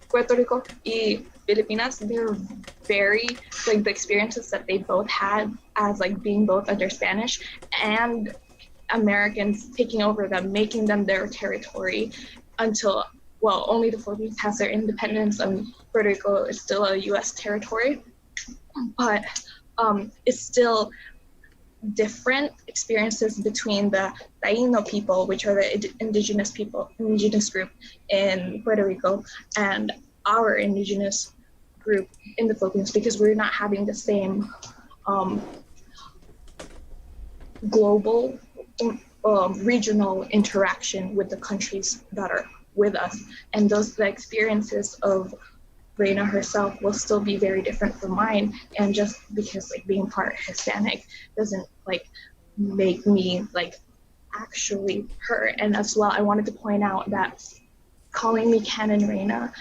Puerto Rico y Filipinas, they're very, like, the experiences that they both had as, like, being both under Spanish and Americans taking over them, making them their territory until, well, only the Philippines has their independence and Puerto Rico is still a U.S. territory. But it's still different experiences between the Taino people, which are the indigenous group in Puerto Rico, and our indigenous group in the Philippines, because we're not having the same global, regional interaction with the countries that are with us. And the experiences of Raina herself will still be very different from mine. And just because like being part Hispanic doesn't like make me like actually her. And as well, I wanted to point out that calling me Canon Raina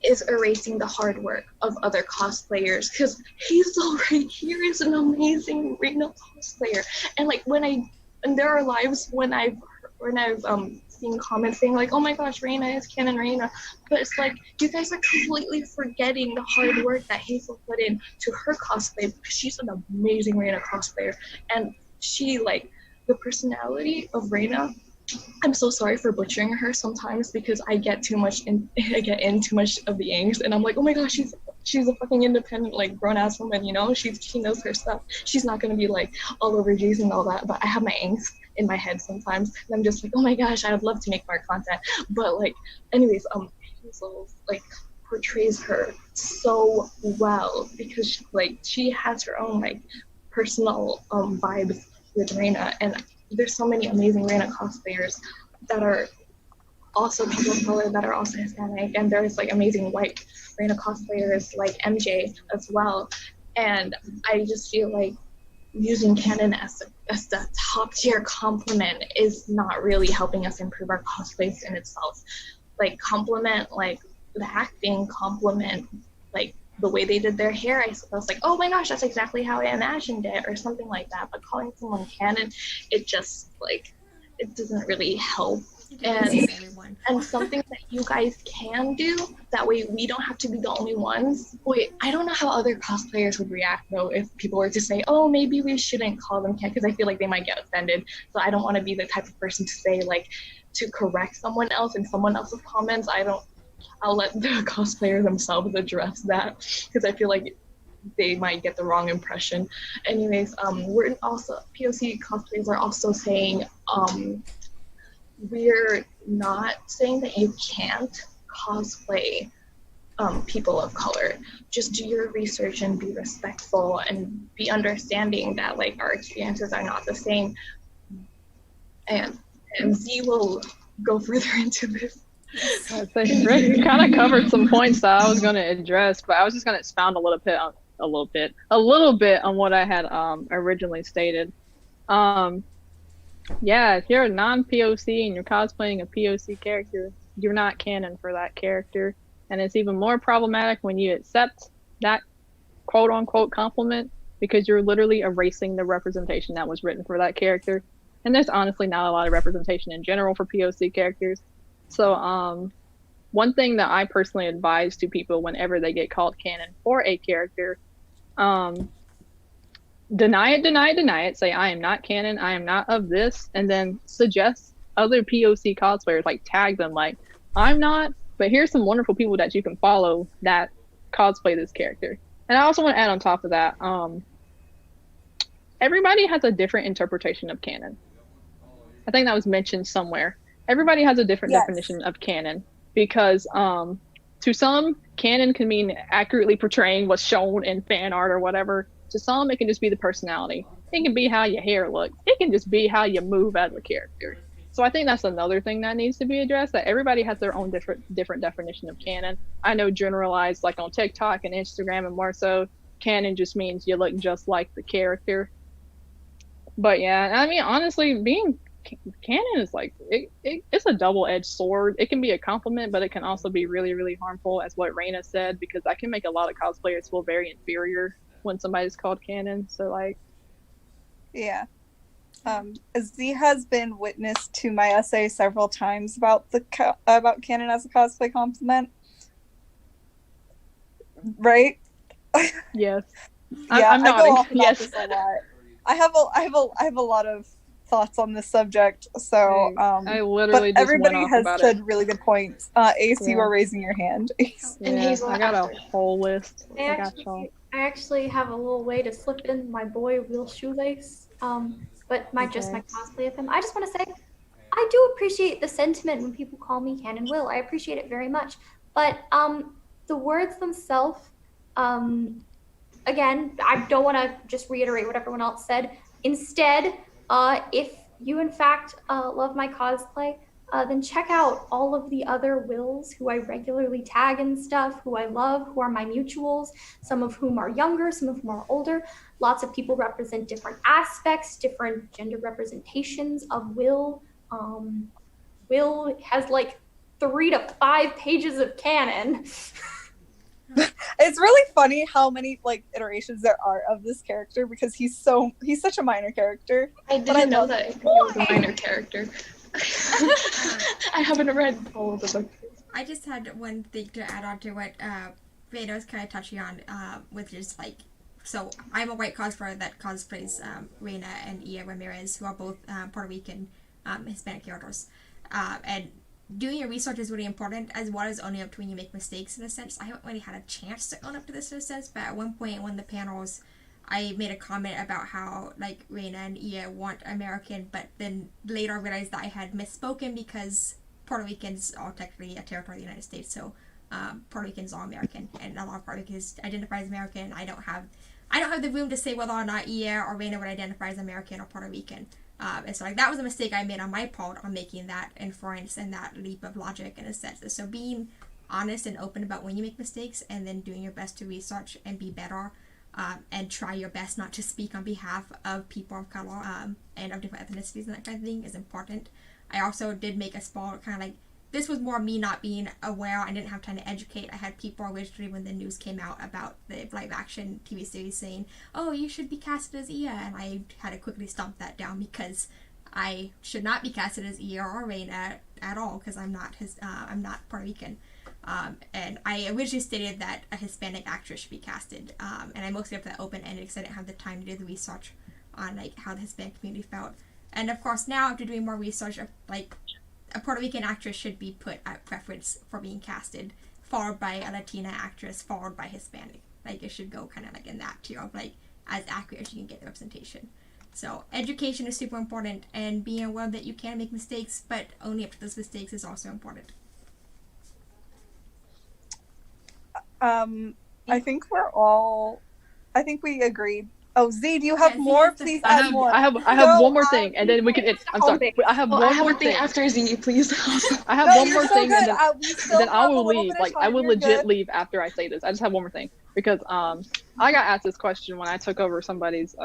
is erasing the hard work of other cosplayers, because Hazel right here is an amazing Raina cosplayer. And like and there are lives when I've seen comments saying like, oh my gosh, Raina is Canon Raina, but it's like you guys are completely forgetting the hard work that Hazel put in to her cosplay, because she's an amazing Raina cosplayer. And she, like, the personality of Raina I'm so sorry for butchering her sometimes because I get too much I get in too much of the angst, and I'm like, oh my gosh, she's a fucking independent, like, grown ass woman, you know? She knows her stuff. She's not gonna be like all over Jason and all that. But I have my angst in my head sometimes, and I'm just like, oh my gosh, I would love to make more content. But like, anyways, Hazel like portrays her so well because like she has her own like personal vibes with Reina, and there's so many amazing Reina cosplayers that are also people of color, that are also Hispanic, and there's like amazing white Reina cosplayers like MJ as well. And I just feel like using canon as the top tier compliment is not really helping us improve our cosplays in itself. Like, compliment like the acting, compliment like the way they did their hair. I was like, oh my gosh, that's exactly how I imagined it, or something like that. But calling someone canon, it just like it doesn't really help. And something that you guys can do, that way we don't have to be the only ones. Wait, I don't know how other cosplayers would react though if people were to say, oh, maybe we shouldn't call them canon, because I feel like they might get offended. So I don't want to be the type of person to say, like, to correct someone else in someone else's comments. I'll let the cosplayer themselves address that, because I feel like they might get the wrong impression. Anyways, we're also, POC cosplayers are also saying, we're not saying that you can't cosplay people of color. Just do your research and be respectful and be understanding that like our experiences are not the same. And Z will go further into this. I think Rick kind of covered some points that I was going to address, but I was just going to expound a little bit on what I had originally stated. Yeah, if you're a non-POC and you're cosplaying a POC character, you're not canon for that character, and it's even more problematic when you accept that quote-unquote compliment, because you're literally erasing the representation that was written for that character. And there's honestly not a lot of representation in general for POC characters. So one thing that I personally advise to people whenever they get called canon for a character, deny it, say I am not canon, I am not of this, and then suggest other POC cosplayers, like tag them like, I'm not, but here's some wonderful people that you can follow that cosplay this character. And I also want to add on top of that, everybody has a different interpretation of canon. I think that was mentioned somewhere. Everybody has a different definition of canon, because to some, canon can mean accurately portraying what's shown in fan art or whatever. To some, it can just be the personality. It can be how your hair looks. It can just be how you move as a character. So I think that's another thing that needs to be addressed, that everybody has their own different definition of canon. I know generalized, like on TikTok and Instagram and more so, canon just means you look just like the character. But yeah, I mean, honestly, being canon is like, it's a double-edged sword. It can be a compliment, but it can also be really, really harmful, as what Reina said, because that can make a lot of cosplayers feel very inferior when somebody's called canon. So like, yeah, Z has been witness to my essay several times about about canon as a cosplay compliment, right? yes. Yeah, I'm I go off nodding. about Yes. this a lot. I have a lot of thoughts on this subject. So, I literally but just everybody went off has about said it. really good points. Ace, you are raising your hand. Yeah, I got a whole list. I I got y'all. actually have a little way to slip in my boy Will Shoelace, but just my cosplay of him. I just want to say, I do appreciate the sentiment when people call me Canon Will. I appreciate it very much. But the words themselves, again, I don't want to just reiterate what everyone else said. Instead, if you in fact love my cosplay, then check out all of the other Wills who I regularly tag and stuff, who I love, who are my mutuals, some of whom are younger, some of whom are older. Lots of people represent different aspects, different gender representations of Will. Will has like 3 to 5 pages of canon. It's really funny how many like iterations there are of this character, because he's such a minor character. I didn't know that he was a minor character. I haven't read all of the books. I just had one thing to add on to what Veda was kind of touching on, with just like, so I'm a white cosplayer that cosplays Reina and Ia Ramirez, who are both Puerto Rican Hispanic characters. And doing your research is really important, as well as owning up to when you make mistakes, in a sense. I haven't really had a chance to own up to this in a sense, but at one point in one of the panels, I made a comment about how, like, Reina and Ia want American, but then later I realized that I had misspoken because Puerto Ricans are technically a territory of the United States, so Puerto Ricans are American, and a lot of Puerto Ricans identify as American. I don't have the room to say whether or not Ia or Reina would identify as American or Puerto Rican. And so, like, that was a mistake I made on my part on making that inference and that leap of logic, in a sense. So being honest and open about when you make mistakes, and then doing your best to research and be better, and try your best not to speak on behalf of people of color and of different ethnicities and that kind of thing is important. I also did make a small kind of, like, this was more me not being aware. I didn't have time to educate. I had people originally, when the news came out about the live action TV series, saying, "Oh, you should be casted as Ia," and I had to quickly stomp that down because I should not be casted as Ia or Reina at all, because I'm not Puerto Rican. And I originally stated that a Hispanic actress should be casted, and I mostly left that open-ended because I didn't have the time to do the research on, like, how the Hispanic community felt. And of course, now after doing more research, like, a Puerto Rican actress should be put at preference for being casted, followed by a Latina actress, followed by Hispanic. Like, it should go kind of like in that tier of, like, as accurate as you can get the representation. So education is super important, and being aware that you can make mistakes, but owning up to those mistakes is also important. I think we agreed. Oh, Z, do you have more? Please add more. I have one more thing, and then we can. I'm sorry. I have one more thing after Z, please. I have one more thing, and then I will leave. Like, I will legit leave after I say this. I just have one more thing, because I got asked this question when I took over somebody's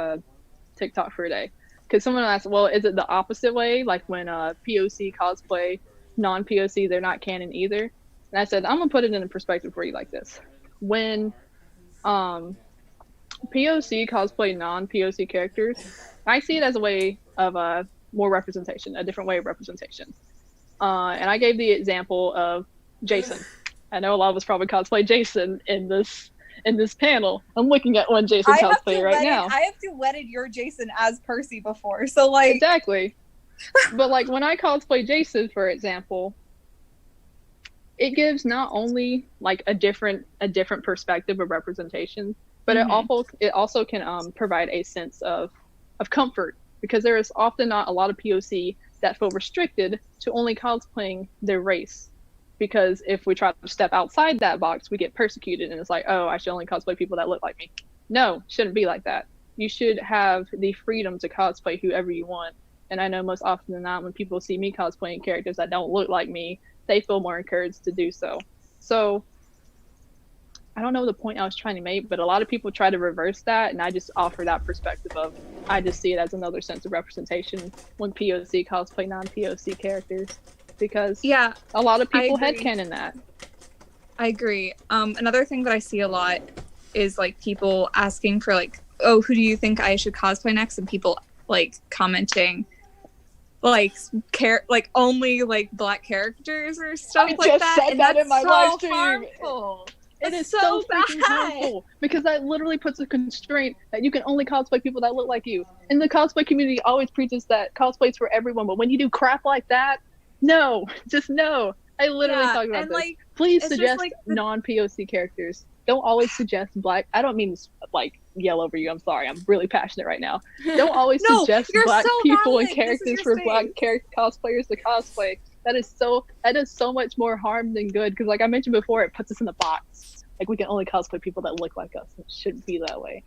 TikTok for a day, because someone asked, well, is it the opposite way, like when POC cosplay non-POC, they're not canon either? And I said, I'm gonna put it in a perspective for you like this: when POC cosplay non-POC characters, I see it as a way of more representation, a different way of representation. And I gave the example of Jason. I know a lot of us probably cosplay Jason in this panel. I'm looking at one Jason cosplay right now. I have duetted your Jason as Percy before, so, like, exactly. But, like, when I cosplay Jason, for example, it gives not only, like, a different perspective of representation, but it also can provide a sense of comfort, because there is often not a lot of POC that feel restricted to only cosplaying their race, because if we try to step outside that box, we get persecuted, and it's like, oh, I should only cosplay people that look like me. No, shouldn't be like that. You should have the freedom to cosplay whoever you want. And I know most often than not, when people see me cosplaying characters that don't look like me, they feel more encouraged to do so. So I don't know the point I was trying to make, but a lot of people try to reverse that, and I just offer that perspective of, I just see it as another sense of representation when POC cosplay non-POC characters, because a lot of people headcanon that. I agree. Another thing that I see a lot is, like, people asking for, like, oh, who do you think I should cosplay next? And people, like, commenting, like, only, like, black characters or stuff like that. I just said that in my live stream. Harmful. It is so freaking harmful, because that literally puts a constraint that you can only cosplay people that look like you. And the cosplay community always preaches that cosplay's for everyone, but when you do crap like that, no, just no. I literally talk about this. Like, please suggest non-POC characters. Don't always suggest black. I don't mean to, like, yell over you. I'm sorry. I'm really passionate right now. Don't always suggest black people and characters for black cosplayers to cosplay. That does so much more harm than good, because, like I mentioned before, it puts us in a box. Like, we can only cosplay people that look like us. It shouldn't be that way.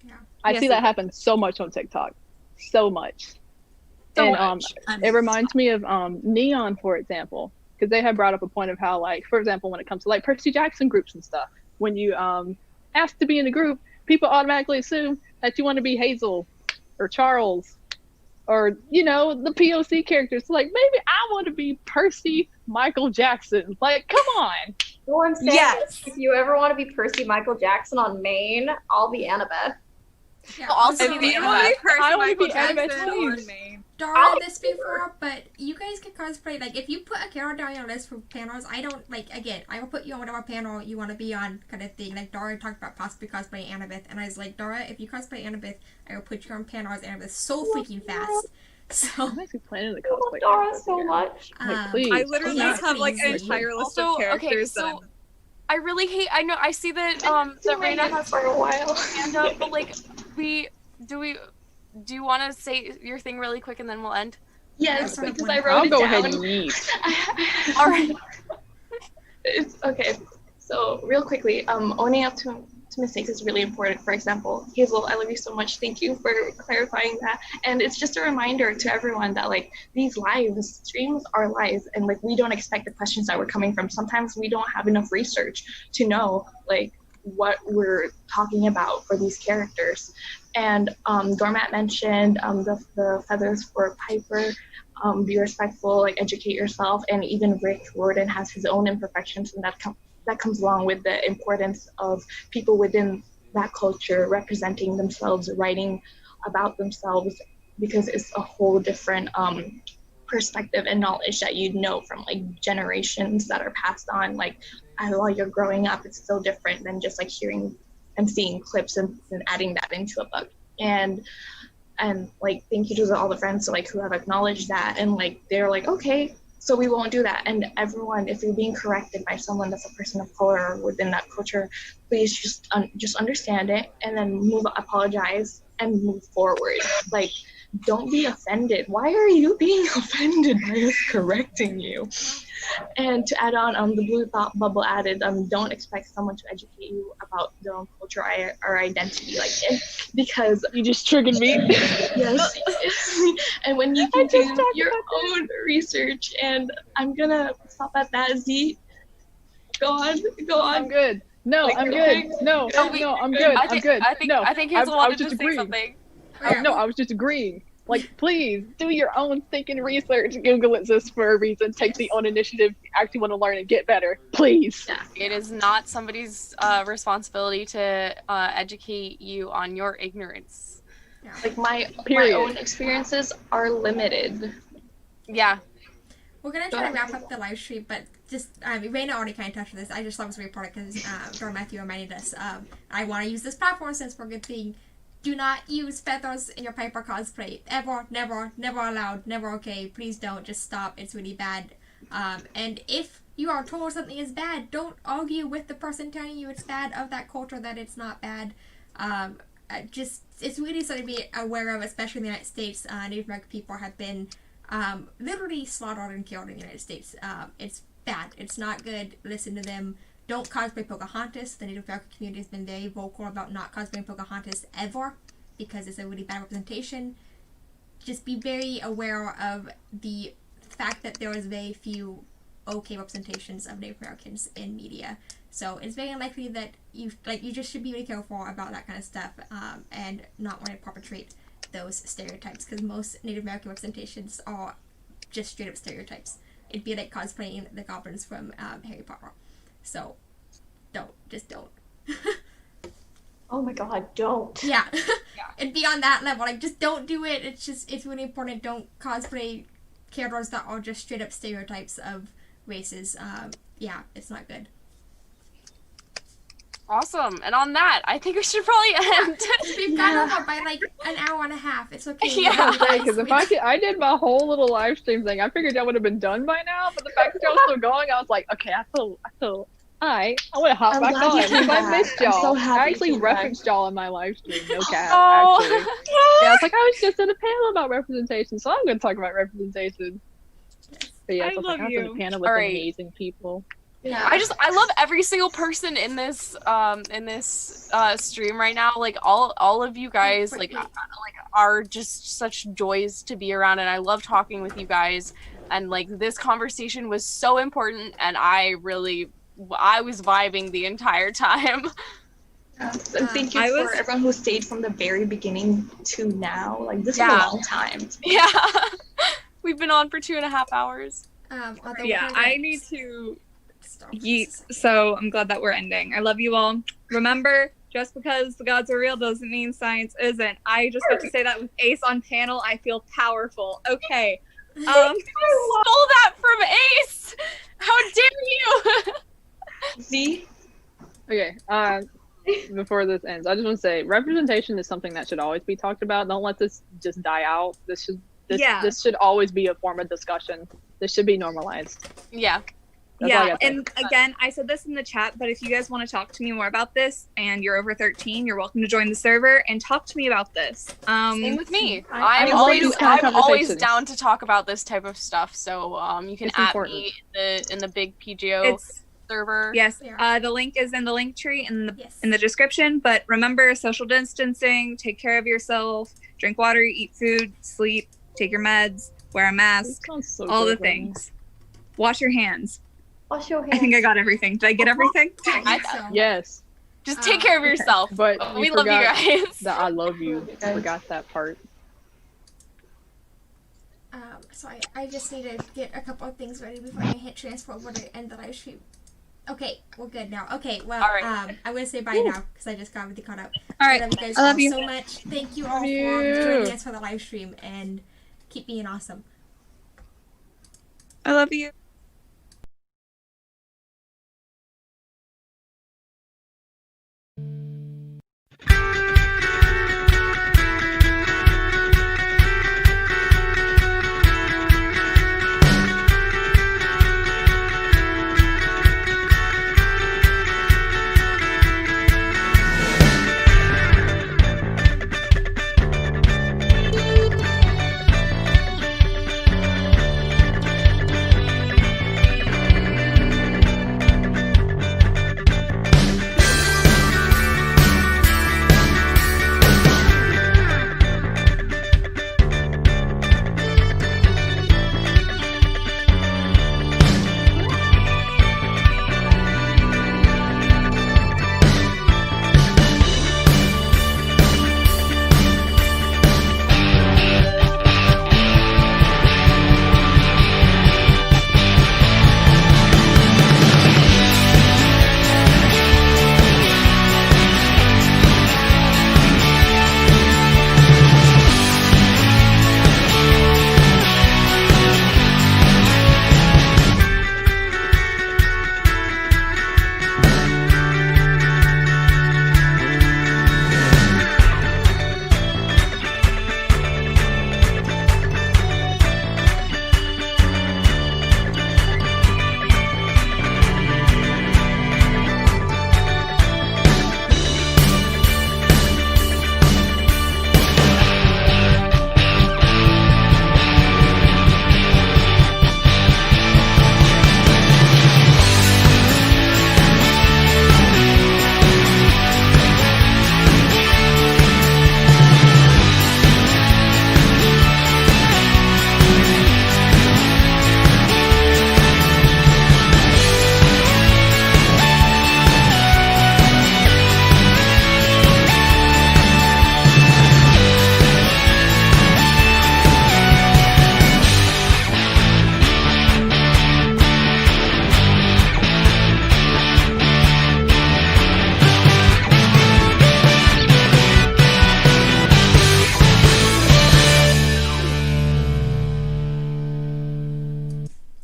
Yeah. I see that happen so much on TikTok. So much. It reminds me of Neon, for example, because they have brought up a point of how, like, for example, when it comes to, like, Percy Jackson groups and stuff, when you ask to be in a group, people automatically assume that you want to be Hazel or Charles, or, you know, the POC characters. Like, maybe I want to be Percy Michael Jackson. Like, come on. Well, I'm saying, if you ever want to be Percy Michael Jackson on Maine, I'll be Annabeth. Yeah, also, I want to be Annabeth too. Dara this before, but you guys can cosplay. Like, if you put a character on your list for panels, I don't, like, again, I will put you on whatever panel you want to be on, kind of thing. Like, Dara talked about possibly cosplaying Annabeth, and I was like, Dara, if you cosplay Annabeth, I will put you on panel as Annabeth so freaking fast. So, I'm actually planning the I love cosplay. Dara this so year. much. Like, please. I literally Yeah, have like an please. entire list So, of characters okay, that so I'm I really hate. I know. I see that that Doing Raina it has for a while. her hand up, but like, do you want to say your thing really quick and then we'll end? Yes, sort of because one. I wrote I'll it go down. ahead and yeet. All right. It's okay. So real quickly, owning up to mistakes is really important. For example, Hazel, I love you so much. Thank you for clarifying that. And it's just a reminder to everyone that like these live streams are live, and like we don't expect the questions that we're coming from. Sometimes we don't have enough research to know like what we're talking about for these characters. And Dormat mentioned the feathers for Piper. Be respectful, like educate yourself, and even Rick Riordan has his own imperfections, and that comes along with the importance of people within that culture representing themselves, writing about themselves, because it's a whole different perspective and knowledge that you know from like generations that are passed on. Like while you're growing up, it's still different than just like hearing and seeing clips and adding that into a book. And like thank you to all the friends like who have acknowledged that, and like they're like, okay, so we won't do that. And everyone, if you're being corrected by someone that's a person of color or within that culture, please just understand it and then apologize and move forward. Like, don't be offended. Why are you being offended by us correcting you? And to add on, the Blue Thought Bubble added, don't expect someone to educate you about their own culture or identity, like, because You just triggered me. yes, and when you can do your own research, and I'm gonna stop at that. Z, go on. I'm good. No, Like, I'm okay. good. No, Oh, no, I'm good. I'm good. No, I think Hazel wanted to say something. No, I was just agreeing. Like, please do your own thinking research. Google exists for a reason. Take the own initiative. You actually want to learn and get better. Please. Yeah. It is not somebody's responsibility to educate you on your ignorance. Like my Period. own experiences are limited. Yeah. We're gonna try to wrap up the live stream, but just Raina already kind of touched on this. I just thought it was very important because Dora Matthew reminded us. I want to use this platform since we're good thing. Do not use feathers in your Piper cosplay. Ever, never, never allowed, never okay. Please don't. Just stop. It's really bad. And if you are told something is bad, don't argue with the person telling you it's bad of that culture that it's not bad. It's really something to be aware of, especially in the United States. Native American people have been literally slaughtered and killed in the United States. It's bad. It's not good. Listen to them. Don't cosplay Pocahontas. The Native American community has been very vocal about not cosplaying Pocahontas ever because it's a really bad representation. Just be very aware of the fact that there is very few okay representations of Native Americans in media. So it's very unlikely that you just should be really careful about that kind of stuff and not want to perpetrate those stereotypes, because most Native American representations are just straight up stereotypes. It'd be like cosplaying the goblins from Harry Potter. So, don't. Oh my god, don't. Yeah. And beyond that level, like, just don't do it. It's really important. Don't cosplay characters that are just straight up stereotypes of races. Yeah, it's not good. Awesome. And on that, I think we should probably end. We've gone over by like an hour and a half. It's okay. Yeah. Because if I did my whole little live stream thing, I figured that would have been done by now. But the fact that y'all still going, I was like, okay, I want to hop I'm back glad you on came because I back. missed I'm y'all. so happy I you actually came back. referenced y'all in my live stream. No cap, Oh. actually. Yeah, it's like I was just in a panel about representation, so I'm going to talk about representation. But yeah, I so love I was in a you. panel with Alright. amazing people. Yeah. I love every single person in this stream right now. Like all of you guys like are just such joys to be around, and I love talking with you guys. And like this conversation was so important, and I was vibing the entire time. And thank you I for was- everyone who stayed from the very beginning to now. Like, this is a Yeah. long time. Yeah. We've been on for 2.5 hours. Although Yeah, we're gonna I need to stop. yeet. So I'm glad that we're ending. I love you all. Remember, just because the gods are real doesn't mean science isn't. I just got to say that with Ace on panel. I feel powerful. Okay. Stole that from Ace. How dare you? Z? Okay, before this ends, I just want to say representation is something that should always be talked about. Don't let this just die out. This should This should always be a form of discussion. This should be normalized. Yeah. That's all I Yeah, gotta say. and again, I said this in the chat, but if you guys want to talk to me more about this and you're over 13, you're welcome to join the server and talk to me about this. Same with me. I I'm enjoy these kind of always conversations. down to talk about this type of stuff. So you can It's at important. me in the big PGO It's server. yes, Yeah. the link is in the link tree Yes. in the description. But remember, social distancing, take care of yourself, drink water, eat food, sleep, take your meds, wear a mask, all the things. Wash your hands. Wash your hands. I think I got everything. Did I get everything? I think so. Yes, Just take care of yourself. but We you love you forgot guys. that I love you. I forgot that part. So I just need to get a couple of things ready before I hit transfer over to end the live stream. Okay, we're good now. Okay, well, All right. I'm gonna say bye now because I just got everything caught up. All right. I love you guys I love all you. so much. Thank you all Love for you. joining us for the live stream and keep being awesome. I love you.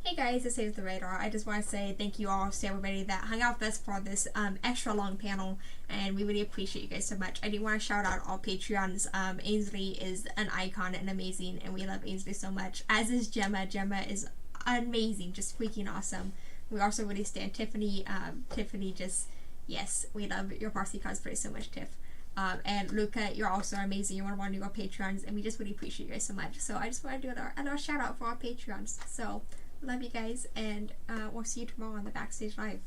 Hey guys, this is the Radar. I just want to say thank you all to everybody that hung out with us for this extra long panel, and we really appreciate you guys so much. I do want to shout out all Patreons. Ainsley is an icon and amazing, and we love Ainsley so much, as is Gemma. Gemma is amazing, just freaking awesome. We also really stand Tiffany. Tiffany just, yes, we love your Varsity cosplay so much, Tiff. And Luca, you're also amazing. You're one of our newer Patreons, and we just really appreciate you guys so much. So I just want to do another shout out for our Patreons. So love you guys, and we'll see you tomorrow on the Backstage Live.